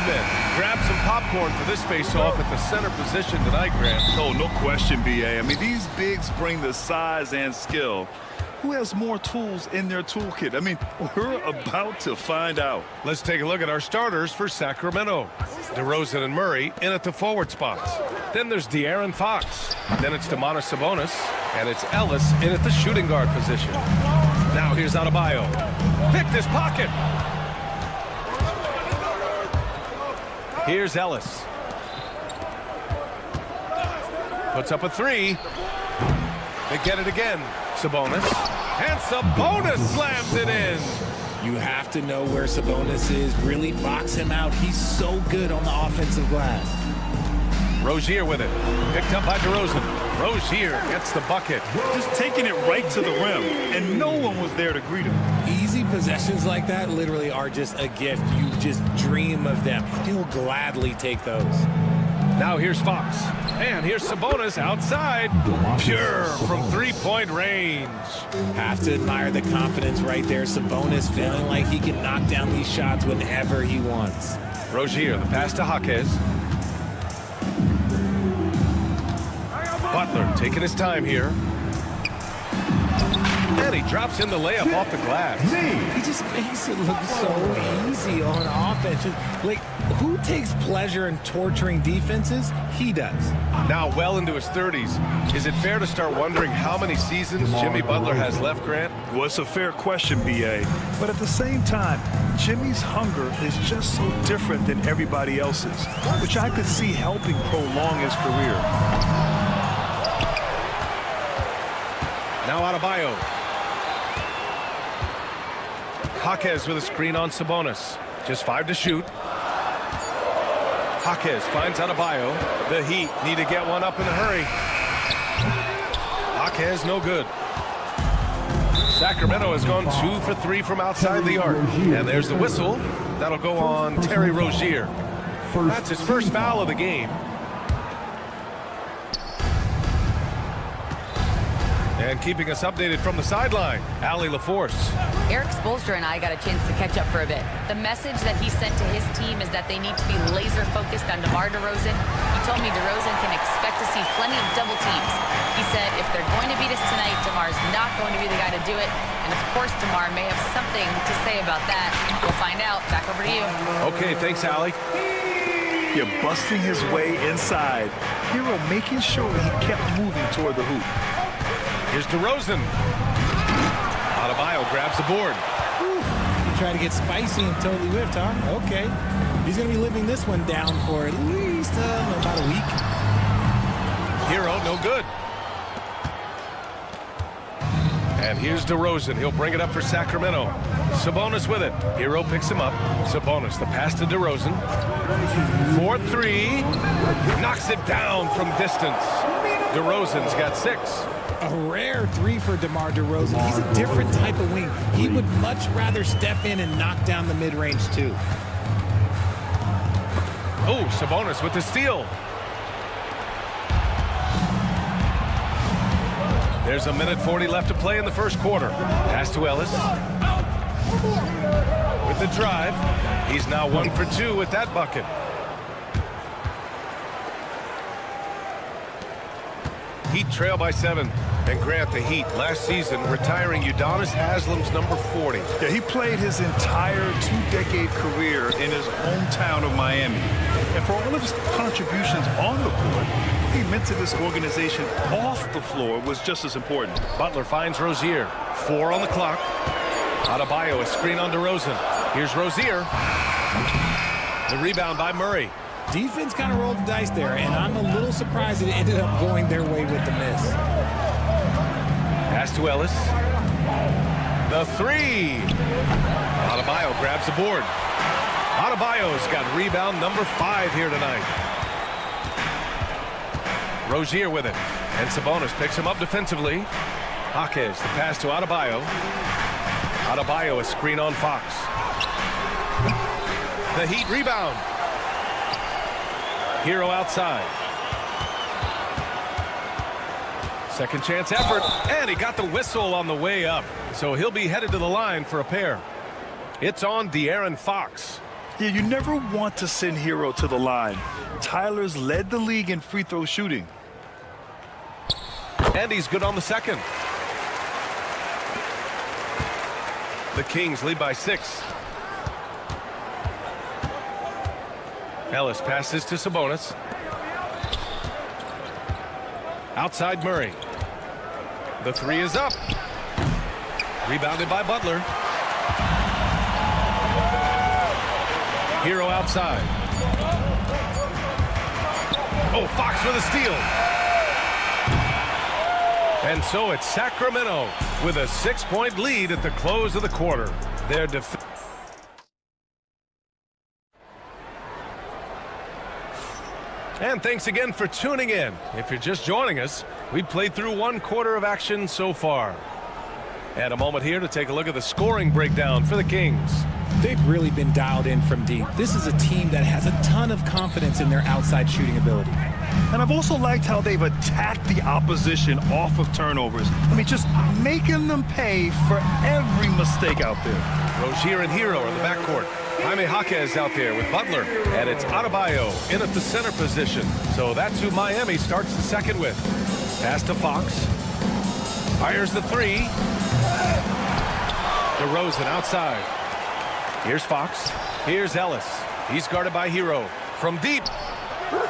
men. Grab some popcorn for this face-off at the center position tonight, Grant. Oh, no question, B.A. I mean, these bigs bring the size and skill. Who has more tools in their toolkit? I mean, we're about to find out. Let's take a look at our starters for Sacramento. DeRozan and Murray in at the forward spots. Then there's De'Aaron Fox. Then it's Domantas Sabonis. And it's Ellis in at the shooting guard position. Now here's Adebayo. Pick this pocket. Here's Ellis. Puts up a three. They get it again. Sabonis. And Sabonis slams it in. You have to know where Sabonis is. Really box him out. He's so good on the offensive glass. Rozier with it. Picked up by DeRozan. Rozier gets the bucket. Just taking it right to the rim, and no one was there to greet him. Easy possessions like that literally are just a gift. You just dream of them. He'll gladly take those. Now here's Fox. And here's Sabonis outside. Pure from three-point range. Have to admire the confidence right there. Sabonis feeling like he can knock down these shots whenever he wants. Rozier, the pass to Jaquez. Butler taking his time here. And he drops in the layup off the glass. He just makes it look so easy on offense. Like, who takes pleasure in torturing defenses? He does. Now well into his 30s. Is it fair to start wondering how many seasons Jimmy Butler has left, Grant? Well, it's a fair question, B.A. But at the same time, Jimmy's hunger is just so different than everybody else's, which I could see helping prolong his career. Now Adebayo. Jaquez with a screen on Sabonis. Just 5 to shoot. Jaquez finds Adebayo. The Heat need to get one up in a hurry. Jaquez no good. Sacramento has gone 2 for 3 from outside the arc. And there's the whistle. That'll go on Terry Rozier. That's his first foul of the game. And keeping us updated from the sideline, Allie LaForce. Eric Spoelstra and I got a chance to catch up for a bit. The message that he sent to his team is that they need to be laser focused on DeMar DeRozan. He told me DeRozan can expect to see plenty of double teams. He said if they're going to beat us tonight, DeMar's not going to be the guy to do it. And of course, DeMar may have something to say about that. We'll find out. Back over to you. Okay, thanks, Allie. You're busting his way inside. Hero making sure he kept moving toward the hoop. Here's DeRozan. Adebayo grabs the board. He tried to get spicy and totally whiffed, huh? Okay. He's going to be living this one down for at least about a week. Hero, no good. And here's DeRozan. He'll bring it up for Sacramento. Sabonis with it. Hero picks him up. Sabonis, the pass to DeRozan. 4-3. Knocks it down from distance. DeRozan's got 6. A rare 3 for DeMar DeRozan. He's a different type of wing. He would much rather step in and knock down the mid-range, too. Oh, Sabonis with the steal. There's a minute 40 left to play in the first quarter. Pass to Ellis. With the drive. He's now 1 for 2 with that bucket. Heat trail by 7. And Grant, the Heat last season retiring Udonis Haslam's number 40. Yeah, he played his entire 2-decade career in his hometown of Miami. And for all of his contributions on the court, what he meant to this organization off the floor was just as important. Butler finds Rozier. 4 on the clock. Adebayo, a screen on DeRozan. Here's Rozier. The rebound by Murray. Defense kind of rolled the dice there, and I'm a little surprised it ended up going their way with the miss. Pass to Ellis. The 3. Adebayo grabs the board. Adebayo's got rebound number 5 here tonight. Rozier with it. And Sabonis picks him up defensively. Jaquez, the pass to Adebayo. Adebayo, a screen on Fox. The Heat rebound. Hero outside. Second chance effort, and he got the whistle on the way up. So he'll be headed to the line for a pair. It's on De'Aaron Fox. Yeah, you never want to send Hero to the line. Tyler's led the league in free throw shooting. And he's good on the second. The Kings lead by 6. Ellis passes to Sabonis. Outside Murray. The 3 is up. Rebounded by Butler. Hero outside. Oh, Fox with a steal. And so it's Sacramento with a 6-point lead at the close of the quarter. Their And thanks again for tuning in. If you're just joining us, we played through 1 quarter of action so far. And a moment here to take a look at the scoring breakdown for the Kings. They've really been dialed in from deep. This is a team that has a ton of confidence in their outside shooting ability. And I've also liked how they've attacked the opposition off of turnovers. I mean, just making them pay for every mistake out there. Rozier and Hero in the backcourt. Jaime Jaquez out there with Butler. And it's Adebayo in at the center position. So that's who Miami starts the second with. Pass to Fox. Fires the 3. DeRozan outside. Here's Fox. Here's Ellis. He's guarded by Hero. From deep.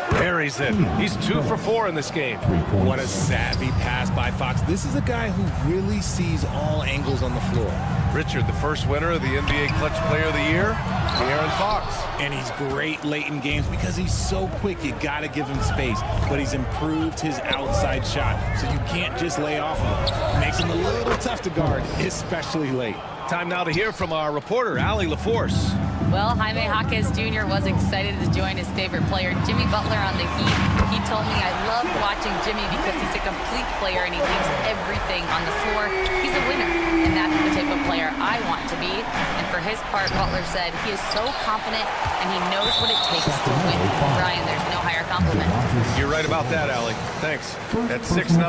Buries it. He's 2 for 4 in this game. What a savvy pass by Fox. This is a guy who really sees all angles on the floor. Richard, the first winner of the NBA Clutch Player of the Year, De'Aaron Fox. And he's great late in games because he's so quick. You got to give him space. But he's improved his outside shot, so you can't just lay off of him. Makes him a little tough to guard, especially late. Time now to hear from our reporter, Allie LaForce. Well, Jaime Jaquez Jr. was excited to join his favorite player, Jimmy Butler, on the Heat. He told me, I love watching Jimmy because he's a complete player and he leaves everything on the floor. He's a winner, and that's the type of player I want to be. And for his part, Butler said he is so confident and he knows what it takes to win. Brian, there's no higher compliment. You're right about that, Allie. Thanks. At 6'9",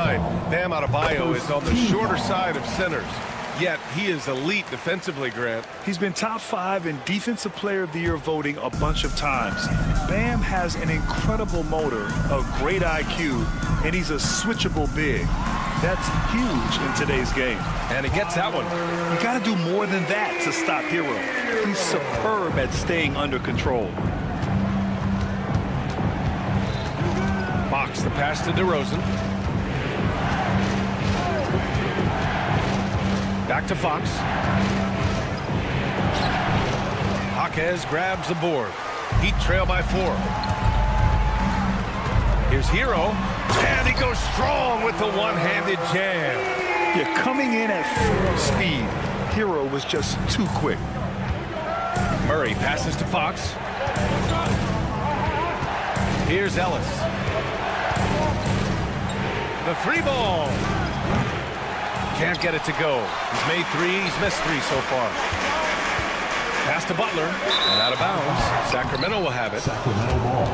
Bam Adebayo is on the shorter side of centers. Yet he is elite defensively, Grant. He's been top 5 in Defensive Player of the Year voting a bunch of times. Bam has an incredible motor, a great IQ, and he's a switchable big. That's huge in today's game. And he gets that one. You got to do more than that to stop Hero. He's superb at staying under control. Fox, the pass to DeRozan. Back to Fox. Jaquez grabs the board. Heat trail by 4. Here's Hero. And he goes strong with the one-handed jam. Yeah, coming in at full speed, Hero was just too quick. Murray passes to Fox. Here's Ellis. The 3-ball. Can't get it to go. He's made 3. He's missed 3 so far. Pass to Butler. And out of bounds. Sacramento will have it. Sacramento ball.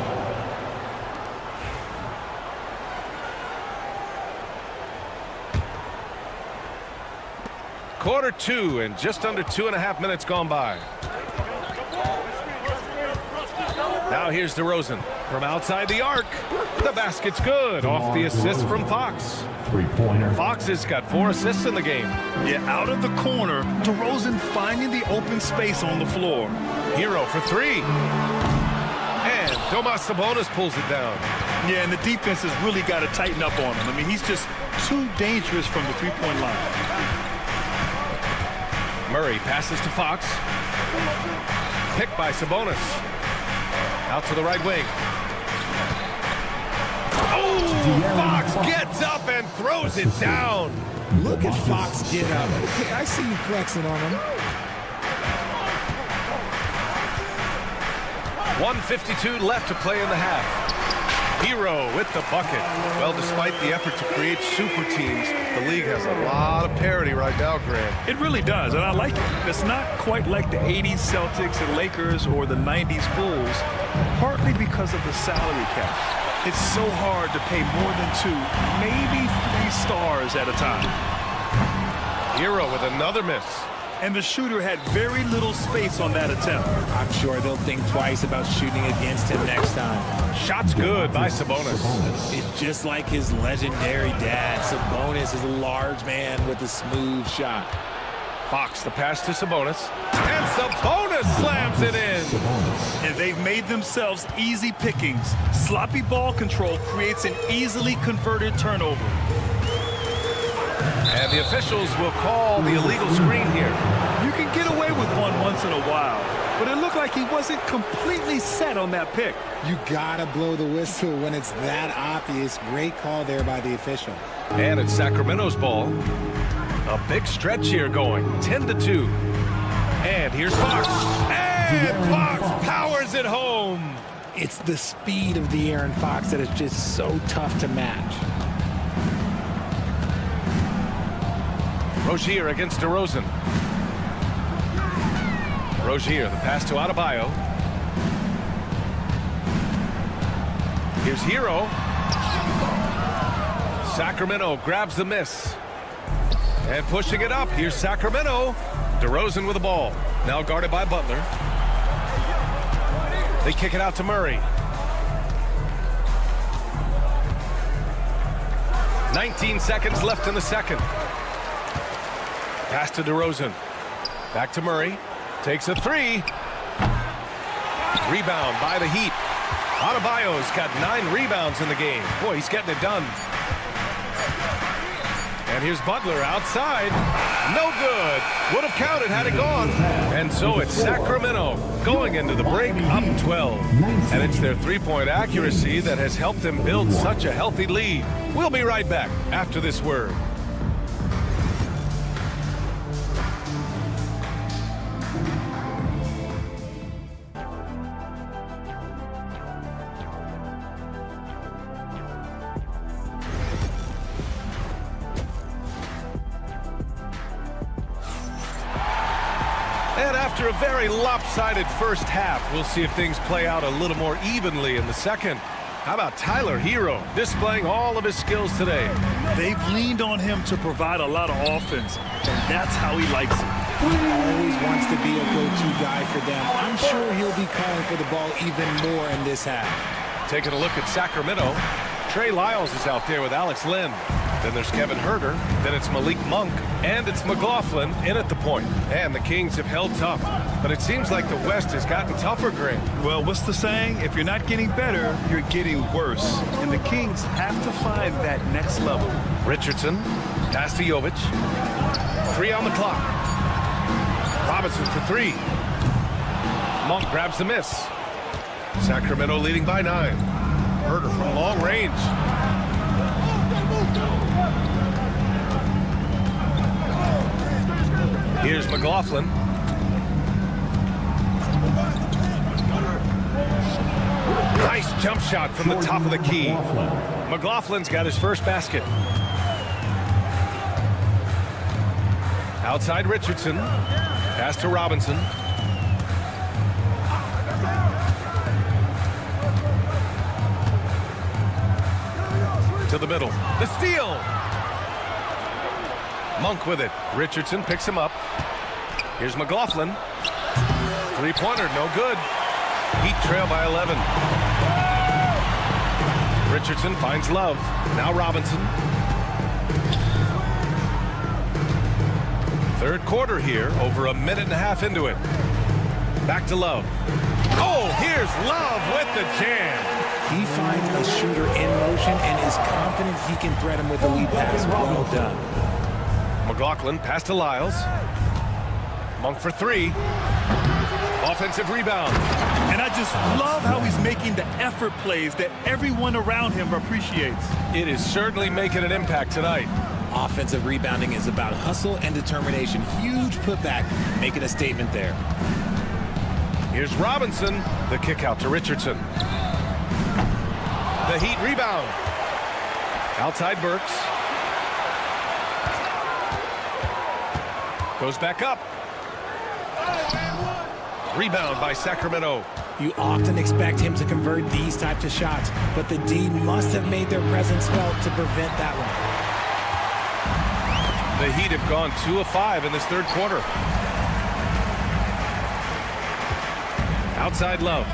Quarter 2 and just under 2.5 minutes gone by. Now here's DeRozan from outside the arc. The basket's good off the assist from Fox. Three-pointer. Fox has got 4 assists in the game. Yeah, out of the corner, DeRozan finding the open space on the floor. Hero for 3. And Domas Sabonis pulls it down. Yeah, and the defense has really got to tighten up on him. I mean, he's just too dangerous from the three-point line. Murray passes to Fox. Picked by Sabonis. Out to the right wing. Oh, Fox gets up and throws it down. Look at Fox get up. Okay, I see you flexing on him. 1:52 left to play in the half. Hero with the bucket. Well, despite the effort to create super teams, the league has a lot of parity right now, Grant. It really does, and I like it. It's not quite like the 80s Celtics and Lakers or the 90s Bulls, partly because of the salary cap. It's so hard to pay more than 2, maybe 3 stars at a time. Hero with another miss. and the shooter had very little space on that attempt. I'm sure they'll think twice about shooting against him next time. Shot's good by Sabonis. It's just like his legendary dad. Sabonis is a large man with a smooth shot. Fox, the pass to Sabonis. And Sabonis slams it in. And they've made themselves easy pickings. Sloppy ball control creates an easily converted turnover. And the officials will call the illegal screen here. You can get away with one once in a while, but it looked like he wasn't completely set on that pick. You gotta blow the whistle when it's that obvious. Great call there by the official. And it's Sacramento's ball. A big stretch here going, 10-2. And here's Fox. And Fox powers it home. It's the speed of the Aaron Fox that is just so tough to match. Rozier against DeRozan. Rozier, the pass to Adebayo. Here's Hero. Sacramento grabs the miss. And pushing it up, here's Sacramento. DeRozan with the ball. Now guarded by Butler. They kick it out to Murray. 19 seconds left in the second. Pass to DeRozan. Back to Murray. Takes a three. Rebound by the Heat. Adebayo's got 9 rebounds in the game. Boy, he's getting it done. And here's Butler outside. No good. Would have counted had it gone. And so it's Sacramento going into the break up 12. And it's their three-point accuracy that has helped them build such a healthy lead. We'll be right back after this word. After a very lopsided first half, we'll see if things play out a little more evenly in the second. How about Tyler Hero displaying all of his skills today? They've leaned on him to provide a lot of offense, and that's how he likes it. He always wants to be a go-to guy for them. I'm sure he'll be calling for the ball even more in this half. Taking a look at Sacramento, Trey Lyles is out there with Alex Len. Then there's Kevin Huerter. Then it's Malik Monk. And it's McLaughlin in at the point. And the Kings have held tough. But it seems like the West has gotten tougher, Grant. Well, what's the saying? If you're not getting better, you're getting worse. And the Kings have to find that next level. Richardson, pass to Jovic. 3 on the clock. Robinson for 3. Monk grabs the miss. Sacramento leading by 9. Huerter from long range. Here's McLaughlin. Nice jump shot from the top of the key. McLaughlin's got his first basket. Outside Richardson. Pass to Robinson. To the middle. The steal. Monk with it. Richardson picks him up. Here's McLaughlin. Three-pointer, no good. Heat trail by 11. Richardson finds Love. Now Robinson. Third quarter here, over a minute and a half into it. Back to Love. Oh, here's Love with the jam. He finds a shooter in motion and is confident he can thread him with a lead pass. Well done. McLaughlin pass to Lyles. Monk for 3. Offensive rebound. And I just love how he's making the effort plays that everyone around him appreciates. It is certainly making an impact tonight. Offensive rebounding is about hustle and determination. Huge putback, making a statement there. Here's Robinson. The kick out to Richardson. The Heat rebound. Outside Burks. Goes back up. Rebound by Sacramento. You often expect him to convert these types of shots, but the D must have made their presence felt to prevent that one. The Heat have gone 2 of 5 in this third quarter. Outside Love.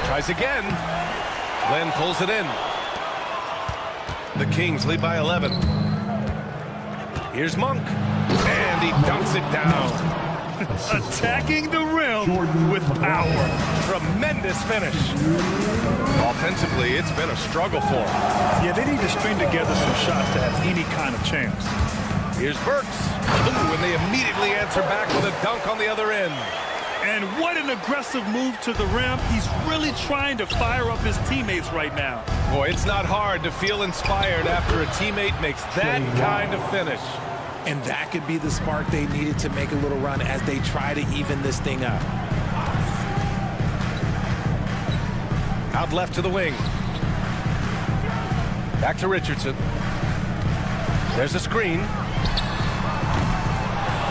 Tries again. Len pulls it in. The Kings lead by 11. Here's Monk. And he dunks it down. Attacking the rim with power. Tremendous finish. Offensively, it's been a struggle for him. Yeah, they need to string together some shots to have any kind of chance. Here's Burks. Ooh, and they immediately answer back with a dunk on the other end. And what an aggressive move to the rim. He's really trying to fire up his teammates right now. Boy, it's not hard to feel inspired after a teammate makes that kind of finish. And that could be the spark they needed to make a little run as they try to even this thing up. Out left to the wing. Back to Richardson. There's a screen.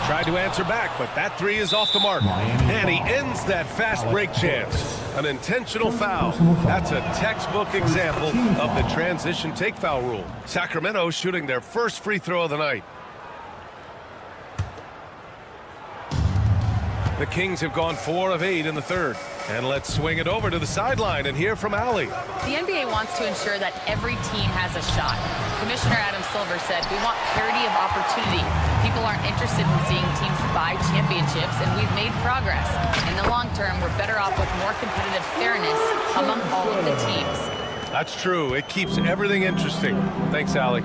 Tried to answer back, but that three is off the mark. And he ends that fast break chance. An intentional foul. That's a textbook example of the transition take foul rule. Sacramento shooting their first free throw of the night. The Kings have gone 4 of 8 in the third. And let's swing it over to the sideline and hear from Allie. The NBA wants to ensure that every team has a shot. Commissioner Adam Silver said, we want parity of opportunity. People aren't interested in seeing teams buy championships, and we've made progress. In the long term, we're better off with more competitive fairness among all of the teams. That's true. It keeps everything interesting. Thanks, Allie.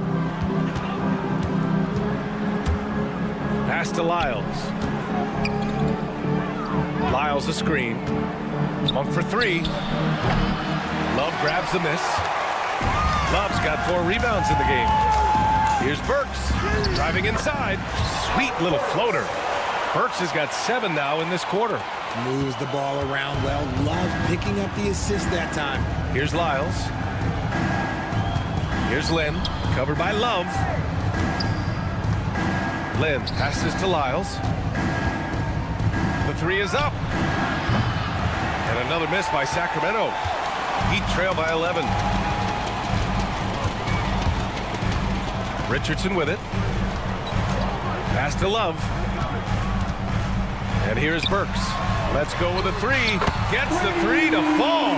Pass to Lyles. Lyles a screen. Monk for three. Love grabs the miss. Love's got 4 rebounds in the game. Here's Burks driving inside. Sweet little floater. Burks has got 7 now in this quarter. Moves the ball around well. Love picking up the assist that time. Here's Lyles. Here's Lynn, covered by Love. Lynn passes to Lyles. The three is up. And another miss by Sacramento. Heat trail by 11. Richardson with it. Pass to Love. And here's Burks. Let's go with a three. Gets the three to fall.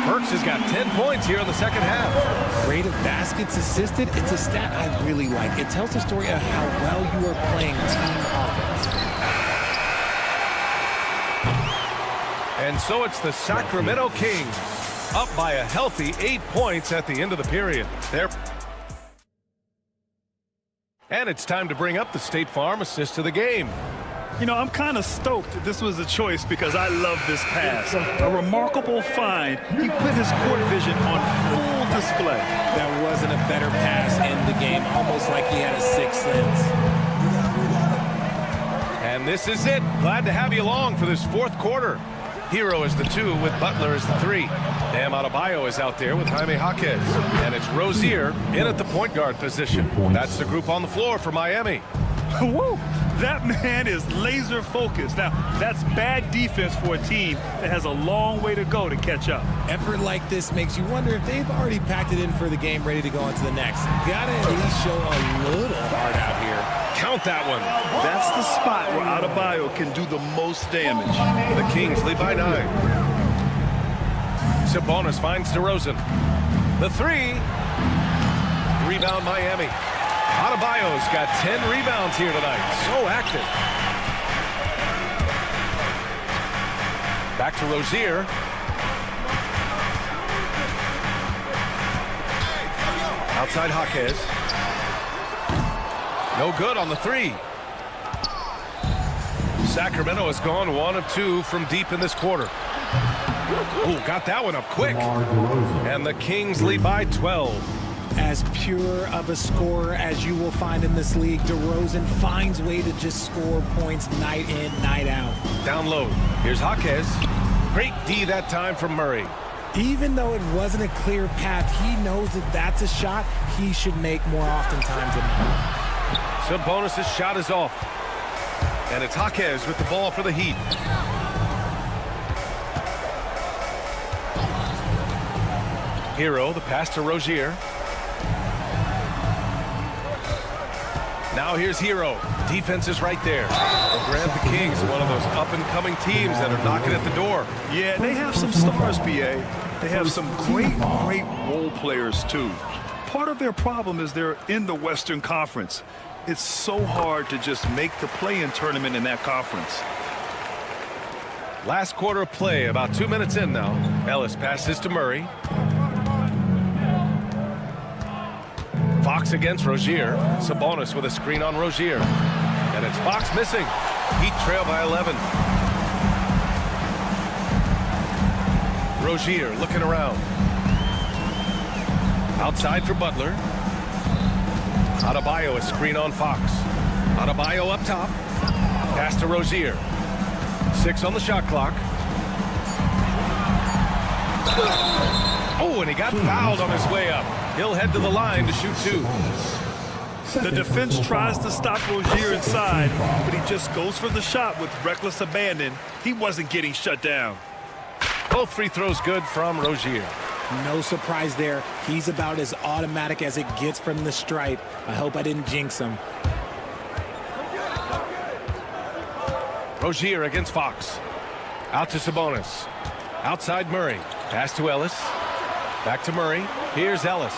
Burks has got 10 points here in the second half. Rate of baskets assisted. It's a stat I really like. It tells the story of how well you are playing team offense. And so it's the Sacramento Kings up by a healthy 8 points at the end of the period. And it's time to bring up the State Farm assist of the game. You know, I'm kind of stoked that this was a choice because I love this pass. A remarkable find. He put his court vision on full display. There wasn't a better pass in the game, almost like he had a sixth sense. And this is it. Glad to have you along for this fourth quarter. Hero is the 2 with Butler is the 3. Bam Adebayo is out there with Jaime Jaquez. And it's Rozier in at the point guard position. That's the group on the floor for Miami. Woo! That man is laser focused. Now, that's bad defense for a team that has a long way to go to catch up. Effort like this makes you wonder if they've already packed it in for the game, ready to go on to the next. Gotta at least show a little heart out here. Count that one. That's the spot where Adebayo can do the most damage. The Kings lead by 9. Sabonis finds DeRozan. The 3. Rebound Miami. Adebayo's got 10 rebounds here tonight. So active. Back to Rozier. Outside Jaquez. No good on the 3. Sacramento has gone 1 of 2 from deep in this quarter. Ooh, got that one up quick. And the Kings lead by 12. As pure of a scorer as you will find in this league, DeRozan finds way to just score points night in, night out. Down low. Here's Jaquez. Great D that time from Murray. Even though it wasn't a clear path, he knows that that's a shot he should make more oftentimes than not. Sabonis' shot is off. And it's Jaquez with the ball for the Heat. Hero, the pass to Rozier. Now here's Hero. Defense is right there. They'll grab the Kings, one of those up-and-coming teams that are knocking at the door. Yeah, they have some stars, BA. They have some great role players, too. Part of their problem is they're in the Western Conference. It's so hard to just make the play-in tournament in that conference. Last quarter of play, about 2 minutes in now. Ellis passes to Murray. Fox against Rozier. Sabonis with a screen on Rozier. And it's Fox missing. Heat trail by 11. Rozier looking around. Outside for Butler. Adebayo a screen on Fox. Adebayo up top. Pass to Rozier. 6 on the shot clock. Oh, and he got fouled on his way up. He'll head to the line to shoot 2. The defense tries to stop Rozier inside, but he just goes for the shot with reckless abandon. He wasn't getting shut down. Both free throws good from Rozier. No surprise there. He's about as automatic as it gets from the stripe. I hope I didn't jinx him. Rozier against Fox. Out to Sabonis. Outside Murray. Pass to Ellis. Back to Murray. Here's Ellis.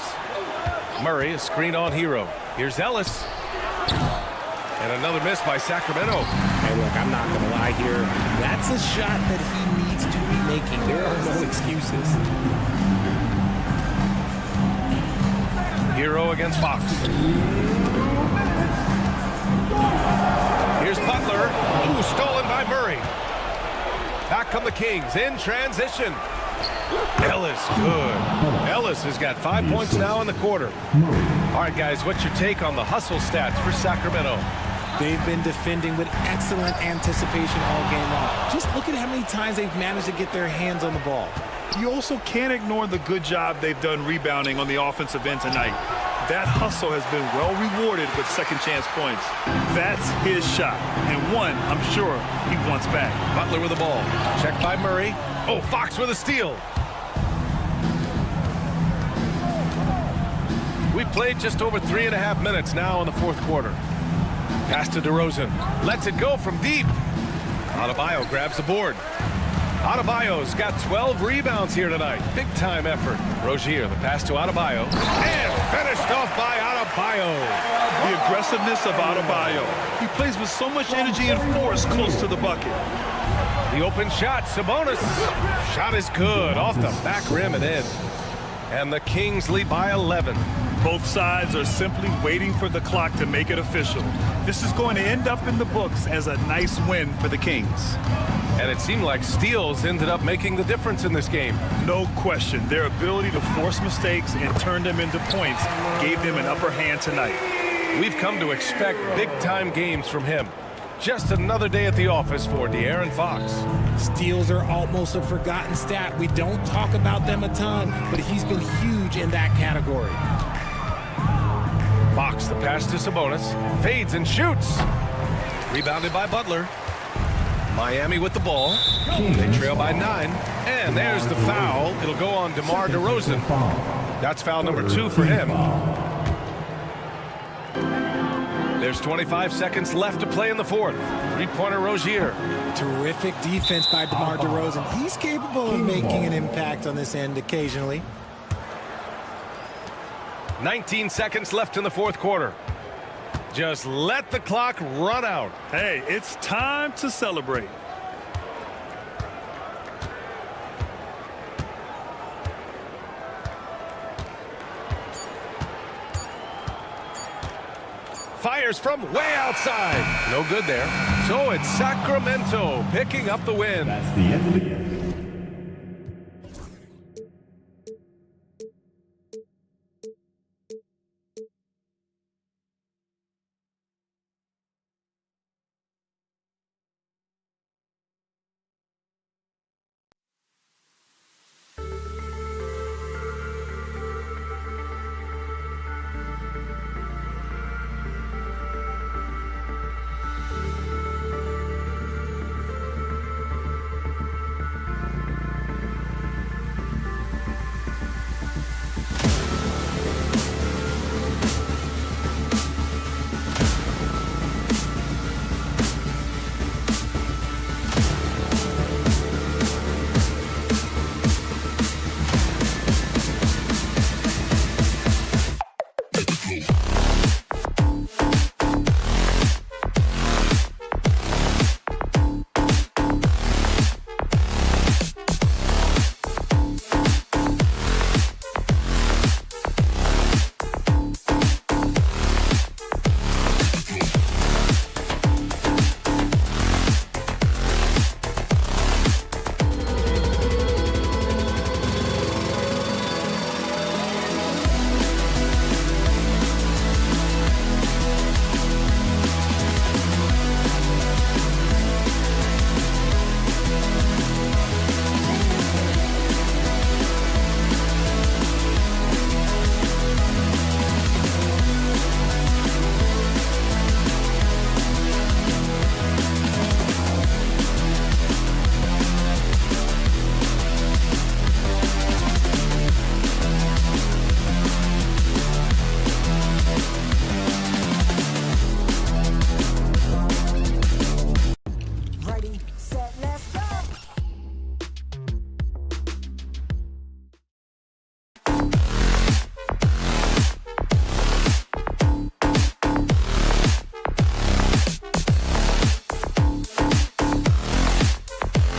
Murray, a screen on Hero. Here's Ellis. And another miss by Sacramento. Hey, look, I'm not going to lie here. That's a shot that he needs to be making. There are no excuses. Hero against Fox. Here's Butler. Ooh, stolen by Murray. Back come the Kings in transition. Ellis, good. Ellis has got 5 points now in the quarter. All right, guys, what's your take on the hustle stats for Sacramento? They've been defending with excellent anticipation all game long. Just look at how many times they've managed to get their hands on the ball. You also can't ignore the good job they've done rebounding on the offensive end tonight. That hustle has been well rewarded with second chance points. That's his shot, and one I'm sure he wants back. Butler with the ball. Check by Murray. Oh, Fox with a steal. We played just over 3.5 minutes now in the fourth quarter. Pass to DeRozan. Lets it go from deep. Adebayo grabs the board. Adebayo's got 12 rebounds here tonight. Big-time effort. Rozier, the pass to Adebayo. And finished off by Adebayo. The aggressiveness of Adebayo. He plays with so much energy and force close to the bucket. The open shot, Sabonis. Shot is good. Off the back rim and in. And the Kings lead by 11. Both sides are simply waiting for the clock to make it official. This is going to end up in the books as a nice win for the Kings. And it seemed like steals ended up making the difference in this game. No question. Their ability to force mistakes and turn them into points gave them an upper hand tonight. We've come to expect big-time games from him. Just another day at the office for De'Aaron Fox. Steals are almost a forgotten stat. We don't talk about them a ton, but he's been huge in that category. Fox, the pass to Sabonis. Fades and shoots. Rebounded by Butler. Miami with the ball. They trail by 9. And there's the foul. It'll go on DeMar DeRozan. That's foul number 2 for him. There's 25 seconds left to play in the fourth. Three-pointer Rozier. Terrific defense by DeMar DeRozan. He's capable of making an impact on this end occasionally. 19 seconds left in the fourth quarter. Just let the clock run out. Hey, it's time to celebrate. Fires from way outside. No good there. So it's Sacramento picking up the win. That's the end of the game.